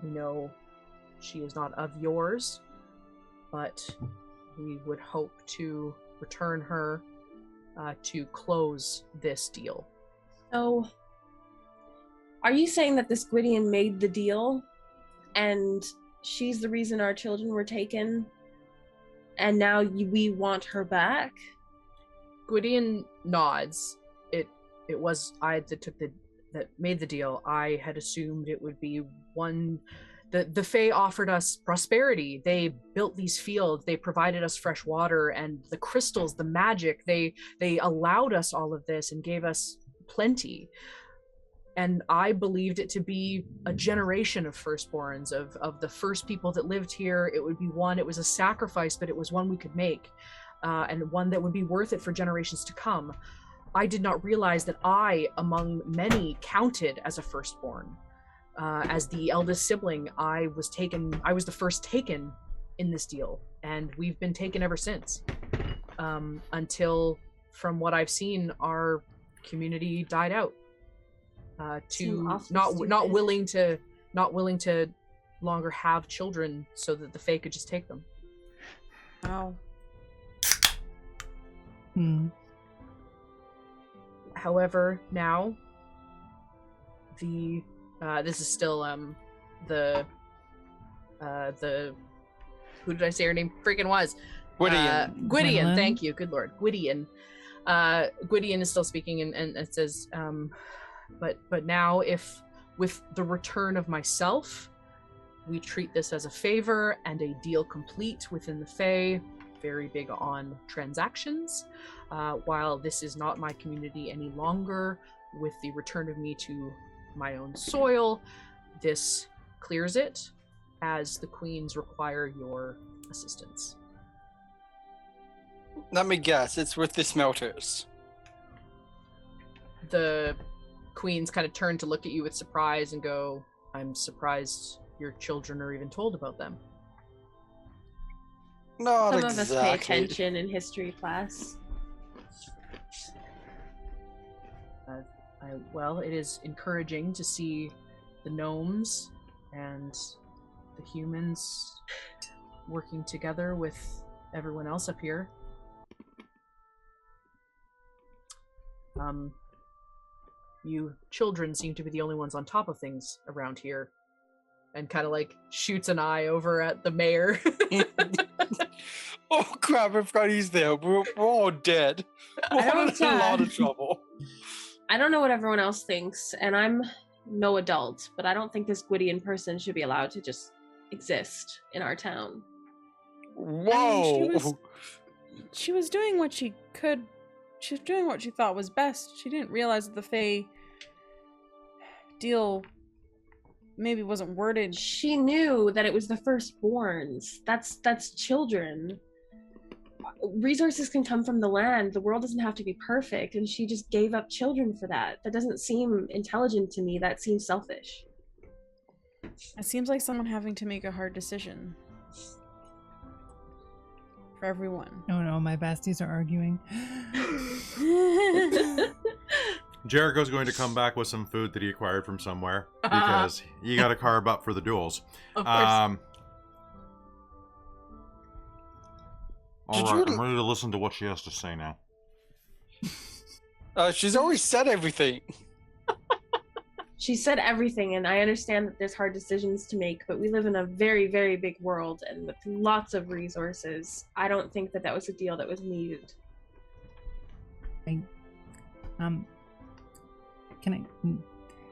We know she is not of yours, but we would hope to return her to close this deal. So, are you saying that this Gwydion made the deal, and she's the reason our children were taken, and now we want her back? Gwydion nods. It was I that made the deal. I had assumed it would be one. The Fae offered us prosperity. They built these fields. They provided us fresh water and the crystals, the magic. They allowed us all of this and gave us plenty. And I believed it to be a generation of firstborns, of the first people that lived here. It would be one. It was a sacrifice, but it was one we could make, and one that would be worth it for generations to come. I did not realize that I, among many, counted as a firstborn. As the eldest sibling, I was the first taken in this deal, and we've been taken ever since. Until, from what I've seen, our community died out. Not willing to longer have children so that the Fae could just take them. Wow. However, now this is still the who did I say her name freaking was? Gwydion. Gwydion, thank you. Good Lord. Gwydion. Gwydion is still speaking and it says, but now if with the return of myself, we treat this as a favor and a deal complete within the Fae, very big on transactions. While this is not my community any longer, with the return of me to my own soil, this clears it, as the queens require your assistance. Let me guess, it's with the smelters. The queens kind of turn to look at you with surprise and go, I'm surprised your children are even told about them. Not Some exactly. of us pay attention in history class. Well, it is encouraging to see the gnomes and the humans working together with everyone else up here. You children seem to be the only ones on top of things around here. And kind of like shoots an eye over at the mayor. Oh crap, everybody's there. We're all dead. We're I all in don't, a lot of trouble. I don't know what everyone else thinks, and I'm no adult, but I don't think this Gwydion person should be allowed to just exist in our town. Whoa! She was doing what she could. She was doing what she thought was best. She didn't realize that the Fae deal maybe wasn't worded. She knew that it was the firstborns. That's children. Resources can come from the land. The world doesn't have to be perfect, and she just gave up children for that. That doesn't seem intelligent to me. That seems selfish. It seems like someone having to make a hard decision. For everyone. Oh no, my besties are arguing. Jericho's going to come back with some food that he acquired from somewhere because you got to carve up for the duels. Of course. All right, I'm ready to listen to what she has to say now. She's already said everything. She said everything, and I understand that there's hard decisions to make, but we live in a very, very big world and with lots of resources. I don't think that that was a deal that was needed. Can I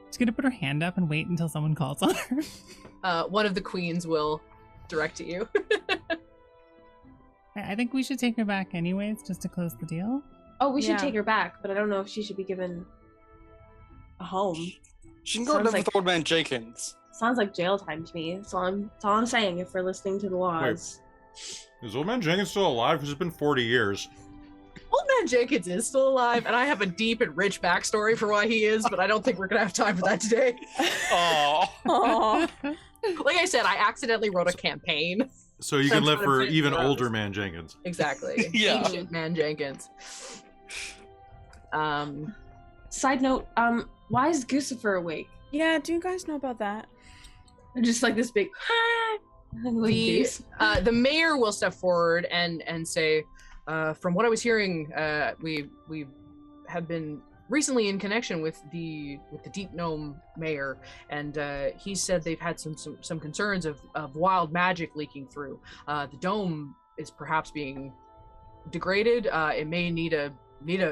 just gonna put her hand up and wait until someone calls on her? One of the queens will direct at you. I think we should take her back anyways, just to close the deal. Oh, we should take her back, but I don't know if she should be given a home. She can go live with Old Man Jenkins. Sounds like jail time to me. That's all I'm saying if we're listening to the laws. Wait, is Old Man Jenkins still alive? Because it's been 40 years. Old Man Jenkins is still alive, and I have a deep and rich backstory for why he is, but I don't think we're going to have time for that today. Aww. Like I said, I accidentally wrote a campaign. So you can live for even older Man Jenkins. Exactly. Yeah. Ancient Man Jenkins. Side note, why is Guccifer awake? Yeah, do you guys know about that? Just like this big the mayor will step forward and say, from what I was hearing, we have been recently in connection with the Deep Gnome mayor, and he said they've had some concerns of wild magic leaking through. The dome is perhaps being degraded. It may need a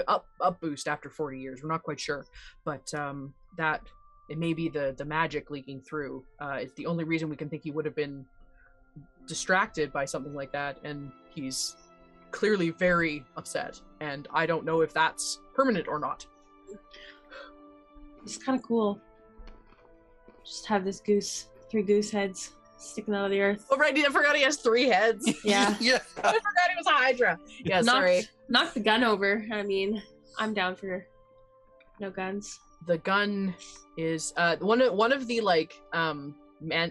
up boost after 40 years. We're not quite sure, but that it may be the magic leaking through. It's the only reason we can think he would have been distracted by something like that, and he's clearly very upset, and I don't know if that's permanent or not. It's kind of cool. Just have this three goose heads sticking out of the earth. Oh, right, I forgot he has 3 heads. Yeah. Yeah. I forgot he was a Hydra. Yeah, sorry. Knock the gun over. I mean, I'm down for no guns. The gun is one of the like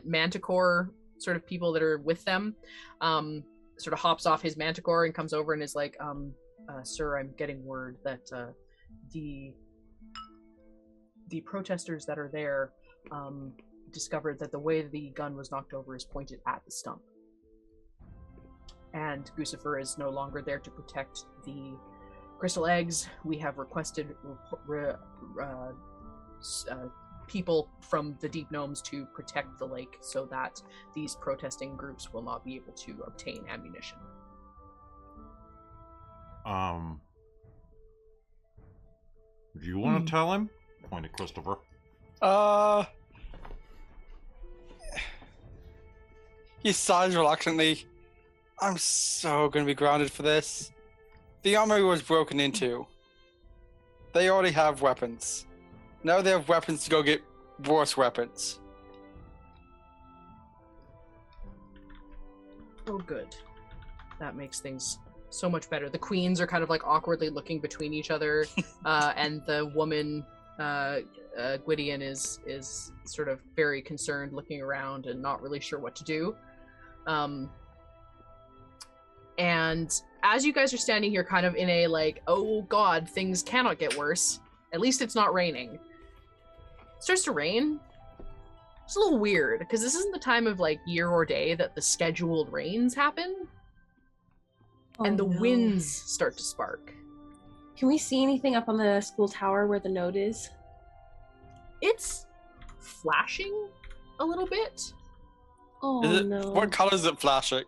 manticore sort of people that are with them sort of hops off his manticore and comes over and is like, sir, I'm getting word that the protesters that are there discovered that the way the gun was knocked over is pointed at the stump. And Guccifer is no longer there to protect the crystal eggs. We have requested people from the Deep Gnomes to protect the lake so that these protesting groups will not be able to obtain ammunition. Do you want to tell him? Point at Christopher. He sighs reluctantly. I'm so gonna be grounded for this. The armory was broken into. They already have weapons. Now they have weapons to go get worse weapons. Oh, good. That makes things so much better. The queens are kind of like awkwardly looking between each other, and the woman, Gwydion, is sort of very concerned, looking around and not really sure what to do. And as you guys are standing here kind of in a like, oh god, things cannot get worse. At least it's not raining. It starts to rain. It's a little weird because this isn't the time of like year or day that the scheduled rains happen. And the winds start to spark. Can we see anything up on the school tower where the node is? It's flashing a little bit. Oh no. What color is it flashing?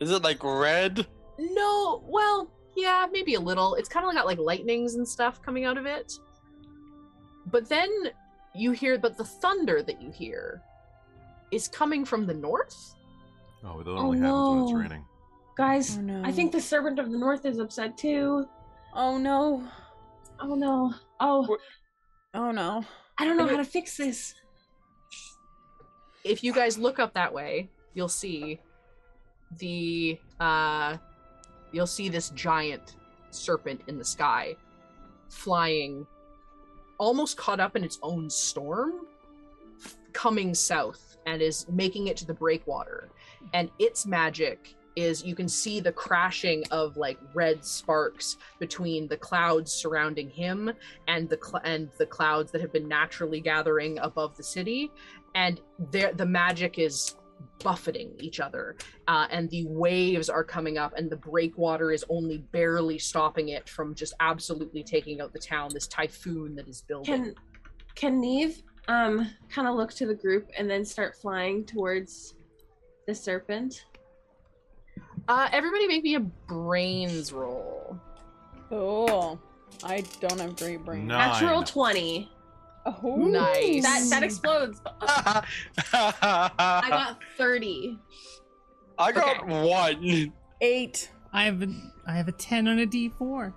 Is it like red? No, well, yeah, maybe a little. It's kind of got like lightnings and stuff coming out of it. But then you hear, but the thunder that you hear is coming from the north. Oh, that only happens when it's raining. Guys, I think the Servant of the North is upset too. Oh no. Oh no. Oh. Oh no. I don't know how to fix this. If you guys look up that way, you'll see the you'll see this giant serpent in the sky flying, almost caught up in its own storm, coming south and is making it to the breakwater. And its magic is, you can see the crashing of like red sparks between the clouds surrounding him and the clouds that have been naturally gathering above the city, and the magic is buffeting each other, and the waves are coming up, and the breakwater is only barely stopping it from just absolutely taking out the town. This typhoon that is building. Can Neve kind of look to the group and then start flying towards the serpent? Everybody make me a brains roll. Oh, I don't have great brains. 9. Natural 20. Oh, nice. That explodes. I got 30. I got 1. 8. I have a 10 on a D4.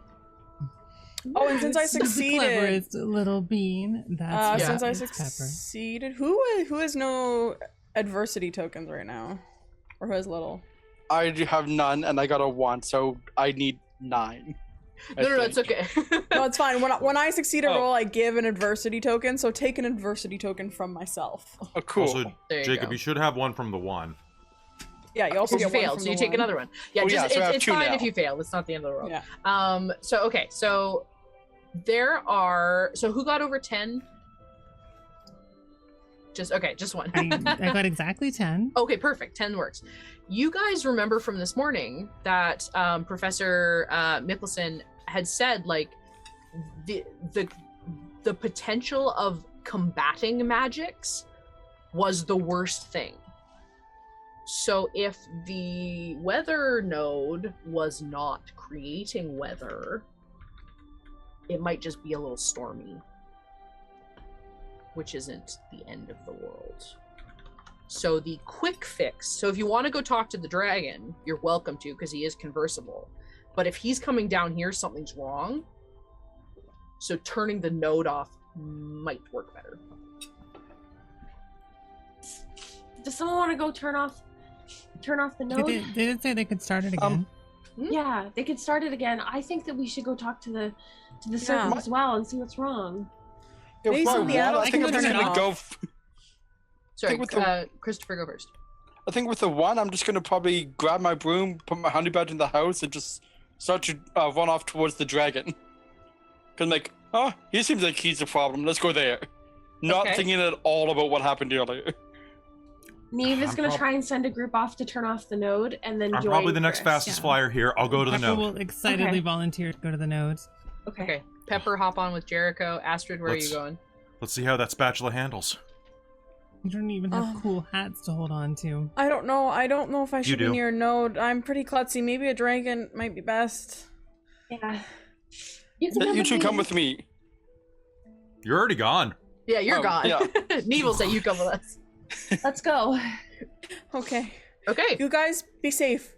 Oh, and since I The succeeded, cleverest little bean. That's since I Pepper. succeeded, who has no adversity tokens right now, or who has little? I have none, and I got a 1, so I need 9. No, it's okay. No, it's fine. When I succeed a roll, I give an adversity token. So take an adversity token from myself. Oh, cool. Also, Jacob, you should have one from the 1. Yeah, you also you get one failed, from so the you take one. another one. Yeah, Oh, just yeah, so I have it's 2 fine now. if you fail. It's not the end of the world. Yeah. So who got over 10? Just one. I got exactly 10. Okay, perfect. 10 works. You guys remember from this morning that Professor Mickelson had said, like, the potential of combating magics was the worst thing. So if the weather node was not creating weather, it might just be a little stormy, which isn't the end of the world. So the quick fix, so if you want to go talk to the dragon, you're welcome to, because he is conversable. But if he's coming down here, something's wrong. So turning the node off might work better. Does someone want to go turn off the node? They did say they could start it again. Yeah, they could start it again. I think that we should go talk to the serpent as well and see what's wrong. Maybe some of the adults I think can I'm just turn it gonna go. Sorry, Christopher, go first. I think with the 1, I'm just gonna probably grab my broom, put my honey badger in the house, and just start to run off towards the dragon. Cause I'm like, oh, he seems like he's the problem. Let's go there. Not thinking at all about what happened earlier. Neve is going to try and send a group off to turn off the node, and then I'm join probably the next Chris. fastest flyer here. I'll go to the Pepper node. will excitedly volunteer to go to the nodes. Okay. Pepper, hop on with Jericho. Astrid, where are you going? Let's see how that spatula handles. You don't even have cool hats to hold on to. I don't know if I should be do. near a node. I'm pretty klutzy. Maybe a dragon might be best. Yeah. You two come with me. You're already gone. Yeah, you're gone. Yeah. Neve will say you come with us. Let's go. Okay. Okay. You guys be safe.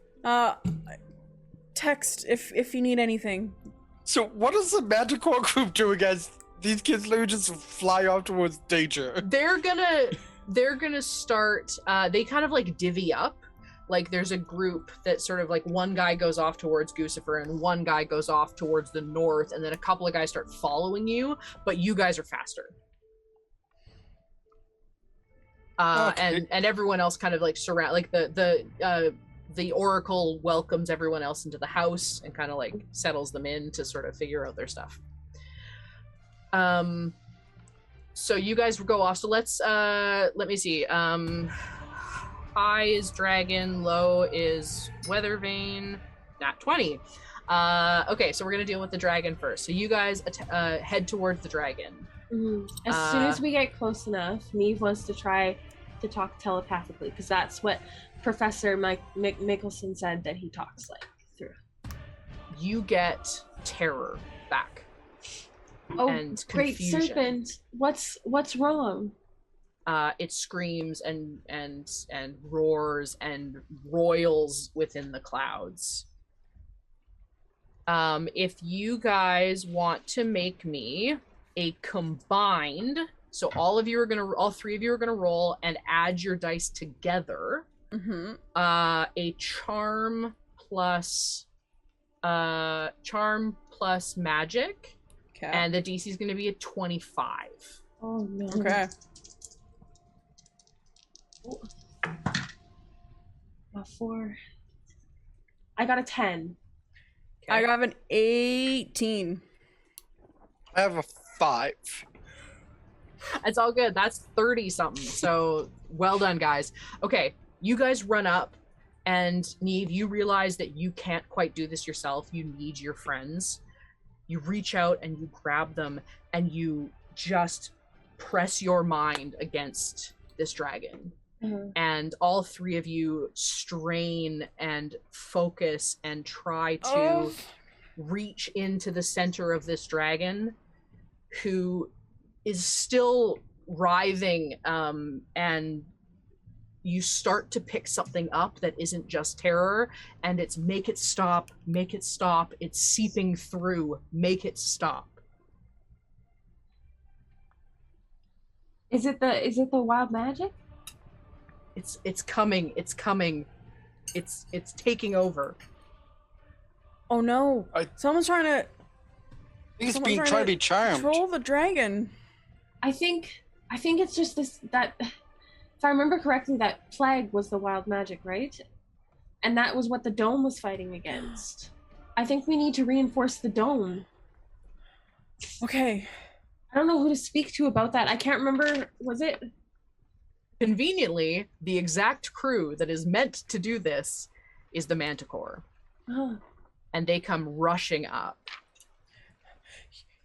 Text if you need anything. So what is the magical group do against these kids? Literally just fly off towards danger. They're gonna start. They kind of like divvy up. Like there's a group that sort of like one guy goes off towards Guccifer and one guy goes off towards the north, and then a couple of guys start following you, but you guys are faster. And everyone else kind of like surround, like the the oracle welcomes everyone else into the house and kind of like settles them in to sort of figure out their stuff. So you guys go off. So let's let me see. High is dragon, low is weather vane. Nat 20. Okay, so we're gonna deal with the dragon first. So you guys head towards the dragon. Mm-hmm. As soon as we get close enough, Neve wants to try to talk telepathically, because that's what Professor Mickelson said that he talks like through. You get terror back. Oh, and great confusion. serpent! What's wrong? It screams and roars and roils within the clouds. If you guys want to make me a combined, so all three of you are gonna roll and add your dice together. Mm-hmm. A charm plus magic. Okay. And the DC is going to be a 25. Oh no. Okay. A 4. I got a 10. Okay. I got an 18. I have a 5. It's all good. That's 30 something. So well done, guys. Okay, you guys run up, and Neve, you realize that you can't quite do this yourself. You need your friends. You reach out and you grab them, and you just press your mind against this dragon. Mm-hmm. And all three of you strain and focus and try to reach into the center of this dragon, who is still writhing, and you start to pick something up that isn't just terror, and it's make it stop, it's seeping through, make it stop. Is it the wild magic? It's coming, it's taking over. Oh no. Someone's trying to He's trying to be charmed. Control the dragon. I think it's just that if I remember correctly, that plague was the wild magic, right? And that was what the dome was fighting against. I think we need to reinforce the dome. Okay. I don't know who to speak to about that. I can't remember. Was it? Conveniently, the exact crew that is meant to do this is the Manticore. Oh. And they come rushing up.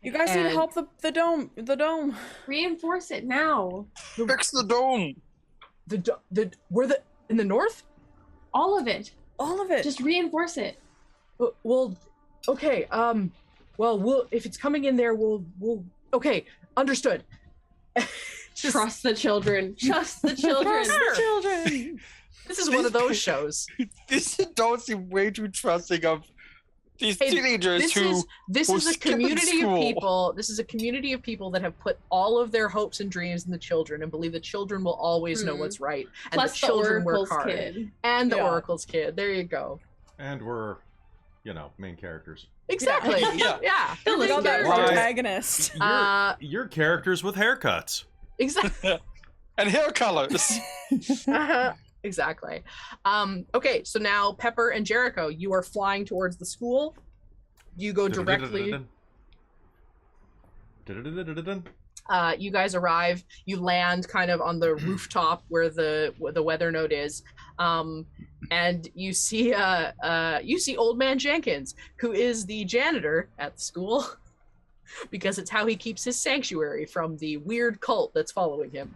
You guys need to help the dome. Reinforce it now. Fix the dome. We're in the north? All of it. Just reinforce it. Well, okay. Well, if it's coming in there, we'll. Okay, understood. Trust the children. Trust the children. Trust the children. This is one of those shows. These adults seem way too trusting of these teenagers This is a community of people. This is a community of people that have put all of their hopes and dreams in the children and believe the children will always know what's right. And Plus the children Oracle's work hard. kid. And the Oracle's kid. There you go. And we're, main characters. Exactly. Yeah. Look at that protagonist. You're characters with haircuts. Exactly. And hair colors. Exactly. Okay, so now Pepper and Jericho, you are flying towards the school. You go directly. You guys arrive. You land kind of on the rooftop where the weather node is, and you see Old Man Jenkins, who is the janitor at the school, because it's how he keeps his sanctuary from the weird cult that's following him.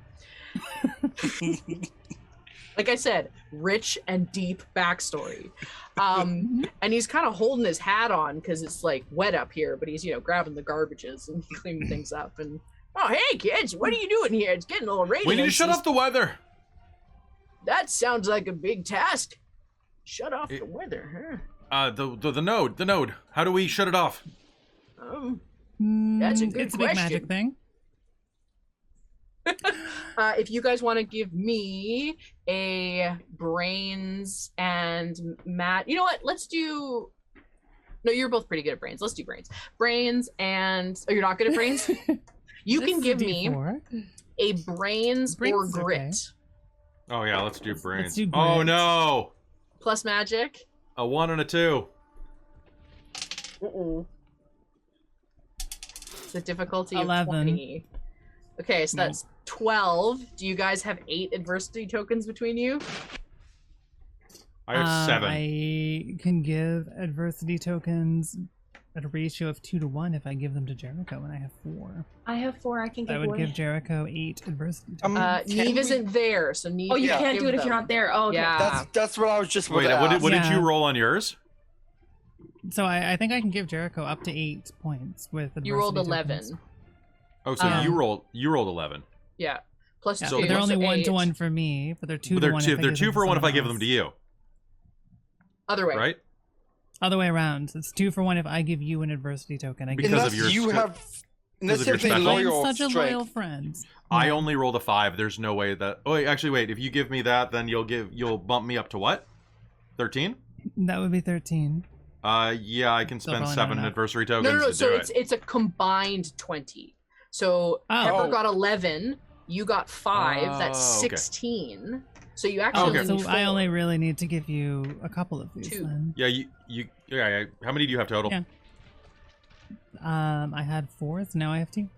Like I said, rich and deep backstory. And he's kind of holding his hat on because it's like wet up here, but he's, grabbing the garbages and cleaning things up. And, oh, hey, kids, what are you doing here? It's getting a little rainy. We need to shut off the weather. That sounds like a big task. Shut off the weather, huh? The node. How do we shut it off? That's a good It's a question. big magic thing. If you guys want to give me a brains and Matt, you know what? Let's do. No, you're both pretty good at brains. Let's do brains. Brains and you're not good at brains. You can give me a brains or grit. Okay. Oh yeah, let's do brains. Let's do Oh grit. no! Plus magic. A 1 and a 2. The difficulty of 11. 20. Okay, so that's 12. Do you guys have 8 adversity tokens between you? I have 7. I can give adversity tokens at a ratio of 2 to 1 if I give them to Jericho, and I have 4. I have 4. I can give I would away. give Jericho 8 adversity tokens. Neve isn't there, so Neve. Oh, you can't can't do it if you're not there. Oh, okay. Yeah. That's what I was just about Wait, to ask. what did you roll on yours? So I think I can give Jericho up to 8 points with adversity You rolled 11. tokens. Oh, so you rolled 11. Yeah. Plus Yeah, 2. but they're only so 1 to 8. 1 for me, but they're 2 But to 1. they're 2 for 1 if I give them to you. Other way. Right? Other way around. It's 2 for 1 if I give you an adversity token. I give Because Unless of your you stri- have. because Unless of you your have the special. I'm loyal such a strength. loyal friend. I only rolled a 5. There's no way that. Oh, wait, actually, wait. If you give me that, then you'll bump me up to what? 13? That would be 13. Yeah, I can Still spend probably not 7 enough. adversary tokens No. to So do it's a combined 20. So Pepper got 11. You got 5. That's okay. 16. So you actually Okay. only So need 4. I only really need to give you a couple of these 2. then. Yeah, yeah. How many do you have total? Yeah. I had 4, so now I have 2.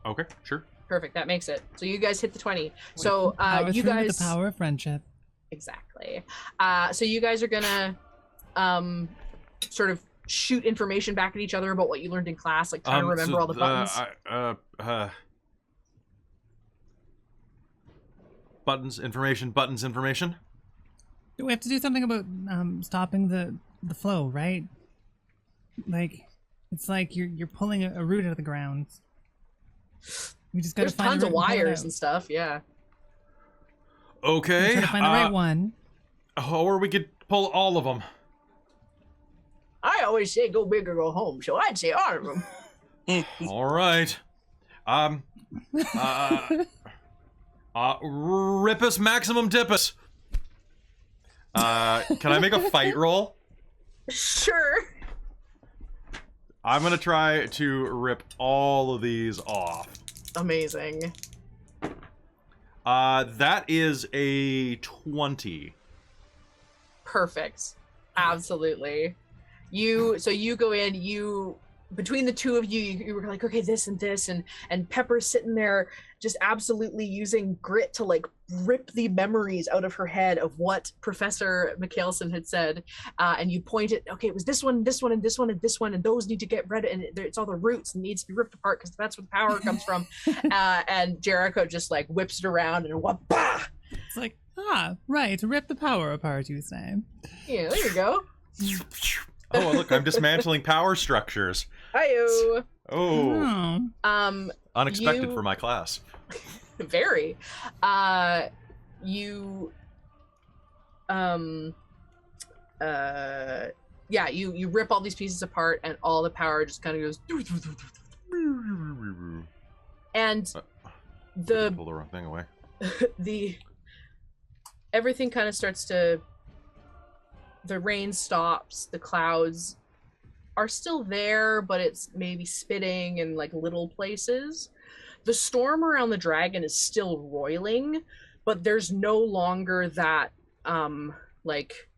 Okay, sure. Perfect. That makes it. So you guys hit the 20. So Power you through with guys the power of friendship. exactly. So you guys are gonna sort of shoot information back at each other about what you learned in class, like trying to remember all the buttons. Buttons, information. We have to do something about stopping the flow, right? Like, it's like you're pulling a root out of the ground. We just gotta There's find tons the of root and pull it wires out. and stuff. Yeah. Okay. Try to find the right one. Or we could pull all of them. I always say go big or go home, so I'd say all of them. All right. Rippus maximum dippus. Can I make a fight roll? Sure. I'm gonna try to rip all of these off. Amazing. That is a 20. Perfect. Absolutely. You go in, between the two of you, you were like, okay, this and this, and Pepper's sitting there just absolutely using grit to like rip the memories out of her head of what Professor Mikkelsen had said, and you point it, okay, it was this one, and this one, and this one, and those need to get rid of, and it's all the roots and needs to be ripped apart because that's where the power comes from. And Jericho just like whips it around and what, bah! It's like, right, rip the power apart, you say. Yeah, there you go. Oh, look, I'm dismantling power structures. Hi-yo. Oh. Oh. Unexpected for my class. Very. You rip all these pieces apart and all the power just kind of goes. And Pull the wrong thing away. everything kind of starts to, the rain stops, the clouds are still there, but it's maybe spitting in like little places. The storm around the dragon is still roiling, but there's no longer that like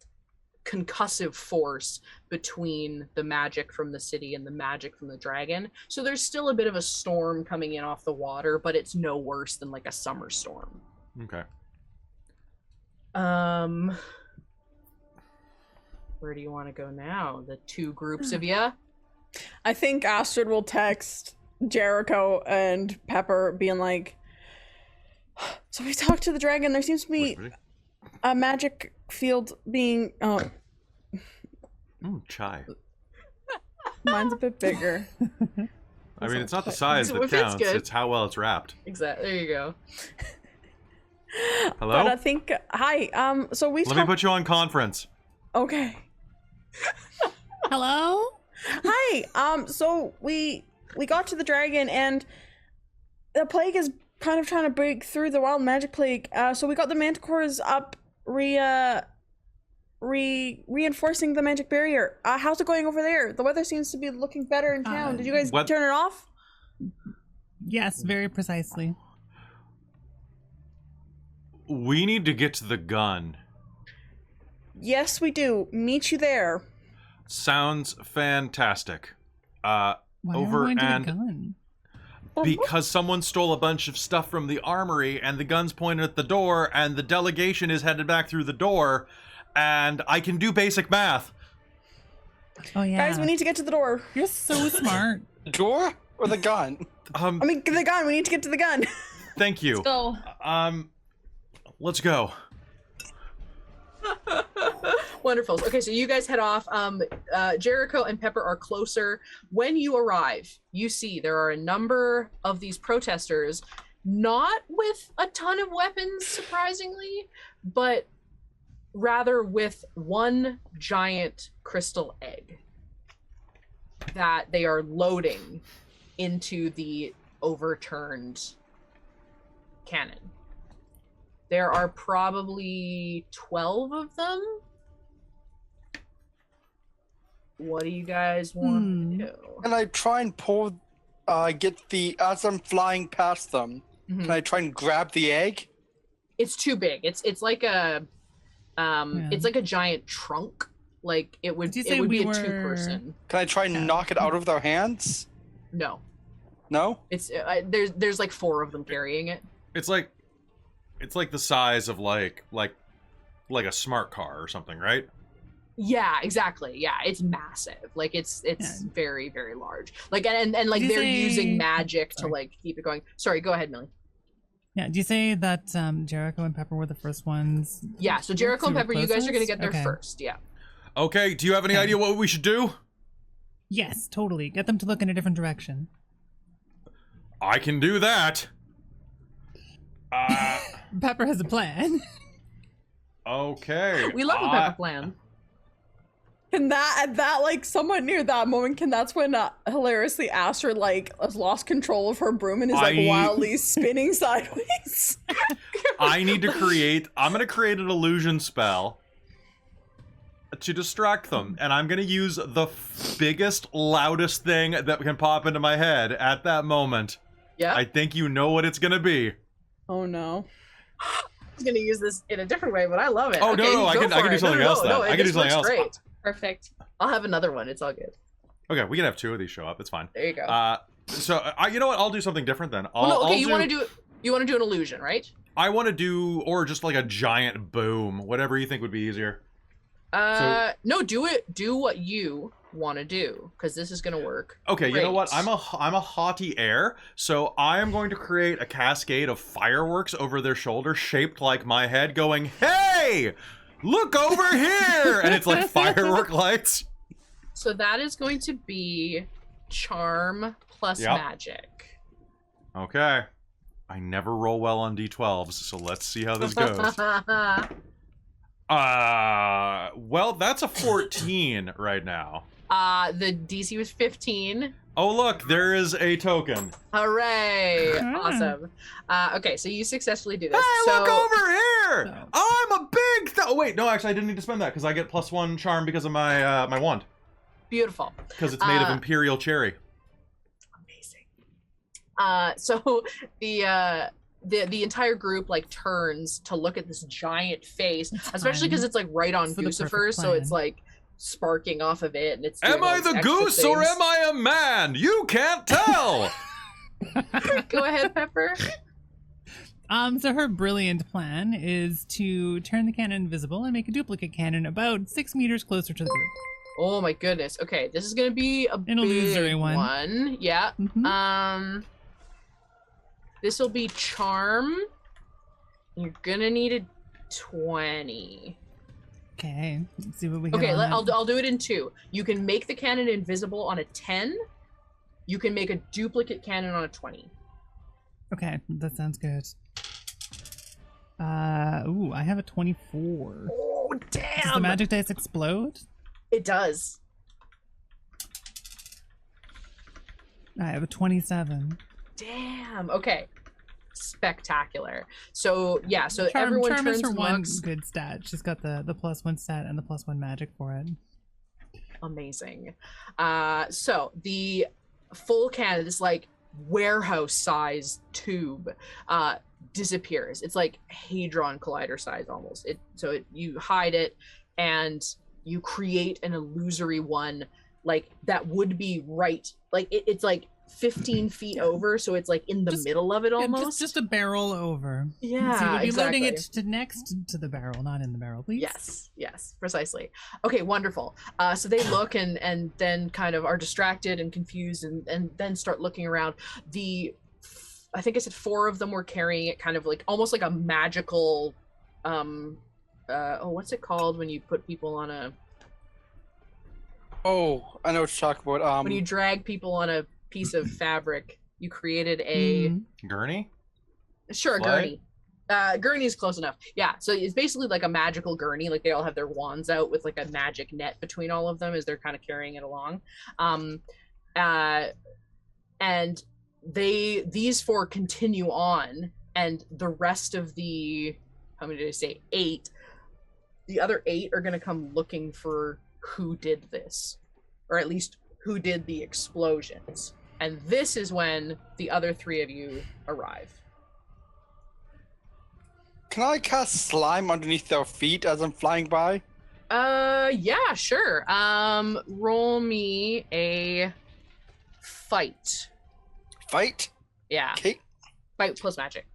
concussive force between the magic from the city and the magic from the dragon. So there's still a bit of a storm coming in off the water, but it's no worse than like a summer storm. Okay. Where do you want to go now? The two groups of you? I think Astrid will text Jericho and Pepper being like, so we talked to the dragon. There seems to be a magic field being... chai. Mine's a bit bigger. I mean, it's not the size that counts. It's how well it's wrapped. Exactly. There you go. Hello? But I think... Hi. So we Let me put you on conference. Okay. Hello? Hi. So we got to the dragon and the plague is kind of trying to break through the wild magic plague. So we got the manticores up reinforcing the magic barrier. How's it going over there? The weather seems to be looking better in town. Did you guys turn it off? Yes, very precisely. We need to get to the gun. Yes, we do. Meet you there. Sounds fantastic. Why Over are we going to and the gun? because someone stole a bunch of stuff from the armory and the gun's pointed at the door and the delegation is headed back through the door and I can do basic math. Oh yeah. Guys, we need to get to the door. You're so smart. The door or the gun? I mean, the gun. We need to get to the gun. Thank you. Let's go. Let's go. Wonderful. Okay, so you guys head off. Jericho and Pepper are closer. When you arrive, you see there are a number of these protesters, not with a ton of weapons, surprisingly, but rather with one giant crystal egg that they are loading into the overturned cannon. There are probably 12 of them. What do you guys want to do? Can I try and pull, as I'm flying past them, can I try and grab the egg? It's too big. It's like a, it's like a giant trunk. Like it would be a 2-person. Can I try and knock it out of their hands? No. No? It's there's like 4 of them carrying it. It's like the size of like a smart car or something, right? Yeah, exactly. Yeah, it's massive. Like it's very, very large. Like and like they're using magic to like keep it going. Sorry, go ahead, Millie. Yeah, do you say that Jericho and Pepper were the first ones? Yeah, so Jericho and Pepper, you guys are gonna get there first. Yeah. Okay, do you have any idea what we should do? Yes, totally. Get them to look in a different direction. I can do that. Pepper has a plan. Okay. We love a Pepper plan. Can that like somewhat near that moment, that's when hilariously Astrid like has lost control of her broom and is like wildly spinning sideways. I'm gonna create an illusion spell to distract them, and I'm gonna use the biggest, loudest thing that can pop into my head at that moment. Yeah. I think you know what it's gonna be. Oh no. I was gonna use this in a different way, but I love it. Oh okay, no, I can do something else then. I can do something else. Great. Perfect. I'll have another one. It's all good. Okay, we can have 2 of these show up. It's fine. There you go. So you know what? I'll do something different then. You want to do an illusion, right? I want to do, or just like a giant boom, whatever you think would be easier. No, do it. Do what you want to do, because this is gonna work. Okay, Great. you know what? I'm a haughty heir, so I am going to create a cascade of fireworks over their shoulders, shaped like my head, going, "Hey, look over here!" And it's like firework lights. So that is going to be charm plus magic. Okay. I never roll well on D12s, so let's see how this goes. Well, that's a 14 right now. The DC was 15. Oh, look, there is a token. Hooray! Awesome. Okay, so you successfully do this. Hey, look over here! I'm a big... wait, no, actually, I didn't need to spend that, because I get +1 charm because of my my wand. Beautiful. Because it's made of Imperial Cherry. Amazing. So the entire group like turns to look at this giant face, especially because it's like right on Goosifer, so it's like sparking off of it, and it's am I the goose or am I a man? You can't tell. Go ahead, Pepper. So her brilliant plan is to turn the cannon invisible and make a duplicate cannon about 6 meters closer to the group. Oh my goodness. Okay, this is gonna be a big illusory one. Yeah. This will be charm. You're gonna need a 20. Okay, let's see what we got. Okay, I'll do it in 2. You can make the cannon invisible on a 10. You can make a duplicate cannon on a 20. Okay, that sounds good. Ooh, I have a 24. Oh, damn! Does the magic dice explode? It does. I have a 27. Damn. Okay. Spectacular. So yeah. So Charm everyone is turns her and one looks. good stat. She's got the +1 stat and the +1 magic for it. Amazing. So the full cannon, this like warehouse-sized tube, disappears. It's like Hadron Collider size almost. You hide it. and you create an illusory one like that would be right, like it's like 15 feet over, so it's like in the middle of it almost. Just a barrel over. Yeah, so you would be exactly. loading it to next to the barrel, not in the barrel, please. Yes, precisely. Okay, wonderful. So they look and then kind of are distracted and confused and then start looking around. I think I said 4 of them were carrying it kind of like almost like a magical what's it called when you put people on a Oh, I know what you're talking about. When you drag people on a piece of fabric, you created a gurney? Sure, a Slide? gurney. Gurney is close enough. Yeah, so it's basically like a magical gurney. Like they all have their wands out with like a magic net between all of them as they're kind of carrying it along. And these 4 continue on, and the rest of the, how many did I say? 8. The other 8 are going to come looking for who did this, or at least who did the explosions. And this is when the other 3 of you arrive. Can I cast slime underneath their feet as I'm flying by? Yeah, sure. Roll me a fight. Fight? Yeah. Okay. Fight plus magic.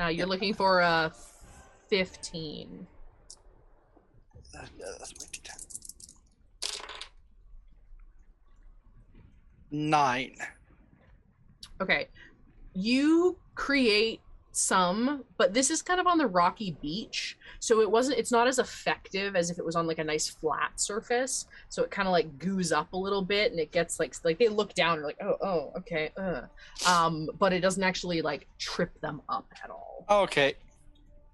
You're looking for a 15. That's my D10. 9. Okay. You create some, but this is kind of on the rocky beach, so it's not as effective as if it was on like a nice flat surface, so it kind of like goos up a little bit, and it gets like they look down and like, oh okay, but it doesn't actually like trip them up at all. Okay.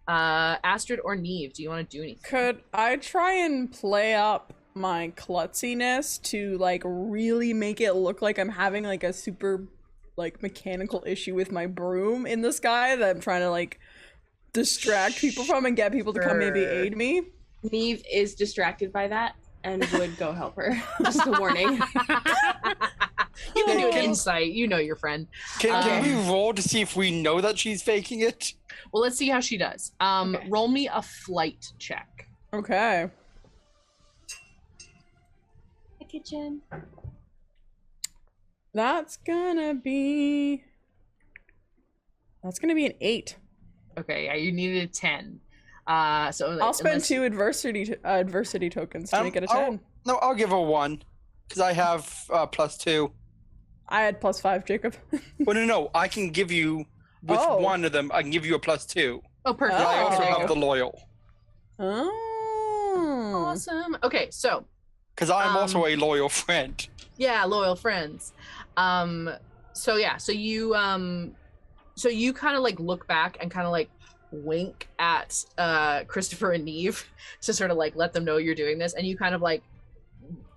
Astrid or Neve, do you want to do anything? Could I try and play up my klutziness to like really make it look like I'm having like a super like mechanical issue with my broom in the sky that I'm trying to like distract people from and get people to come maybe aid me? Neve is distracted by that and would go help her. Just a warning. You can do an insight. You know your friend. Can we roll to see if we know that she's faking it? Well, let's see how she does. Okay. Roll me a flight check. Okay. The kitchen. That's gonna be an 8. Okay, yeah, you needed a 10. So I'll spend 2 adversity tokens to make it a 10. I'll give her 1 because I have +2. I had +5, Jacob. Well, no, I can give you with one of them. I can give you a +2. Oh, perfect. But I also Okay. have the loyal. Oh, Awesome. Okay, so Because I'm also a loyal friend. yeah, loyal friends. So you kind of like look back and kind of like wink at Christopher and Neve to sort of like let them know you're doing this, and you kind of like,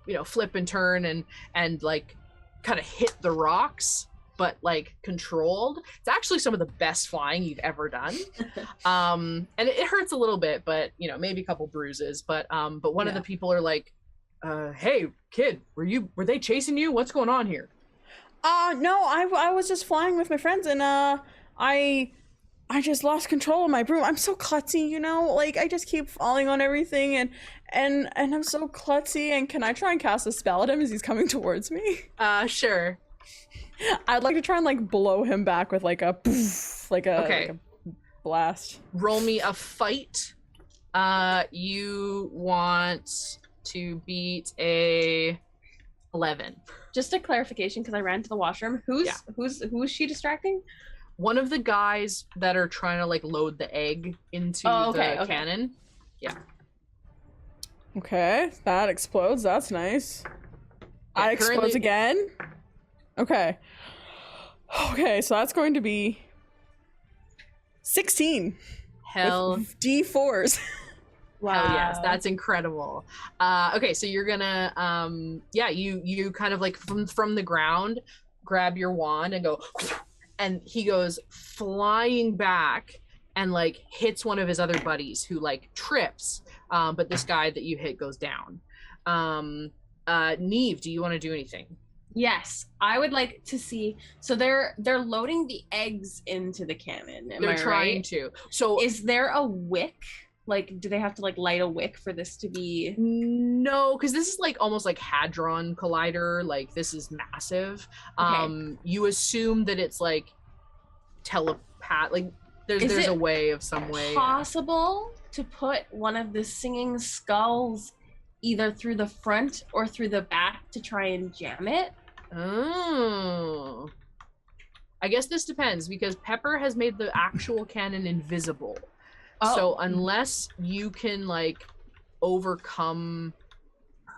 you know, flip and turn and like kind of hit the rocks, but like controlled. It's actually some of the best flying you've ever done. And it hurts a little bit, but you know, maybe a couple bruises, but one of the people are like, hey kid, were they chasing you? What's going on here? No, I was just flying with my friends, and I just lost control of my broom. I'm so klutzy, you know, like I just keep falling on everything, and I'm so klutzy. And can I try and cast a spell at him as he's coming towards me? Sure. I'd like to try and like blow him back with like a poof, like a blast. Roll me a fight. You want to beat a 11. Just a clarification, because I ran to the washroom. Who is she distracting? One of the guys that are trying to like load the egg into the cannon. Yeah. Okay, that explodes. That's nice. Yeah, That explodes again. Okay. Okay, so that's going to be 16. Hell. With D4s. Wow. Hell yes, that's incredible. Okay, so you're gonna you kind of like from the ground grab your wand and go, and he goes flying back and like hits one of his other buddies who like trips, but this guy that you hit goes down. Neve, do you want to do anything? Yes, I would like to see. So they're loading the eggs into the cannon. They're trying to. So is there a wick Like, do they have to like light a wick for this to be? No, because this is like almost like Hadron Collider. Like this is massive. Okay. You assume that it's like telepath. Like there's a way of some way. Possible to put one of the singing skulls either through the front or through the back to try and jam it? Oh. I guess this depends because Pepper has made the actual cannon invisible. Oh. So unless you can like overcome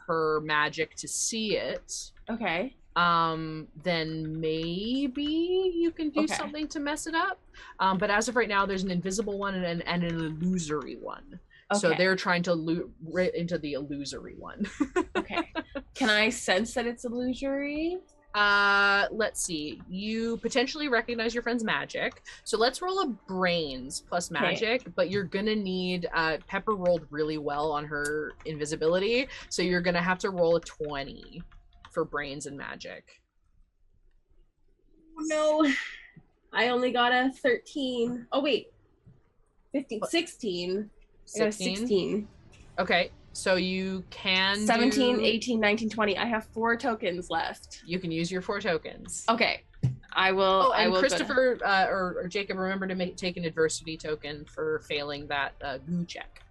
her magic to see it, Okay. then maybe you can do something to mess it up. But as of right now, there's an invisible one and an illusory one. Okay. So they're trying to loot right into the illusory one. Okay. Can I sense that it's illusory? Let's see. You potentially recognize your friend's magic. So let's roll a brains plus magic, but you're gonna need Pepper rolled really well on her invisibility, so you're gonna have to roll a 20 for brains and magic. Oh no. I only got a 13. Oh wait. 15. 16. I got a 16. Okay. So you can 17, 18, 19, 20. I have 4 tokens left. You can use your 4 tokens. Okay. I will. Oh, and I will Christopher or Jacob, remember to take an adversity token for failing that goo check.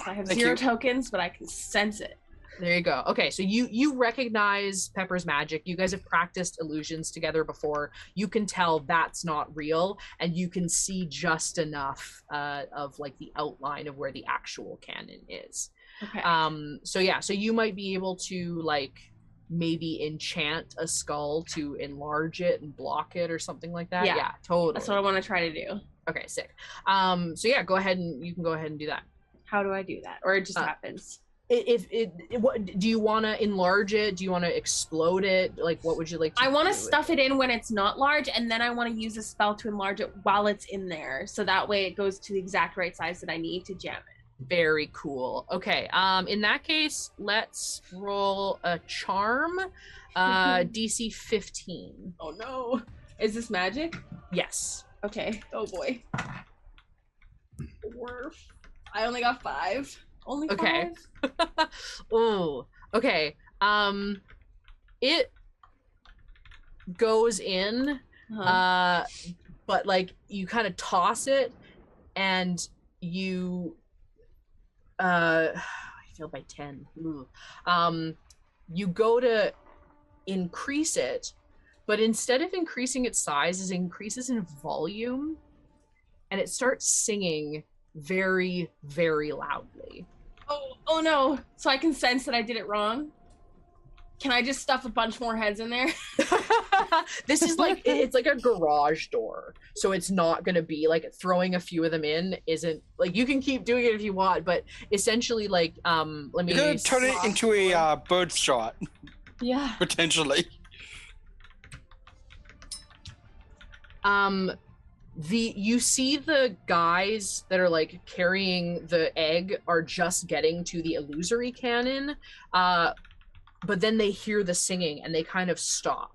I have 0 tokens, but I can sense it. There you go. Okay, so you recognize Pepper's magic. You guys have practiced illusions together before. You can tell that's not real, and you can see just enough of like the outline of where the actual cannon is. Okay. So yeah, so you might be able to like maybe enchant a skull to enlarge it and block it or something like that. Yeah, totally. That's what I want to try to do. Okay, sick. So yeah, go ahead and you can go ahead and do that. How do I do that? Or it just happens? What do you want to enlarge it? Do you want to explode it? Like, what would you like to I want to stuff it in when it's not large, and then I want to use a spell to enlarge it while it's in there, so that way it goes to the exact right size that I need to jam it. Very cool. Okay, in that case, let's roll a charm. DC 15. Oh no. Is this magic? Yes. Okay. Oh boy. 4. I only got 5. Only 5? Okay. Ooh. Okay. It goes in, but like you kind of toss it, and you I failed by 10. Ooh. You go to increase it, but instead of increasing its size, it increases in volume, and it starts singing very, very loudly. Oh no. So I can sense that I did it wrong. Can I just stuff a bunch more heads in there? This is like, it's like a garage door. So it's not going to be like throwing a few of them in isn't like, you can keep doing it if you want, but essentially like, let me You're gonna turn it into a bird shot. Yeah. Potentially. You see the guys that are like carrying the egg are just getting to the illusory cannon, but then they hear the singing and they kind of stop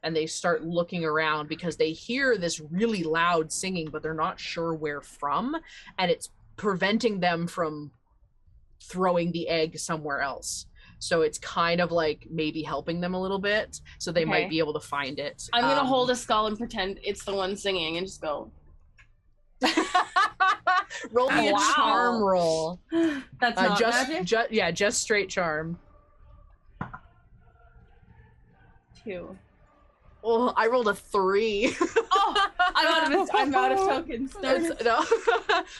and they start looking around because they hear this really loud singing, but they're not sure where from, and it's preventing them from throwing the egg somewhere else. So it's kind of like maybe helping them a little bit, so they might be able to find it. I'm gonna hold a skull and pretend it's the one singing and just go. Roll me a charm roll. That's not magic? Just straight charm. 2. Oh, I rolled a 3. Oh, I'm out of tokens. No.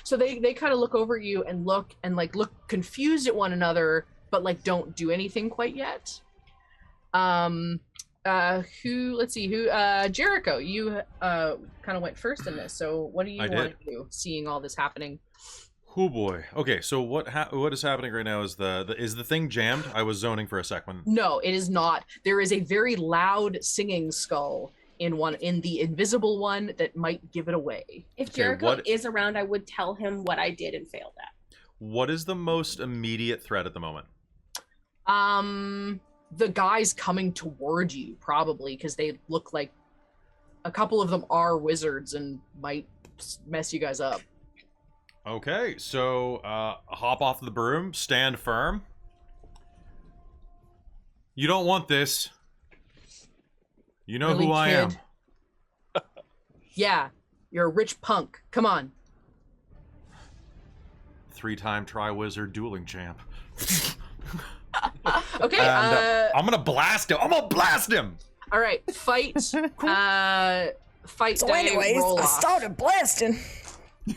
So they kind of look over at you and look confused at one another, but like don't do anything quite yet. Jericho, you kind of went first in this, so what do you want to do seeing all this happening? Oh boy. Okay, so what is happening right now is the thing jammed? I was zoning for a second. No, it is not. There is a very loud singing skull in the invisible one that might give it away. If Jericho is around, I would tell him what I did and failed at. What is the most immediate threat at the moment? The guys coming toward you, probably, because they look like a couple of them are wizards and might mess you guys up. Okay, so hop off the broom, stand firm. You don't want this. You know Really, who I am. kid? Yeah, you're a rich punk. Come on. 3-time Triwizard dueling champ. Okay, And, I'm gonna blast him. I'm gonna blast him. all right, fight. Fight. So, die, anyways, roll I off. started blasting.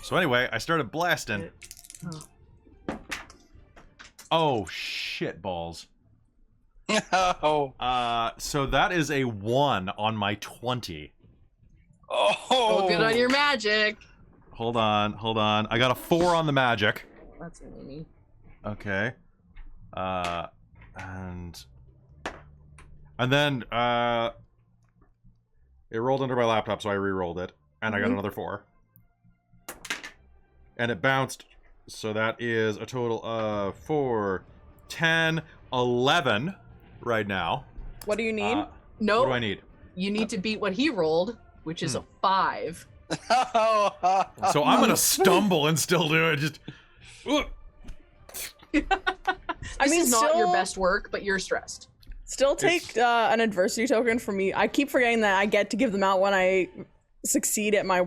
So anyway, I started blasting. Oh shit balls. Oh. So that is a 1 on my 20. Oh, good on your magic. Hold on. I got a 4 on the magic. That's Amy. Okay. And then it rolled under my laptop, so I re-rolled it, and I got another 4. And it bounced, so that is a total of 4, 10, 11 right now. What do you need? No. What do I need? You need to beat what he rolled, which is a 5. So I'm gonna stumble and still do it. Just. This is not your best work, but you're stressed. Still take an adversity token from me. I keep forgetting that I get to give them out when I succeed at my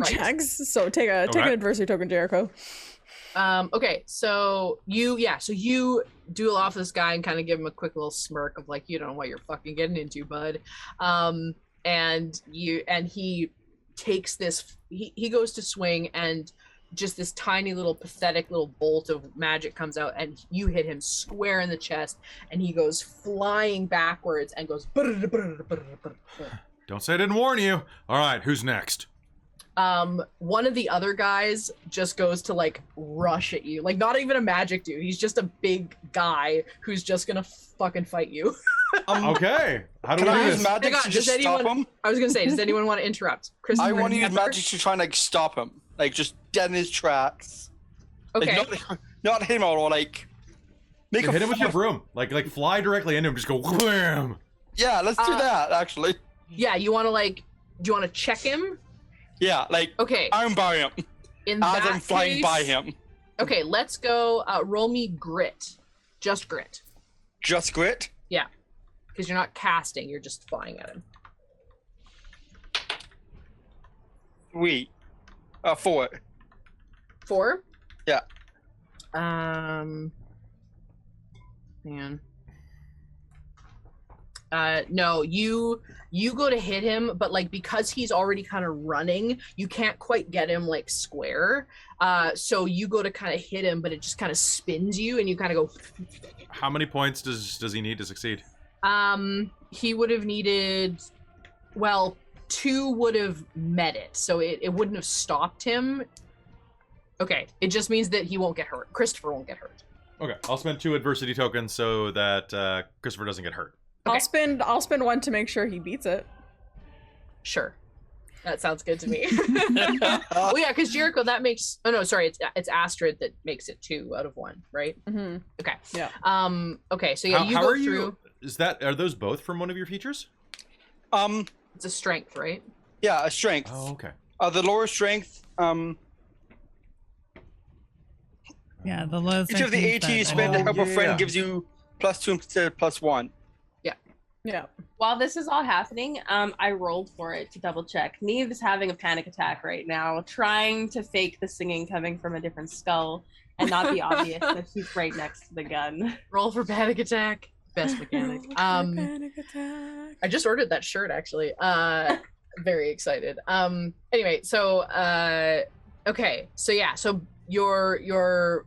checks. So take an adversity token, Jericho. Okay, so you duel off this guy and kind of give him a quick little smirk of like, you don't know what you're fucking getting into, bud. And he takes this. He goes to swing, and just this tiny little pathetic little bolt of magic comes out, and you hit him square in the chest, and he goes flying backwards and goes. Don't say I didn't warn you. All right, who's next? One of the other guys just goes to like rush at you, like not even a magic dude. He's just a big guy who's just gonna fucking fight you. Okay, how do we do this? Magic to just stop him? I was gonna say, does anyone want to interrupt? Chris, I want to use magic to try and like stop him, like just dead in his tracks. Okay. Like, not hit him or like make hit him with your broom, like fly directly into him, just go wham. Yeah, let's do that actually. Yeah, you want to like, do you want to check him? Yeah, like okay, I'm by him. In as that I'm flying case, by him. Okay, let's go. Roll me grit, just grit. Just grit. Yeah, because you're not casting; you're just flying at him. 3. 4. 4? Yeah. Man. No, you go to hit him, but like because he's already kind of running, you can't quite get him like square. So you go to kind of hit him, but it just kind of spins you, and you kind of go. How many points does he need to succeed? He would have needed, well, 2 would have met it, so it wouldn't have stopped him. Okay, it just means that he won't get hurt. Christopher won't get hurt. Okay, I'll spend 2 adversity tokens so that Christopher doesn't get hurt. Okay. I'll spend 1 to make sure he beats it. Sure, that sounds good to me. Well, yeah, because Jericho, that makes. Oh no, sorry, it's Astrid that makes it 2 out of 1, right? Mm-hmm. Okay. Yeah. Okay, so yeah, how go are through. Are those both from one of your features? It's a strength, right? Yeah, a strength. Oh, okay. The lower strength. Yeah, the lowest. Each of the AT you spend to help a friend gives you +2 instead of +1. Yeah. While this is all happening, I rolled for it to double check. Neve is having a panic attack right now, trying to fake the singing coming from a different skull and not be obvious that she's right next to the gun. Roll for panic attack. Best mechanic. Panic attack. I just ordered that shirt actually. Very excited. Anyway, so okay, so yeah, so your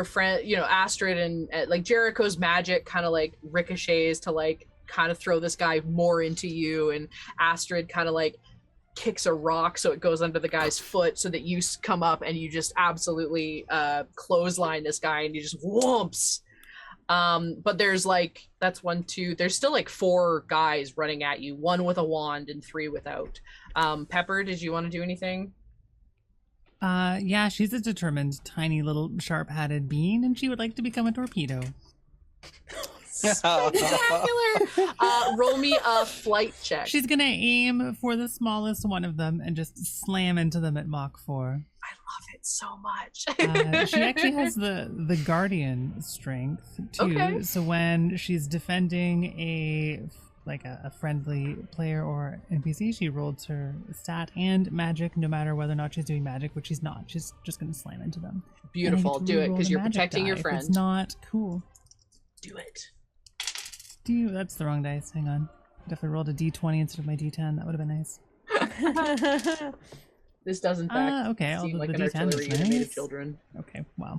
friend, you know, Astrid and like Jericho's magic kind of like ricochets to like kind of throw this guy more into you, and Astrid kind of like kicks a rock so it goes under the guy's foot so that you come up and you just absolutely clothesline this guy and you just whoops. But there's like, that's 1, 2, there's still like 4 guys running at you, 1 with a wand and 3 without. Pepper, did you want to do anything? Yeah, she's a determined tiny little sharp-hatted bean, and she would like to become a torpedo. Spectacular! Roll me a flight check. She's gonna aim for the smallest one of them and just slam into them at Mach 4. I love it. it so much. She actually has the guardian strength too. Okay. So when she's defending a friendly player or NPC, she rolls her stat and magic, no matter whether or not she's doing magic, which she's not. She's just going to slam into them. Beautiful. Do it because you're protecting your friend. It's not cool. Do it. That's the wrong dice. Hang on. Definitely rolled a D20 instead of my D10. That would have been nice. This does in fact okay. seem like the an D10 artillery is unit made nice. of children. Okay, wow.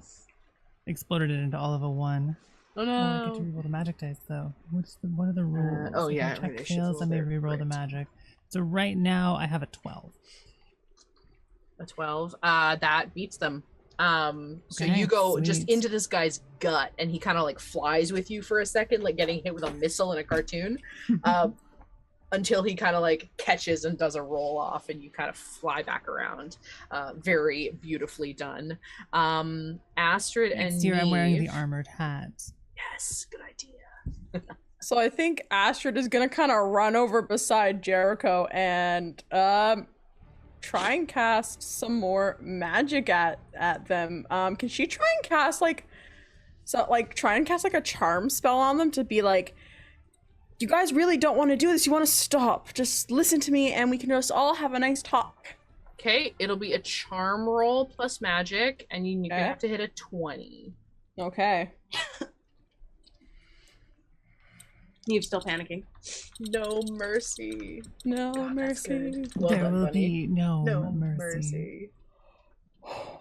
Exploded it into all of a 1. Oh no! I get to reroll the magic dice though. What are the rules? Oh yeah, If my check fails, I may reroll the magic. So right now I have a 12. A 12. That beats them. So Okay, you go sweet. just into this guy's gut, and he kind of like flies with you for a second, like getting hit with a missile in a cartoon, until he kind of like catches and does a roll off, and you kind of fly back around. Very beautifully done. Astrid and Next year I'm wearing the Neve- armored hat. Yes, good idea. So I think Astrid is gonna kind of run over beside Jericho and try and cast some more magic at them. Can she try and cast like a charm spell on them to be like, you guys really don't want to do this, you want to stop, just listen to me and we can just all have a nice talk. Okay, it'll be a charm roll plus magic, and you Okay. have to hit a 20. Okay. Neve's still panicking. No mercy. No God, that's mercy. good. Well There done, will buddy. be no, No mercy.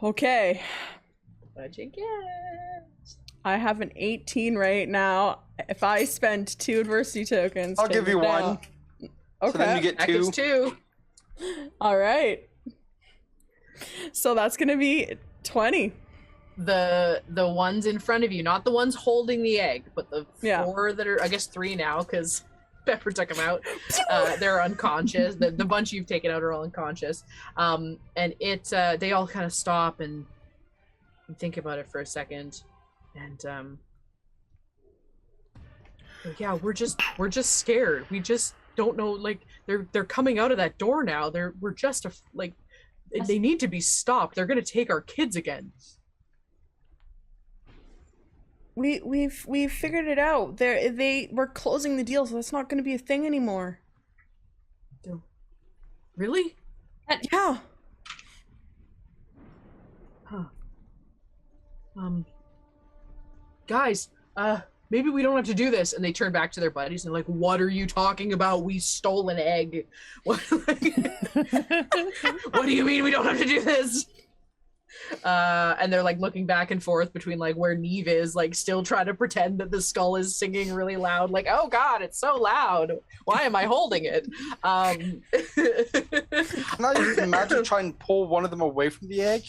Okay. What'd you get? I have an 18 right now. If I spend 2 adversity tokens, I'll take give you it down. 1. Okay. So then you get That 2. gets 2. All right. So that's gonna be 20. The ones in front of you, not the ones holding the egg, but the Yeah. 4 that are, I guess 3 now, because Pepper took them out. They're unconscious. The bunch you've taken out are all unconscious. And they all kind of stop and think about it for a second. And yeah, we're just scared. We just don't know. Like they're coming out of that door now. We're just they need to be stopped. They're gonna take our kids again. We've figured it out. We're closing the deal, so that's not gonna be a thing anymore. Really? Yeah. Huh. Guys, maybe we don't have to do this. And they turn back to their buddies and like, what are you talking about? We stole an egg. What do you mean we don't have to do this? And they're like looking back and forth between like where Neve is, like still trying to pretend that the skull is singing really loud, like, oh god, it's so loud, why am I holding it? Can I use the magic try and pull one of them away from the egg?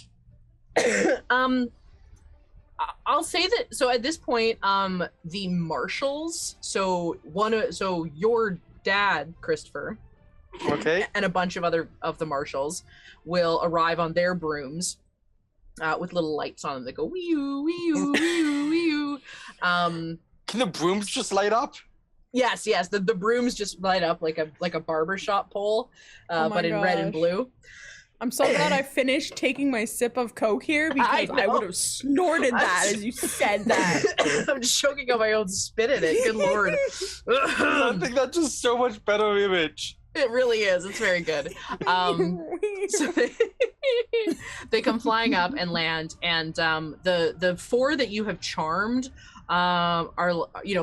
I'll say that, so at this point, the marshals, so your dad, Christopher, Okay. and a bunch of other of the marshals will arrive on their brooms with little lights on them that go wee-oo, wee-oo, wee-oo, wee-oo. Can the brooms just light up? Yes, the brooms just light up like a barbershop pole, Oh my but in red and gosh. blue. I'm so glad I finished taking my sip of Coke here because I know. would have snorted that as you said that. I'm just choking on my own spit in it. Good lord. I think that's just so much better image. It really is. It's very good. So they come flying up and land, and the 4 that you have charmed are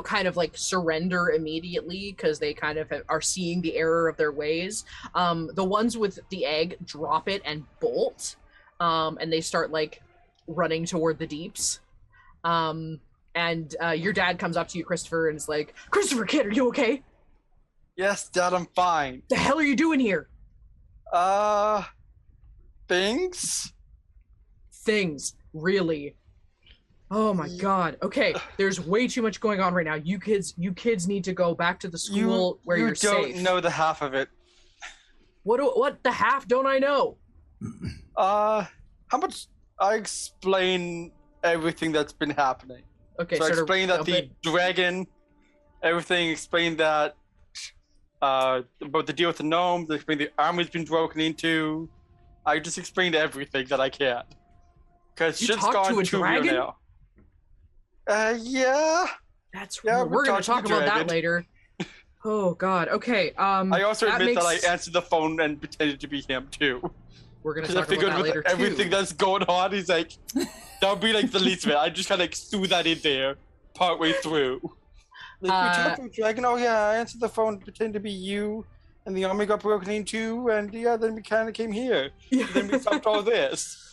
kind of like surrender immediately because they kind of are seeing the error of their ways. The ones with the egg drop it and bolt, and they start like running toward the deeps. And your dad comes up to you, Christopher, and is like, Christopher, kid, are you okay? Yes, Dad, I'm fine. The hell are you doing here? Things? Things, really. Oh my god. Okay, there's way too much going on right now. You kids need to go back to the school where you're don't safe. know the half of it. What the half don't I know? How much I explain everything that's been happening. Okay, So I sort of explained that the dragon, everything, explained that about the deal with the gnome, explained the armor's been broken into. I just explained everything that I can. Because You shit's talked gone to a too dragon? real now. Yeah. That's Yeah, we're gonna talking talk to about that dragon. later. Oh God. Okay. I also that admit that I makes- answered the phone and pretended to be him too. We're gonna Because I talk about figured that with later everything too. that's going on, he's like, that would be like the least of it. I just kind of like threw that in there partway through. Like, we talked to a dragon. Oh yeah, I answered the phone, pretended to be you, and the army got broken into, and yeah, then we kind of came here. Yeah. And then we stopped all this.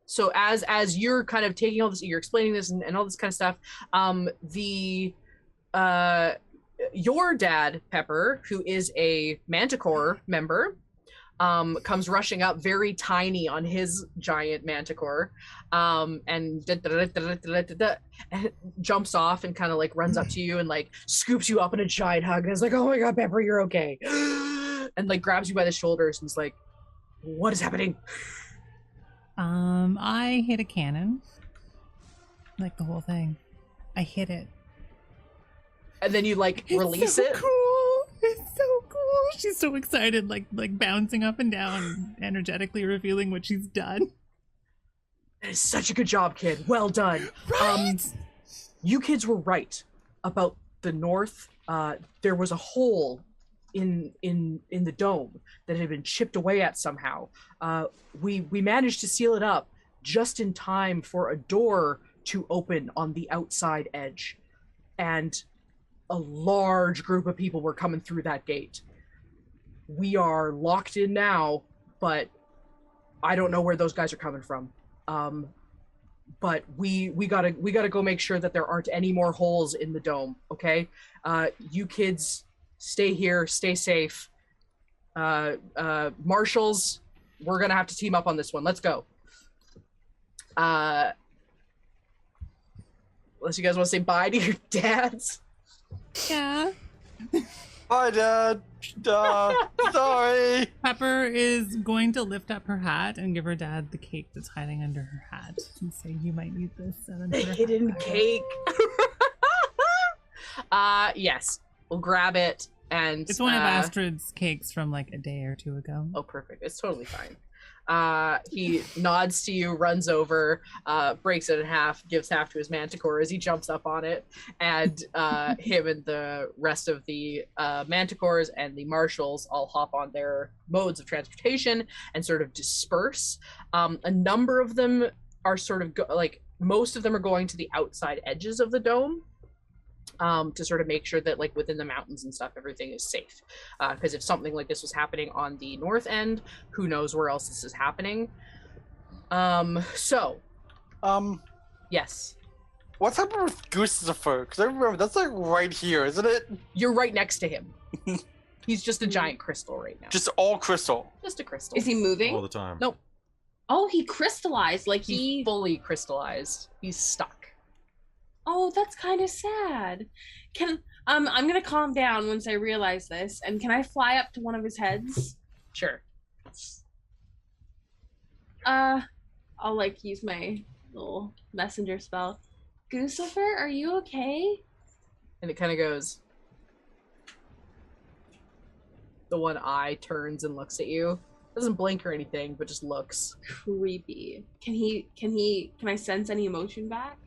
So as you're kind of taking all this, you're explaining this and all this kind of stuff. Your dad, Pepper, who is a Manticore member, comes rushing up very tiny on his giant Manticore, and jumps off and kind of like runs up to you and like scoops you up in a giant hug and is like, "Oh my God, Pepper, you're okay," and like grabs you by the shoulders and is like, "What is happening?" I hit a cannon. Like the whole thing. I hit it. And then you like release so it. Cool. It's so cool. She's so excited, like bouncing up and down, energetically revealing what she's done. That is such a good job, kid. Well done. Right? You kids were right about the north. There was a hole in the dome that had been chipped away at somehow. We managed to seal it up just in time for a door to open on the outside edge, and a large group of people were coming through that gate. We are locked in now, but I don't know where those guys are coming from. But we gotta go make sure that there aren't any more holes in the dome. Okay, you kids stay here, stay safe. Marshals, we're gonna have to team up on this one. Let's go. Unless you guys want to say bye to your dads. Yeah. Hi, Dad. Sorry. Pepper is going to lift up her hat and give her dad the cake that's hiding under her hat and say, "You might need this." And The hidden cake. Yes, we'll grab it. And it's one of Astrid's cakes from like a day or two ago. Oh, perfect. It's totally fine. He nods to you, runs over, breaks it in half, gives half to his Manticore as he jumps up on it, and him and the rest of the Manticores and the Marshals all hop on their modes of transportation and sort of disperse. A number of them are sort of most of them are going to the outside edges of the dome. To sort of make sure that like within the mountains and stuff, everything is safe. Because if something like this was happening on the north end, who knows where else this is happening. Yes. What's happening with Gustafer? Because I remember that's like right here, isn't it? You're right next to him. He's just a giant crystal right now. Just all crystal. Just a crystal. Is he moving? All the time. Nope. Oh, he crystallized. Like He fully crystallized. He's stuck. Oh, that's kind of sad. I'm gonna calm down once I realize this, and can I fly up to one of his heads? Sure. I'll like use my little messenger spell. Gustafer, are you okay? And it kind of goes. The one eye turns and looks at you. Doesn't blink or anything, but just looks. Creepy. Can I sense any emotion back?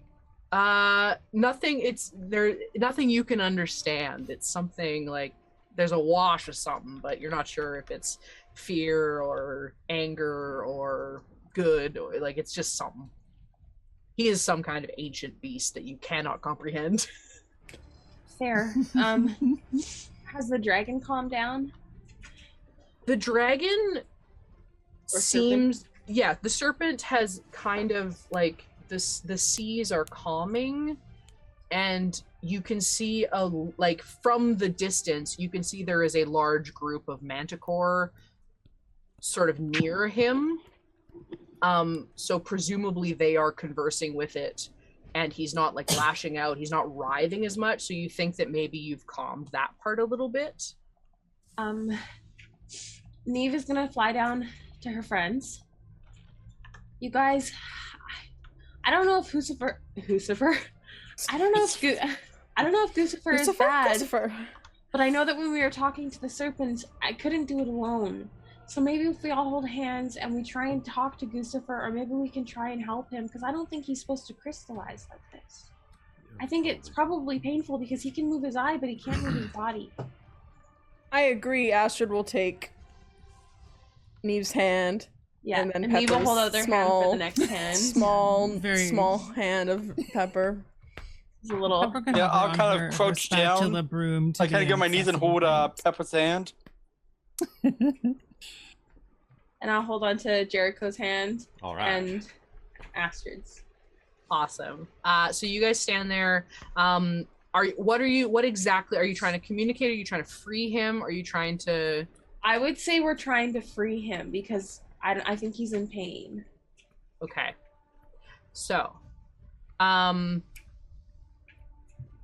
Nothing. It's there. Nothing you can understand. It's something like there's a wash of something, but you're not sure if it's fear or anger or good, or like it's just something. He is some kind of ancient beast that you cannot comprehend. Fair. Has the dragon calmed down? The dragon Or seems, yeah, the serpent has kind of like this. The seas are calming, and you can see like from the distance, you can see there is a large group of manticore sort of near him. So presumably they are conversing with it, and he's not like lashing out. He's not writhing as much. So you think that maybe you've calmed that part a little bit. Neve is gonna fly down to her friends. You guys, I don't know if Gustafer. I don't know if Gustafer is bad. Gustafer. But I know that when we were talking to the serpent, I couldn't do it alone. So maybe if we all hold hands and we try and talk to Gustafer, or maybe we can try and help him, because I don't think he's supposed to crystallize like this. I think it's probably painful because he can move his eye, but he can't move his body. I agree. Astrid will take Neve's hand. Yeah, and then Neve will Pepper's hold out their hand for the next hand. Small hand of Pepper. It's a little. Yeah, I'll kind of crouch down. Broom I kind of get on my knees and hold Pepper's hand. And I'll hold on to Jericho's hand. All right. And Astrid's. Awesome. So you guys stand there. What exactly are you trying to communicate? Are you trying to free him? Are you trying to? I would say we're trying to free him because I think he's in pain. Okay. So,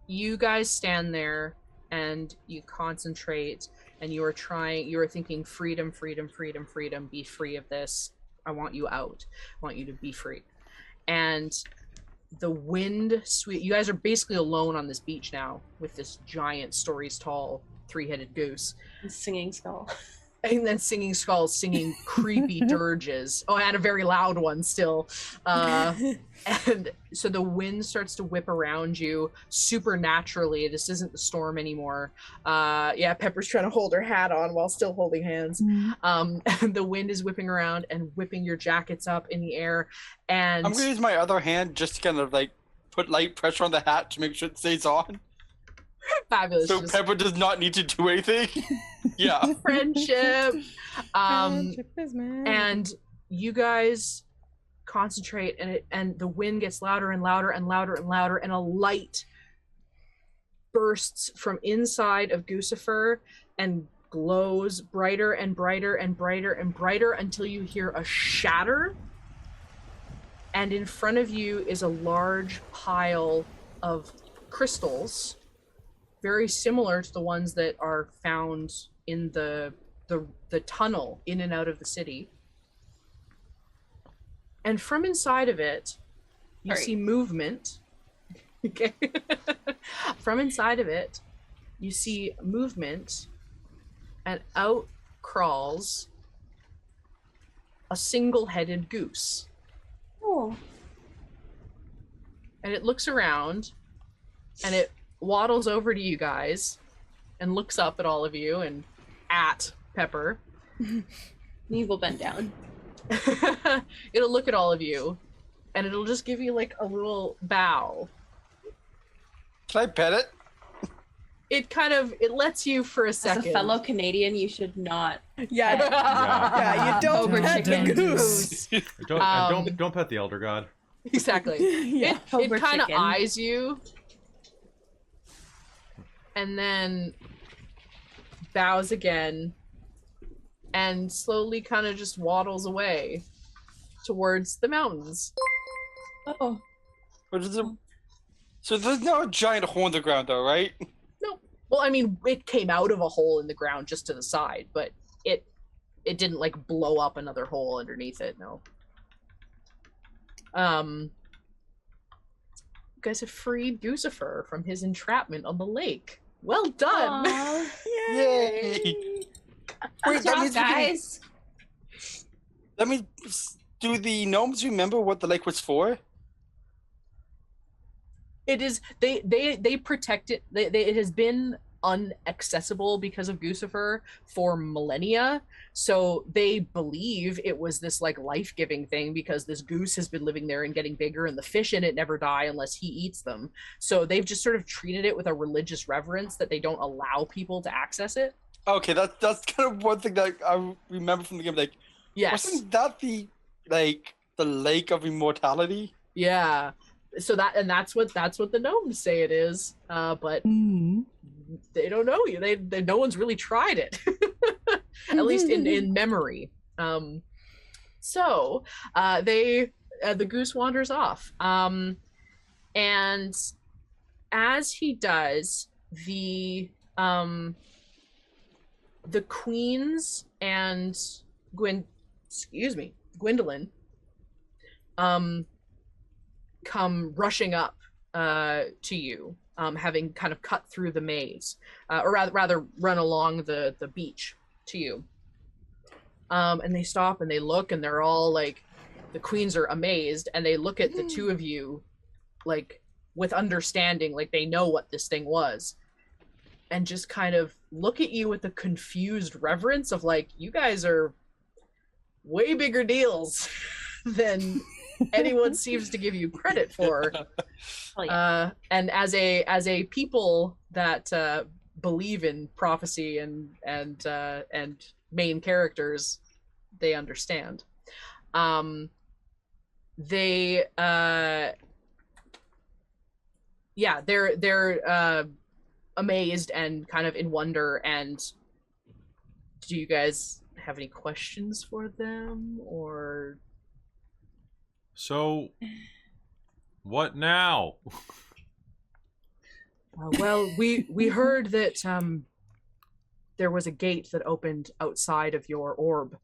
you guys stand there and you concentrate and you are thinking freedom, freedom, freedom, freedom, be free of this. I want you out. I want you to be free. And the wind you guys are basically alone on this beach now with this giant stories tall 3-headed goose. And singing skull. And then singing skulls, singing creepy dirges. Oh, and a very loud one still. And so the wind starts to whip around you supernaturally. This isn't the storm anymore. Yeah, Pepper's trying to hold her hat on while still holding hands. And the wind is whipping around and whipping your jackets up in the air. And I'm going to use my other hand just to kind of like put light pressure on the hat to make sure it stays on. Fabulous. So Pepper does not need to do anything. Yeah. Friendship. Friendship is mad. And you guys concentrate, and the wind gets louder and louder and louder and louder, and a light bursts from inside of Gustafer and glows brighter and brighter and brighter and brighter until you hear a shatter. And in front of you is a large pile of crystals, very similar to the ones that are found in the tunnel in and out of the city. And from inside of it, you see movement. Okay. From inside of it, you see movement, and out crawls a single-headed goose. Oh. And it looks around, and it waddles over to you guys and looks up at all of you and at Pepper. Neve will bend down. It'll look at all of you and it'll just give you like a little bow. Can I pet it? It lets you for a second. As a fellow Canadian, you should not. Yeah, you don't pet the goose. Don't pet the elder god. Exactly. Yeah. It kind of eyes you and then bows again and slowly kind of just waddles away towards the mountains. Oh. So there's no giant hole in the ground though, right? Nope. Well, I mean, it came out of a hole in the ground just to the side, but it didn't like blow up another hole underneath it, no. You guys have freed Gustafer from his entrapment on the lake. Well done. Yay! Wait, that means guys. That means, do the gnomes remember what the lake was for? It is they protect it. It has been unaccessible because of Gustafer for millennia. So they believe it was this like life-giving thing because this goose has been living there and getting bigger, and the fish in it never die unless he eats them. So they've just sort of treated it with a religious reverence that they don't allow people to access it. Okay, that's kind of one thing that I remember from the game. Like, yes, wasn't that the lake of immortality? Yeah. So that's what the gnomes say it is. But they don't know you. They no one's really tried it. At least in memory. So the goose wanders off. And as he does, the queens and Gwendolyn come rushing up to you, having kind of cut through the maze, or rather run along the beach to you. And they stop and they look, and they're all like, the queens are amazed, and they look at the two of you like with understanding, like they know what this thing was, and just kind of look at you with a confused reverence of like, you guys are way bigger deals than anyone seems to give you credit for. And as a people that believe in prophecy and main characters, they understand. They're amazed and kind of in wonder. And do you guys have any questions for them, or? So, what now? Well, we heard that there was a gate that opened outside of your orb,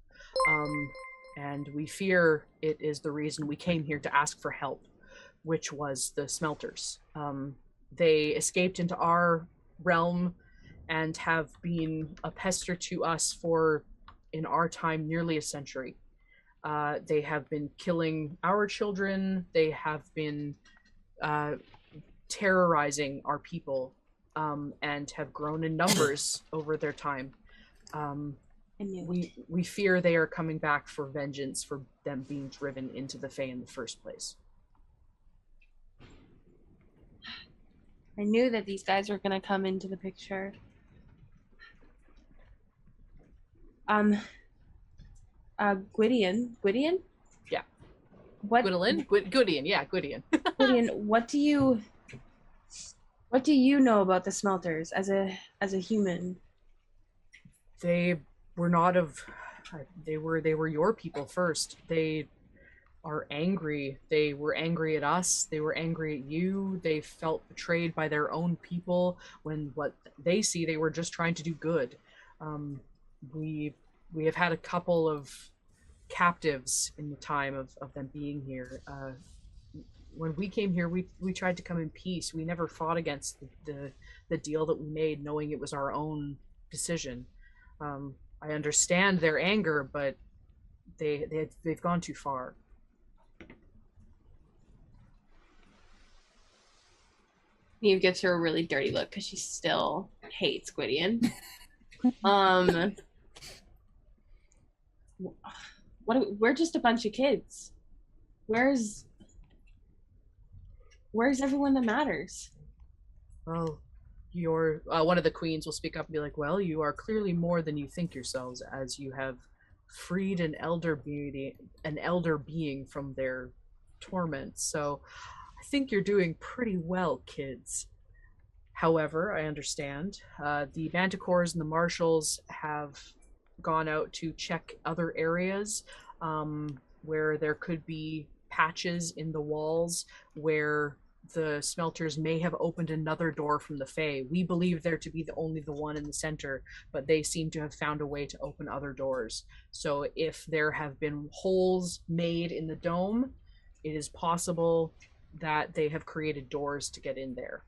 and we fear it is the reason we came here to ask for help, which was the smelters. They escaped into our realm and have been a pester to us for, in our time, nearly a century. They have been killing our children. They have been terrorizing our people, and have grown in numbers over their time. We fear they are coming back for vengeance for them being driven into the Fae in the first place. I knew that these guys were going to come into the picture. Gwydion? Yeah. What? Gwydion? Gwydion, yeah, Gwydion. Gwydion, what do you know about the smelters as a human? They were not of, they were your people first. They are angry. They were angry at us. They were angry at you. They felt betrayed by their own people when what they see, they were just trying to do good. We have had a couple of captives in the time of them being here. When we came here, we tried to come in peace. We never fought against the deal that we made, knowing it was our own decision. I understand their anger, but they've gone too far. Neve gives her a really dirty look because she still hates Gwydion. We're just a bunch of kids. Where's everyone that matters? Well, you're one of the queens will speak up and be like, well, you are clearly more than you think yourselves, as you have freed an elder being from their torment. So I think you're doing pretty well, kids. However, I understand the manticores and the marshals have gone out to check other areas where there could be patches in the walls where the smelters may have opened another door from the Fae. We believe there to be only the one in the center, but they seem to have found a way to open other doors. So if there have been holes made in the dome, it is possible that they have created doors to get in there.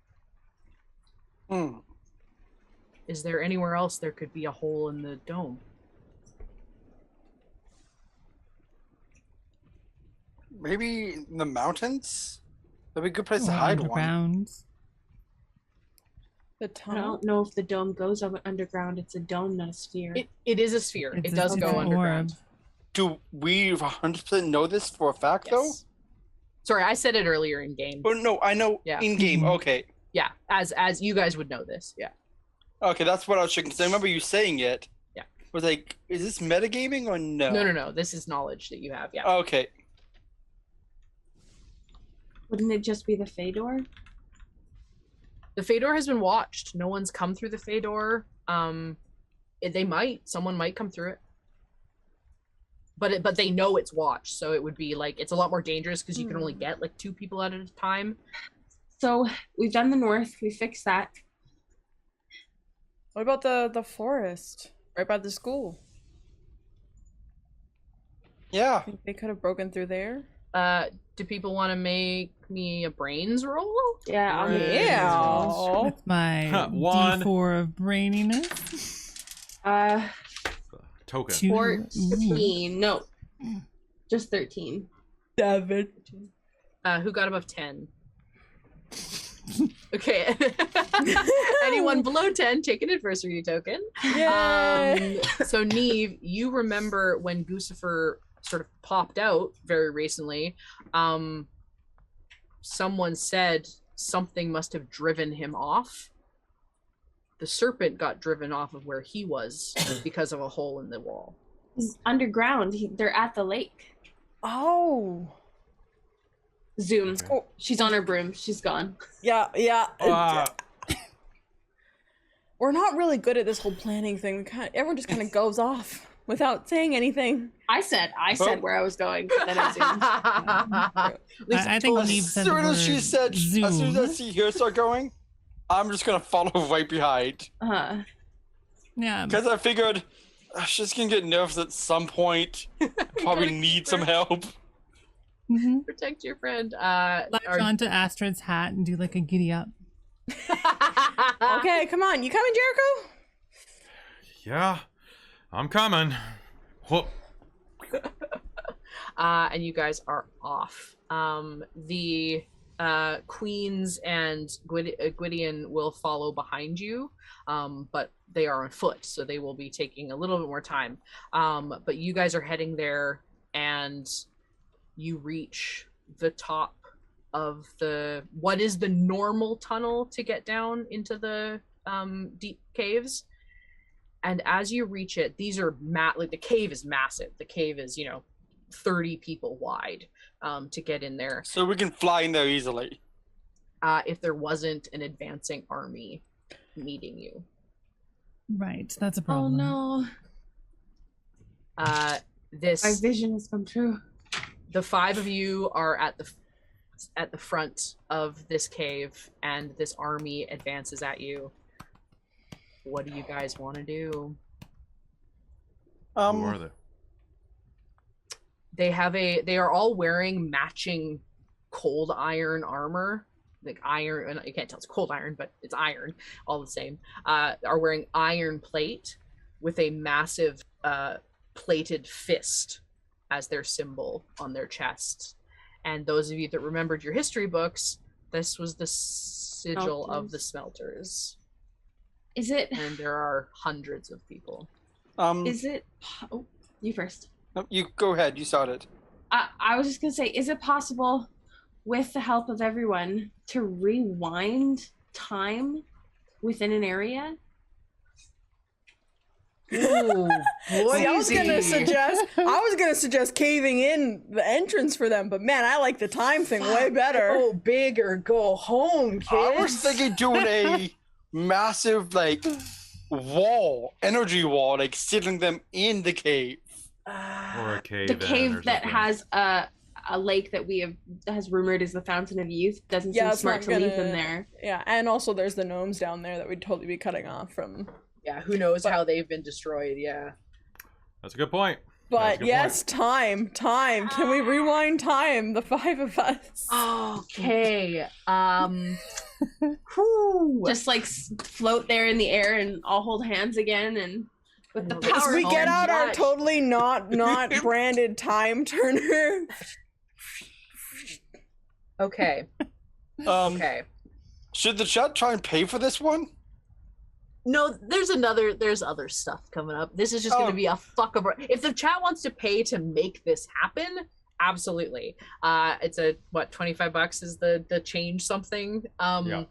Is there anywhere else there could be a hole in the dome? Maybe in the mountains? That'd be a good place to hide one. The I tunnel? don't know if the dome goes underground. It's a dome, not a sphere. It is a sphere. It does go underground. Do we 100% know this for a fact, though? Sorry, I said it earlier in game. Oh no, I know in game. Okay. Yeah, as you guys would know this. Yeah. Okay, that's what I was checking. Because I remember you saying it. Yeah. Was like, is this metagaming or no? No. This is knowledge that you have. Yeah. Okay. Wouldn't it just be the Fae door? The Fae door has been watched. No one's come through the Fae door. Someone might come through it. But they know it's watched, so it would be like, it's a lot more dangerous because you can only get like 2 people at a time. So we've done the north, we fixed that. What about the forest right by the school? Yeah. I think they could have broken through there. Do people want to make me a brains roll? Yeah. Yeah. That's my One. D4 of braininess. token. 14. No. Just 13. David. Who got above 10? Okay. Anyone below 10, take an adversity token. Yay! So Neve, you remember when Guccifer sort of popped out very recently, someone said something must have driven him off. The serpent got driven off of where he was because of a hole in the wall. He's underground. They're at the lake. Oh. Zoom. Okay. Oh, she's on her broom. She's gone. Yeah. We're not really good at this whole planning thing. Everyone just kind of goes off without saying anything. I said where I was going. Then I zoomed. I think As Neve soon said the as she word said, as soon as I zoom. see her start going, I'm just gonna follow right behind. Yeah. Because I figured she's gonna get nervous at some point. Probably need some help. Mm-hmm. Protect your friend. Latch onto Astrid's hat and do like a giddy up. Okay, come on. You coming, Jericho? Yeah, I'm coming. Whoop. And you guys are off. The Queens and Gwydion will follow behind you, but they are on foot, so they will be taking a little bit more time. But you guys are heading there, and you reach the top of what is the normal tunnel to get down into the deep caves. And as you reach it, these are like the cave is massive. The cave is 30 people wide to get in there. So we can fly in there easily. If there wasn't an advancing army meeting you. Right, that's a Oh problem. no. My This vision has come true. the 5 of you are at the front of this cave, and this army advances at you. What do you guys want to do? Who are they? They are all wearing matching cold iron armor. Like iron, you can't tell it's cold iron, but it's iron, all the same. Are wearing iron plate with a massive plated fist as their symbol on their chests. And those of you that remembered your history books, this was the sigil of the smelters. Is it? And there are hundreds of people. Is it? Oh, you first. No, you go ahead. You started. I was just gonna say, is it possible, with the help of everyone, to rewind time within an area? Ooh, See, I was gonna suggest caving in the entrance for them, but man, I like the time thing way better. Go big or go home, kids. I was thinking doing a massive energy wall, sealing them in the cave. Or a cave. The cave or that something. has a lake that has rumored is the Fountain of Youth. Doesn't seem it's smart not to leave them there. Yeah, and also there's the gnomes down there that we'd totally be cutting off from. Yeah, who knows how they've been destroyed, yeah. That's a good point. But yes, time. Can we rewind time? The 5 of us. Okay. Just float there in the air and all hold hands again, and with the As power. we get out our Watch. totally not branded time turner. Okay. Okay. Should the chat try and pay for this one? No, there's other stuff coming up. This is just going to be a fuck of. If the chat wants to pay to make this happen, absolutely. It's $25 is the change something. Yeah.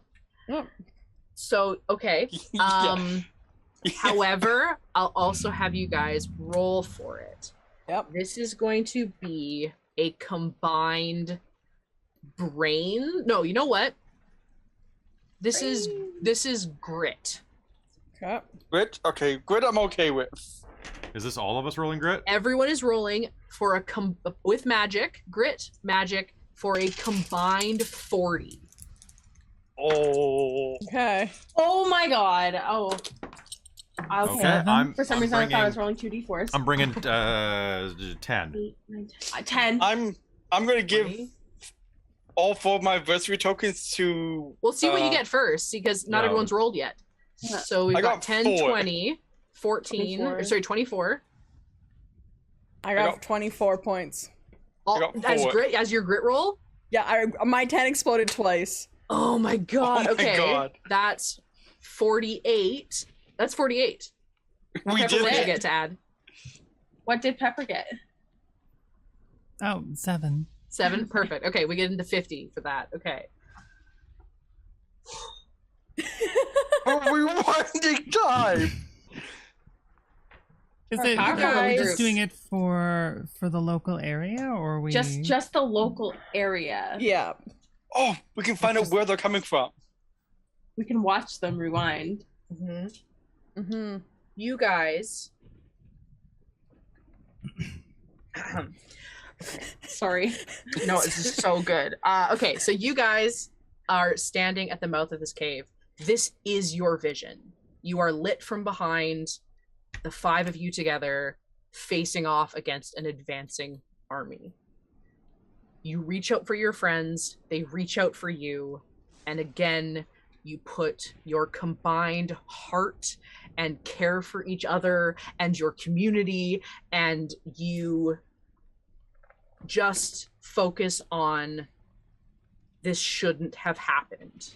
So okay. However, I'll also have you guys roll for it. Yep. This is going to be a combined brain. No, you know what? This is grit. Okay. Grit? Okay, grit I'm okay with. Is this all of us rolling grit? Everyone is rolling for with magic, grit, magic, for a combined 40. Oh. Okay. Oh my god. Oh. Okay, For some reason, I thought I was rolling 2d4s. I'm bringing 10. 8, 9, 10. I'm gonna give 20? all 4 of my adversary tokens to. We'll see what you get first, because not No. everyone's rolled yet. So we've I got got 10, 4. 20, 14, 24. 24, I got 24 points. Oh, that's great. As your grit roll? Yeah, my 10 exploded twice. Oh my god. Oh my okay. God. That's 48. That's 48. We Pepper, did what did you it. get to add? What did Pepper get? Oh, 7. 7? Perfect. Okay, we get into 50 for that. Okay. Oh, we won big time. Are we just guys- doing it for the local area, or are we Just the local area. Yeah. Oh, we can find out where they're coming from. We can watch them rewind. You guys. Sorry. No, it's just so good. Okay, so you guys are standing at the mouth of this cave. This is your vision. You are lit from behind, the 5 of you together, facing off against an advancing army. You reach out for your friends, they reach out for you, and again, you put your combined heart and care for each other and your community, and you just focus on this shouldn't have happened.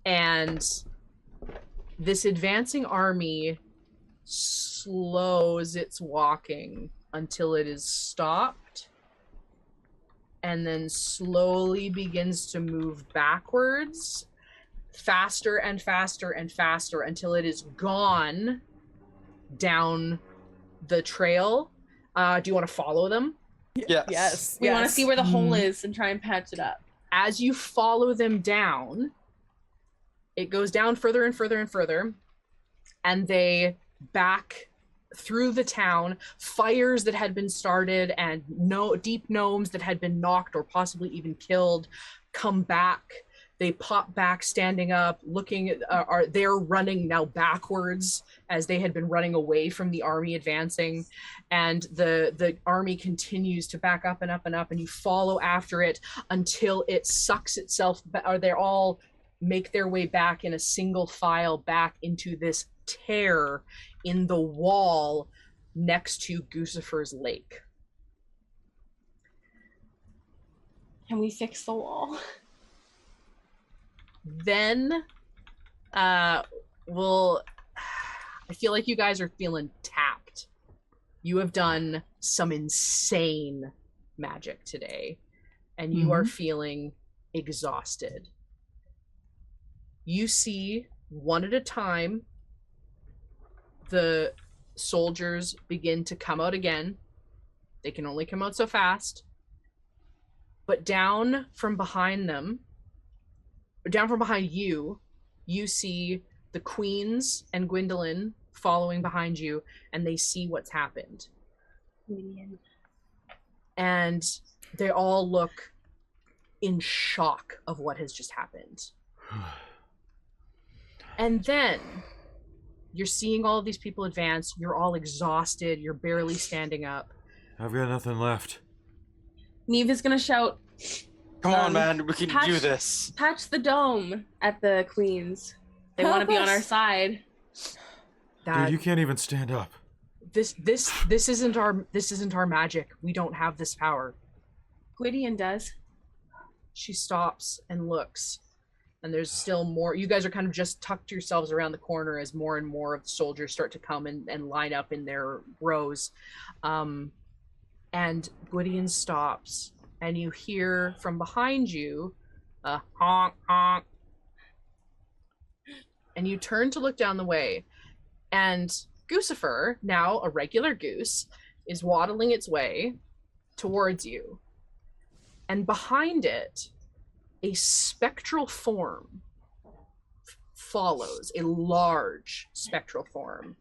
And this advancing army slows its walking until it is stopped, and then slowly begins to move backwards, faster and faster and faster, until it is gone down the trail. Do you want to follow them? Yes. We want to see where the hole is and try and patch it up. As you follow them down, it goes down further and further and further, and they back through the town. Fires that had been started and deep gnomes that had been knocked or possibly even killed come back. They pop back, standing up, looking at, they're running now backwards as they had been running away from the army advancing. And the army continues to back up and up and up, and you follow after it until it sucks itself, or they're all make their way back in a single file back into this tear in the wall next to Gucifer's Lake. Can we fix the wall? Then I feel like you guys are feeling tapped. You have done some insane magic today, and you are feeling exhausted. You see, one at a time, the soldiers begin to come out again. They can only come out so fast. But down from behind them, down from behind you, you see the queens and Gwendolyn following behind you, and they see what's happened. And they all look in shock of what has just happened. And then you're seeing all of these people advance. You're all exhausted. You're barely standing up. I've got nothing left. Neve is gonna shout, Come on, man. We can do this. patch the dome at the queens. They want to be on our side. That, Dude, you can't even stand up. this isn't our magic. We don't have this power. Gwydion does. She stops and looks, and there's still more. You guys are kind of just tucked yourselves around the corner as more and more of the soldiers start to come and line up in their rows. And Gwydion stops, and you hear from behind you a honk, honk. And you turn to look down the way, and Gucifer, now a regular goose, is waddling its way towards you. And behind it, a spectral form follows, a large spectral form,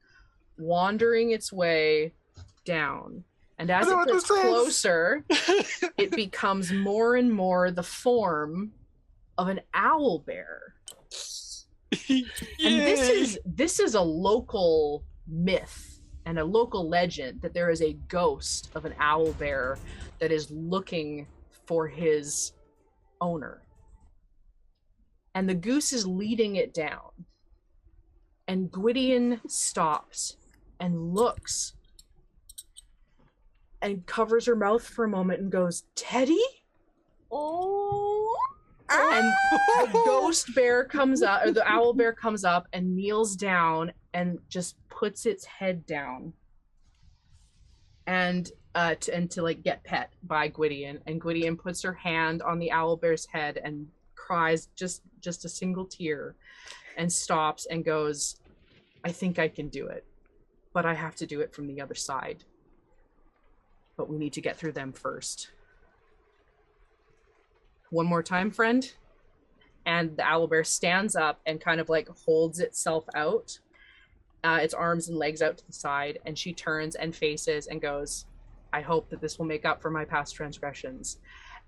wandering its way down. And as it gets closer, it becomes more and more the form of an owl bear. And this is a local myth and a local legend that there is a ghost of an owl bear that is looking for his owner. And the goose is leading it down. And Gwydion stops and looks and covers her mouth for a moment and goes, Teddy? Oh. And the ghost bear comes up, or the owl bear comes up and kneels down and just puts its head down. And to like get pet by Gwydion. And Gwydion puts her hand on the owl bear's head and cries just a single tear and stops and goes, I think I can do it, but I have to do it from the other side. But we need to get through them first. One more time, friend. And the owlbear stands up and kind of like holds itself out, its arms and legs out to the side, and she turns and faces and goes, I hope that this will make up for my past transgressions.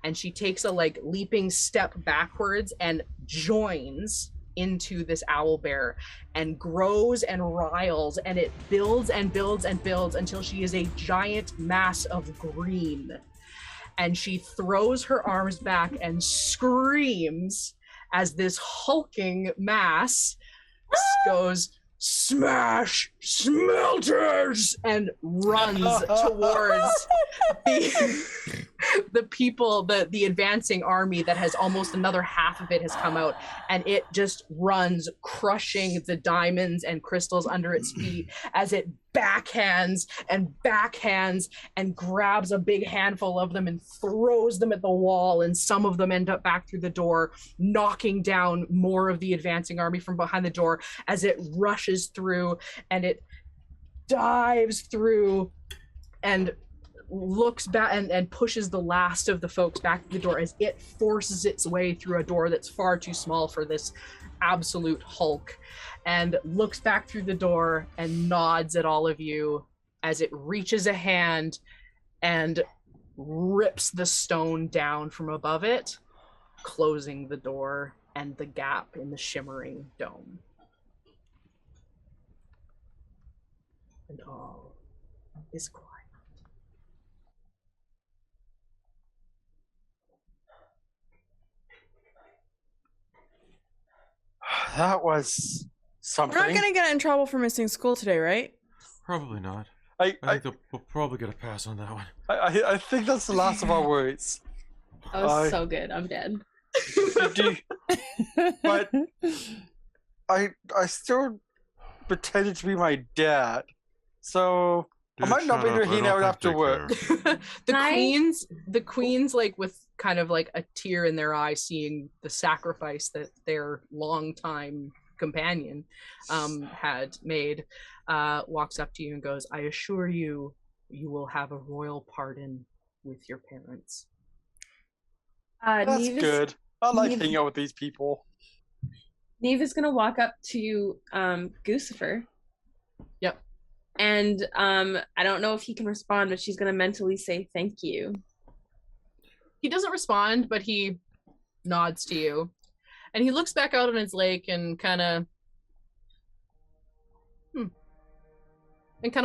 And she takes a like leaping step backwards and joins into this owlbear and grows and riles, and it builds and builds and builds until she is a giant mass of green. And she throws her arms back and screams as this hulking mass goes, smash smelters, and runs towards the people, the advancing army that has almost another half of it has come out, and it just runs, crushing the diamonds and crystals under its feet as it backhands and grabs a big handful of them and throws them at the wall, and some of them end up back through the door, knocking down more of the advancing army from behind the door as it rushes through, and it dives through and looks back and pushes the last of the folks back to the door as it forces its way through a door that's far too small for this absolute hulk, and looks back through the door and nods at all of you as it reaches a hand and rips the stone down from above it, closing the door and the gap in the shimmering dome. And all is quiet. That was something. We're not gonna get in trouble for missing school today, right? Probably not. I think we'll probably get a pass on that one. I think that's the last of our words. That was so good. I'm dead. But I still pretended to be my dad, so I might not be able to hang out after work. The queens, like with kind of like a tear in their eye, seeing the sacrifice that their longtime companion had made, walks up to you and goes, I assure you, you will have a royal pardon with your parents. That's good. I like hanging out with these people. Neve is gonna walk up to Gucifer. Yep. And I don't know if he can respond, but she's gonna mentally say thank you. He doesn't respond, but he nods to you. And he looks back out on his lake and kind of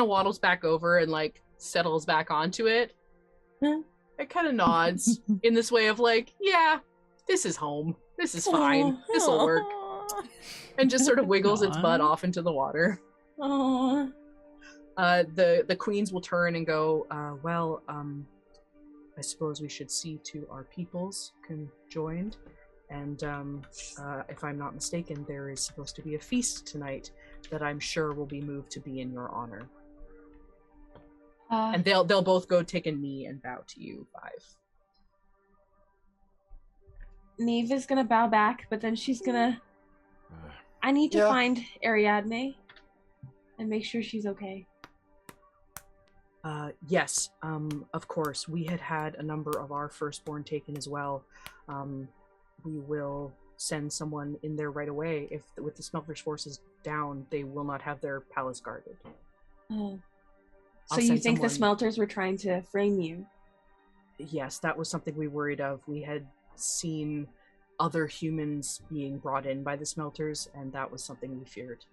waddles back over and like settles back onto it. It kind of nods in this way of like, yeah, this is home. This is fine. This will work. And just sort of wiggles its butt off into the water. Aww. The queens will turn and go, I suppose we should see to our peoples conjoined. And if I'm not mistaken, there is supposed to be a feast tonight that I'm sure will be moved to be in your honor. And they'll both go take a knee and bow to you, Five. Neve is gonna bow back, but then she's gonna... I need to find Ariadne and make sure she's okay. Yes, of course. We had a number of our firstborn taken as well. We will send someone in there right away. If with the smelter's forces down, they will not have their palace guarded. So you think the smelters were trying to frame you? Yes, that was something we worried of. We had seen other humans being brought in by the smelters, and that was something we feared.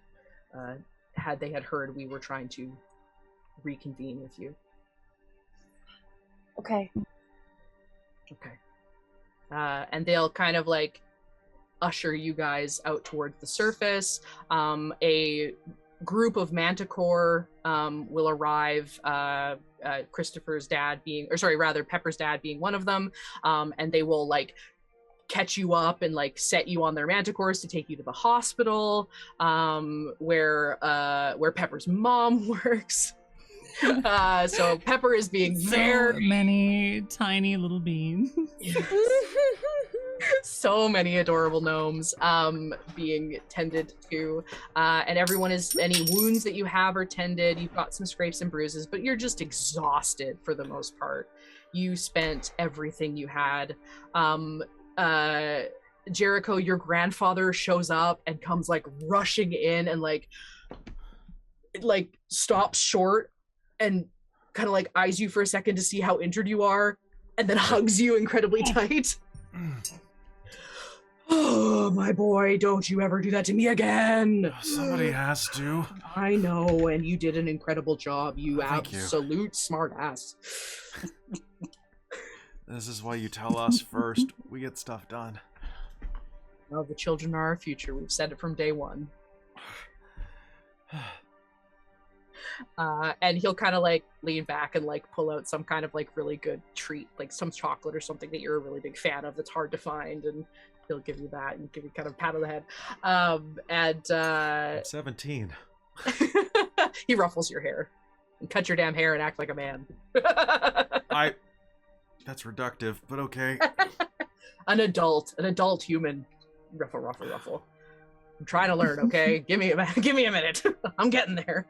Had they heard we were trying to reconvene with you. Okay. And they'll kind of like usher you guys out towards the surface. A group of Manticore will arrive. Pepper's dad being one of them, and they will like catch you up and like set you on their Manticores to take you to the hospital, where Pepper's mom works. So Pepper is being so many tiny little beans. So many adorable gnomes being tended to, and everyone is, any wounds that you have are tended. You've got some scrapes and bruises, but you're just exhausted for the most part. You spent everything you had. Jericho, your grandfather, shows up and comes like rushing in and like stops short and kind of like eyes you for a second to see how injured you are, and then hugs you incredibly tight. Oh, my boy, don't you ever do that to me again. Somebody has to. I know, and you did an incredible job, you absolute smart ass. This is why you tell us first. We get stuff done. Well, the children are our future. We've said it from day one. And he'll kind of like lean back and like pull out some kind of like really good treat, like some chocolate or something that you're a really big fan of that's hard to find, and he'll give you that and give you kind of a pat on the head. I'm 17. He ruffles your hair and cuts your damn hair and act like a man. That's reductive, but okay. An adult human. Ruffle. I'm trying to learn, okay? Give me a minute. I'm getting there.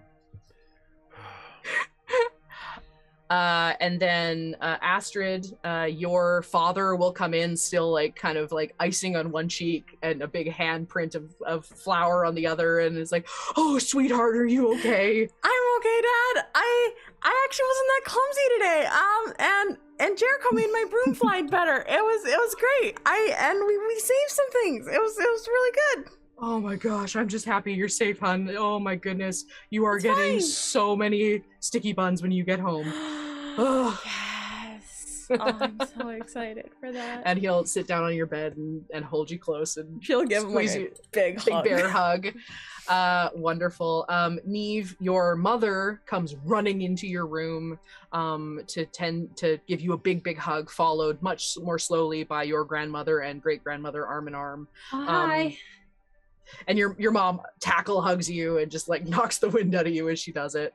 And then Astrid, your father will come in still like kind of like icing on one cheek and a big handprint of flour on the other, and is like, "Oh, sweetheart, are you okay?" I'm okay, Dad. I actually wasn't that clumsy today. And Jericho made my broom slide better. It was great. We saved some things. It was really good. Oh my gosh, I'm just happy you're safe, hon. Oh my goodness. You are getting so many sticky buns when you get home. Oh. Yes. Oh, I'm so excited for that. And he'll sit down on your bed and hold you close, and she'll give him like a big bear hug. Wonderful. Neve, your mother comes running into your room to give you a big hug, followed much more slowly by your grandmother and great grandmother arm in arm. Hi. And your mom tackle hugs you and just like knocks the wind out of you as she does it.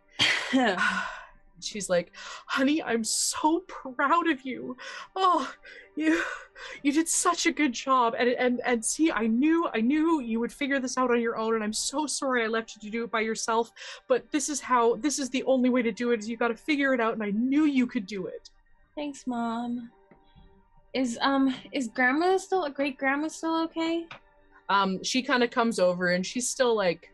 She's like, "Honey, I'm so proud of you. Oh, you did such a good job. And see, I knew you would figure this out on your own, and I'm so sorry I left you to do it by yourself. But this is the only way to do it, is you got to figure it out, and I knew you could do it." Thanks, Mom. Is great grandma still okay? She kind of comes over, and she's still like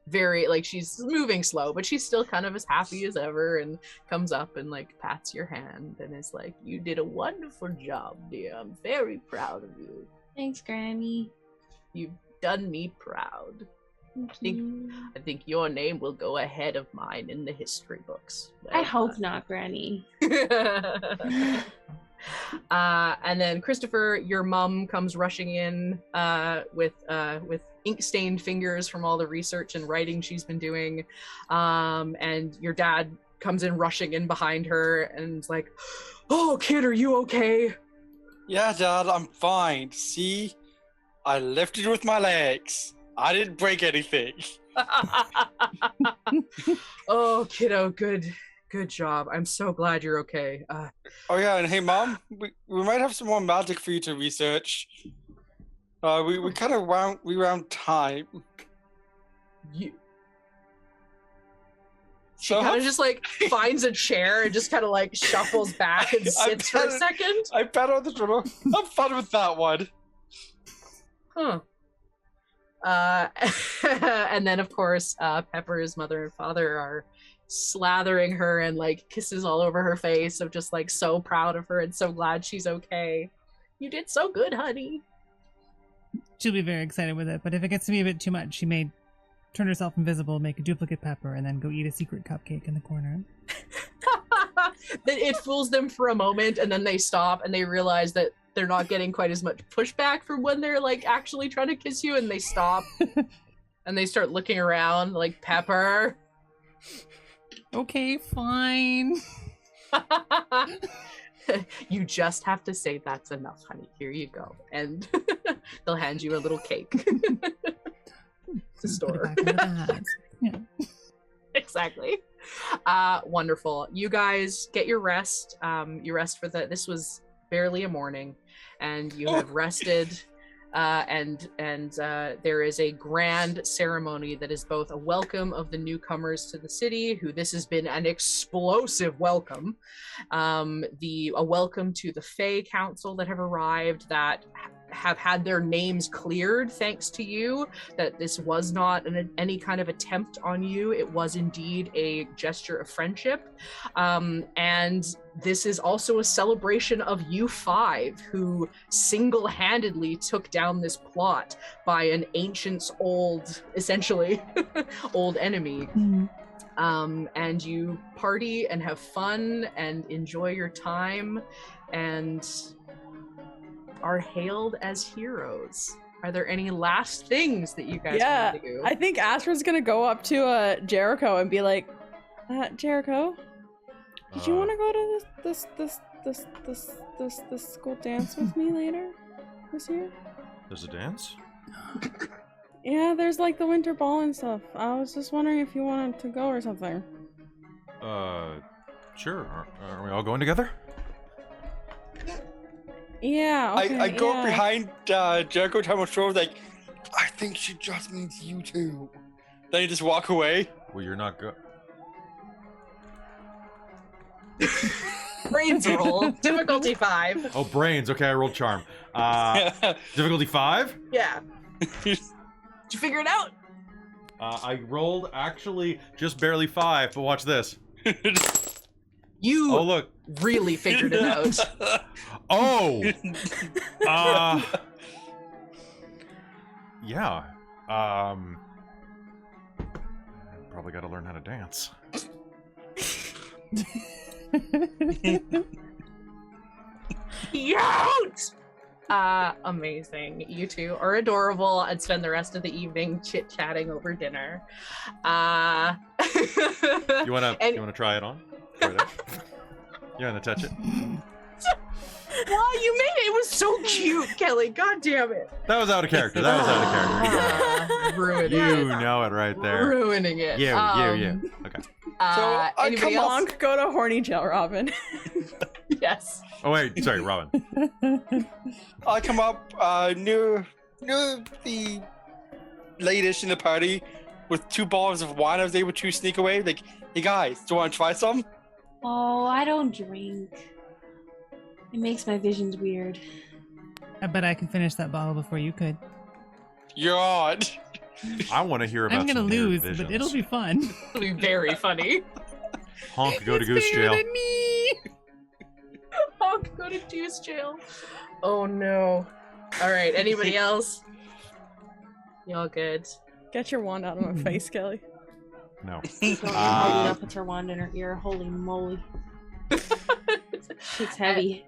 very like, she's moving slow, but she's still kind of as happy as ever, and comes up and like pats your hand and is like, "You did a wonderful job, dear. I'm very proud of you. Thanks, Granny. You've done me proud. Thank you. I think your name will go ahead of mine in the history books." I hope not, Granny. And then Christopher, your mom comes rushing in with ink-stained fingers from all the research and writing she's been doing, and your dad comes in rushing in behind her and is like, "Oh, kid, are you okay?" Yeah, Dad, I'm fine. See, I lifted with my legs. I didn't break anything. Oh, kiddo, good job. I'm so glad you're okay. Oh yeah, and hey, Mom, we might have some more magic for you to research. We kind of round time. She kind of just like finds a chair and just kind of like shuffles back and sits for a second. I bet on the drummer. Have fun with that one. Huh. And then of course, Pepper's mother and father are slathering her and like kisses all over her face of just like so proud of her and so glad she's okay. You did so good, honey. She'll be very excited with it, but if it gets to be a bit too much, she may turn herself invisible, make a duplicate Pepper, and then go eat a secret cupcake in the corner. It fools them for a moment, and then they stop and they realize that they're not getting quite as much pushback from when they're like actually trying to kiss you, and they stop. And they start looking around like, Pepper. Okay, fine. You just have to say that's enough, honey. Here you go. And they'll hand you a little cake. The store. Yeah. Exactly. Wonderful. You guys get your rest. You rest for this was barely a morning, and you have rested. And there is a grand ceremony that is both a welcome of the newcomers to the city, who this has been an explosive welcome. A welcome to the Fae Council that have arrived, that have had their names cleared thanks to you, that this was not any kind of attempt on you. It was indeed a gesture of friendship. And this is also a celebration of you five, who single-handedly took down this plot by an ancient's essentially old enemy. And you party and have fun and enjoy your time and are hailed as heroes. Are there any last things that you guys want to do? I think Astra's gonna go up to Jericho and be like, Jericho, did you want to go to this school dance with me later this year? There's a dance? Yeah, there's like the winter ball and stuff. I was just wondering if you wanted to go or something. Sure. Are we all going together? Yeah, okay, I go behind Jericho, tell him shoulder, like, I think she just means you two. Then you just walk away. Well, you're not Brains roll. Difficulty 5. Oh, brains. Okay, I rolled charm. Difficulty 5? Yeah. Did you figure it out? I rolled actually just barely 5, but watch this. You oh, look. Really figured it out. Oh! Yeah. Probably gotta learn how to dance. Amazing. You two are adorable and spend the rest of the evening chit-chatting over dinner. You wanna try it on? Try it out? You wanna touch it? Wow, you made it. It was so cute, Kelly. God damn it. That was out of character. Ruining you it. know it right there. Ruining it. You. Okay. So anybody else? Go to horny jail, Robin. Yes. Oh wait, sorry, Robin. I come up near the latest in the party with 2 bottles of wine. I was able to sneak away. Like, hey guys, do you want to try some? Oh, I don't drink. It makes my visions weird. I bet I could finish that bottle before you could. God. I want to hear about. I'm gonna some lose, weird but visions. it'll be fun. It'll be very funny. Honk, go to goose jail. Than me. Honk, go to goose jail. Oh no. All right. Anybody else? Y'all good? Get your wand out of my face, Kelly. No. Hailiiz puts her wand in her ear. Holy moly. Shit's heavy.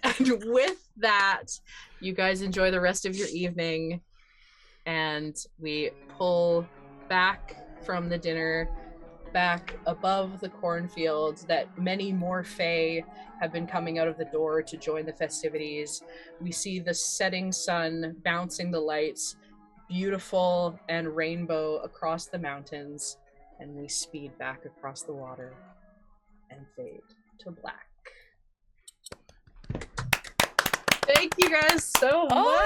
And with that, you guys enjoy the rest of your evening, and we pull back from the dinner, back above the cornfields, that many more Fae have been coming out of the door to join the festivities. We see the setting sun bouncing the lights, beautiful and rainbow across the mountains, and we speed back across the water and fade to black. Thank you guys so much.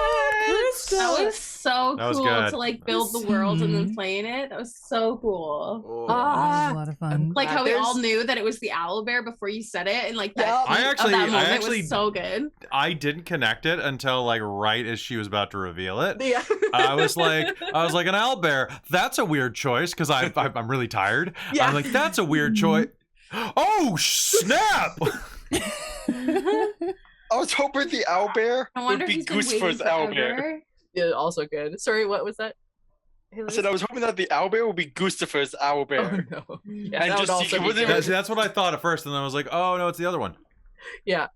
Christa. That was so That was cool good. to like build the world and then playing it. That was so cool. That was a lot of fun. Like how we There's- all knew that it was the owl bear before you said it, and like that, Yep. I actually- that moment I actually- was so good. I didn't connect it until like right as she was about to reveal it. Yeah. I was like an owlbear. That's a weird choice because I'm really tired. Yeah. I'm like, that's a weird choice. Oh snap! I was hoping the owlbear I wonder would if be he's been waiting Goosefoot's owlbear. forever. Yeah, also good. Sorry, what was that? I said I was hoping that the owlbear would be Gustafer's owlbear. Oh no. Yeah, And that would just also see- be was it- good. That's what I thought at first, and then I was like, oh no, it's the other one. Yeah.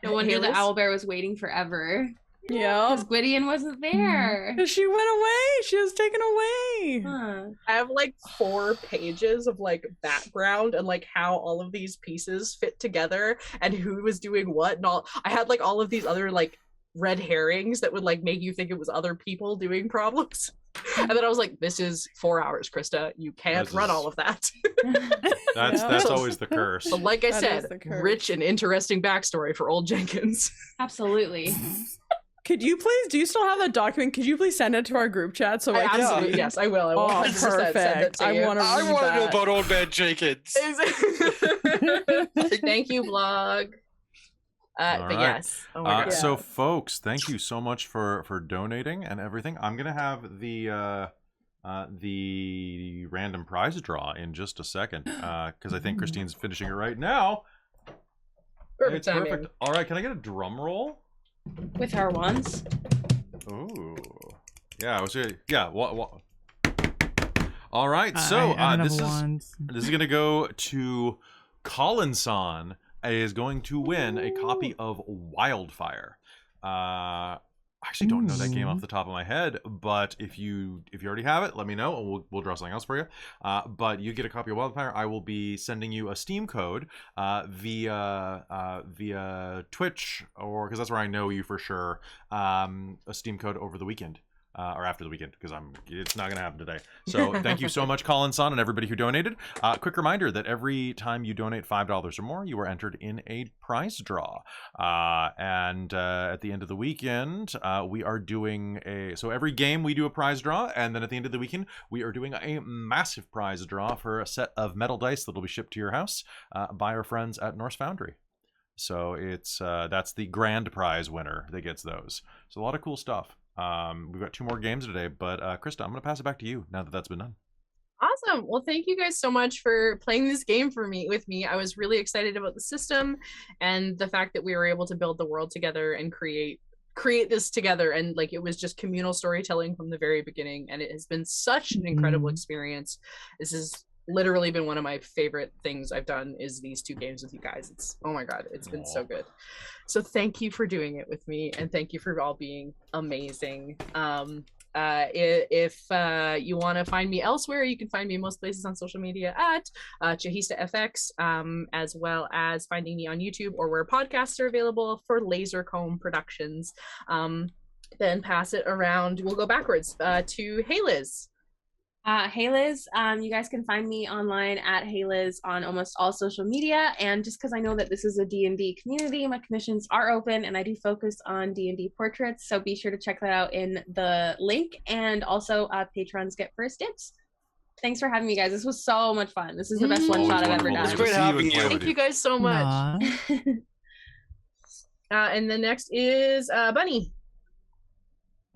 No wonder the Hailiiz? owl bear was waiting forever. Yeah. Because Gwydion wasn't there. Because she went away. She was taken away. Huh. I have like 4 pages of like background and like how all of these pieces fit together and who was doing what and all. I had like all of these other like red herrings that would like make you think it was other people doing problems. And then I was like, this is 4 hours, Christa. You can't run all of that. That's always the curse. But like I said, rich and interesting backstory for old Jenkins. Absolutely. Could you please, do you still have that document? Could you please send it to our group chat so I can absolutely, yes, I will. I will 100% perfect. send it to you. I want to know about old man Jenkins. Thank you, blog. But right. yes. Oh my God. So folks, thank you so much for donating and everything. I'm gonna have the random prize draw in just a second because I think Christine's finishing it right now. Perfect timing. Perfect. All right, can I get a drum roll? With our wands. Ooh. Yeah, I was what? All right, so this is gonna go to Colin-san. Is going to win a copy of Wildfire. I actually don't know that game off the top of my head, but if you already have it, let me know and we'll draw something else for you. But you get a copy of Wildfire. I will be sending you a Steam code via Twitch, or because that's where I know you for sure. A Steam code over the weekend. Or after the weekend, because it's not going to happen today. So thank you so much, Colin-san, and everybody who donated. Quick reminder that every time you donate $5 or more, you are entered in a prize draw. And at the end of the weekend, we are doing so every game we do a prize draw, and then at the end of the weekend, we are doing a massive prize draw for a set of metal dice that will be shipped to your house by our friends at Norse Foundry. So it's that's the grand prize winner that gets those. So a lot of cool stuff. We've got 2 more games today, but Christa, I'm going to pass it back to you now that that's been done. Awesome. Well, thank you guys so much for playing this game with me. I was really excited about the system and the fact that we were able to build the world together and create this together, and like it was just communal storytelling from the very beginning, and it has been such an incredible experience. This has literally been one of my favorite things I've done is these 2 games with you guys. It's, oh my God, it's been so good. So thank you for doing it with me, and thank you for all being amazing. If you want to find me elsewhere, you can find me most places on social media at ChahistaFX, as well as finding me on YouTube or where podcasts are available for Lasercomb Productions. Then pass it around. We'll go backwards to Hailiiz. Hailiiz, you guys can find me online at Hailiiz on almost all social media, and just because I know that this is a D&D community, my commissions are open and I do focus on D&D portraits, so be sure to check that out in the link, and also patrons get first dibs. Thanks for having me, guys. This was so much fun. This is the best one shot I've ever done. It's great having you. Thank you guys so much. And the next is Bunny.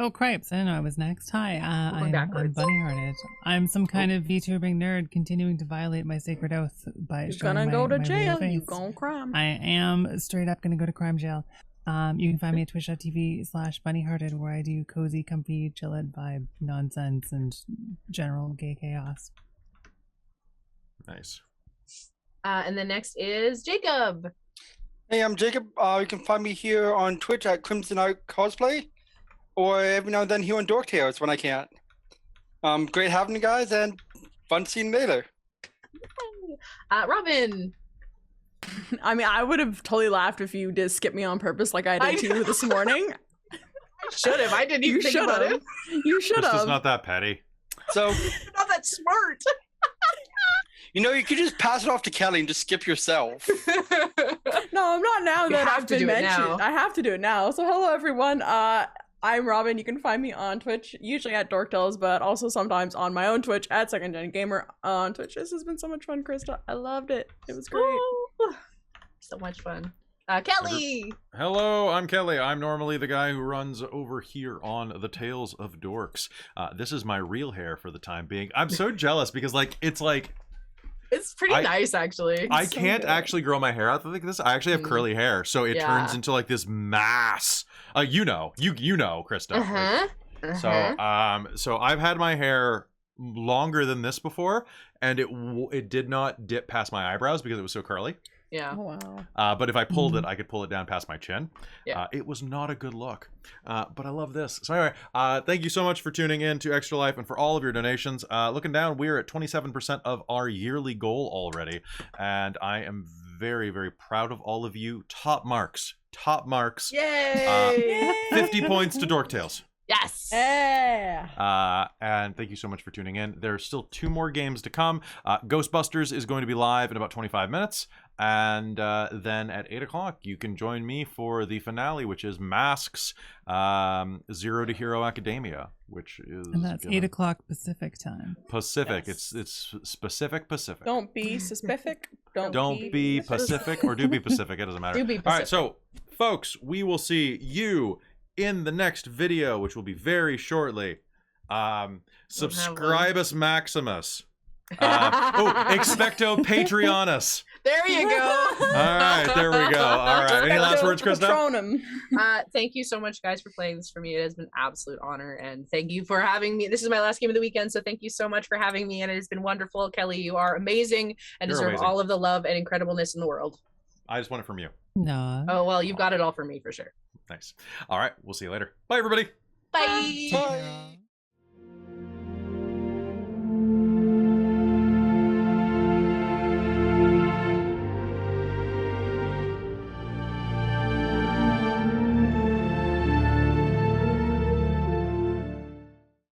Oh, cripes. I didn't know I was next. Hi, I'm Bunny-hearted. I'm some kind of VTubing nerd continuing to violate my sacred oath by You're gonna go to jail. You gonna crime. I am straight up gonna go to crime jail. You can find me at twitch.tv/bunnyhearted, where I do cozy, comfy, chillin' vibe nonsense and general gay chaos. Nice. And the next is Jacob. Hey, I'm Jacob. You can find me here on Twitch at Crimson Art Cosplay, or every now and then here on Dork Tales when I can't. Great having you guys, and fun seeing you later. Robin. I mean, I would have totally laughed if you did skip me on purpose like I did to you this morning. I should have. I didn't even think about it. You should have. It's not that petty. So not that smart. You know, you could just pass it off to Kelly and just skip yourself. No, I'm not now that I've been mentioned. Now. I have to do it now. So hello, everyone. I'm Robin. You can find me on Twitch, usually at Dorktales, but also sometimes on my own Twitch at Second Gen Gamer on Twitch. This has been so much fun, Christa. I loved it. It was great. Ooh, so much fun. Kelly. Hello, I'm Kelly. I'm normally the guy who runs over here on the Tales of Dorks. This is my real hair for the time being. I'm so jealous because it's pretty nice, actually. I can't actually grow my hair out like this. I actually have curly hair, so it turns into like this mass. You know, Christa. So I've had my hair longer than this before, and it did not dip past my eyebrows because it was so curly. Yeah. Oh, wow. But if I pulled it, I could pull it down past my chin. Yeah. It was not a good look. But I love this. So anyway, thank you so much for tuning in to Extra Life and for all of your donations. Looking down, we're at 27% of our yearly goal already. And I am very, very proud of all of you. Top marks. Yay! 50 points to Dorktales. Yes. Yeah. And thank you so much for tuning in. There's still 2 more games to come. Ghostbusters is going to be live in about 25 minutes. And then at 8 o'clock, you can join me for the finale, which is Masks Zero to Hero Academia, which is... And that's 8 o'clock Pacific time. Pacific. Yes. It's Pacific. Don't be specific. Don't be Pacific, or do be Pacific. It doesn't matter. Do be All right, Pacific. so, folks, we will see you in the next video, which will be very shortly. Subscribus Maximus. Expecto Patreonus. There you go. All right, there we go. All right, any last words, Christa? Patronum. Thank you so much, guys, for playing this for me. It has been an absolute honor, and thank you for having me. This is my last game of the weekend, so thank you so much for having me, and it has been wonderful. Kelly, you are amazing and deserve all of the love and incredibleness in the world. I just want it from you. No. Oh, well, you've got it all from me for sure. Thanks. All right, we'll see you later. Bye, everybody. Bye. Bye.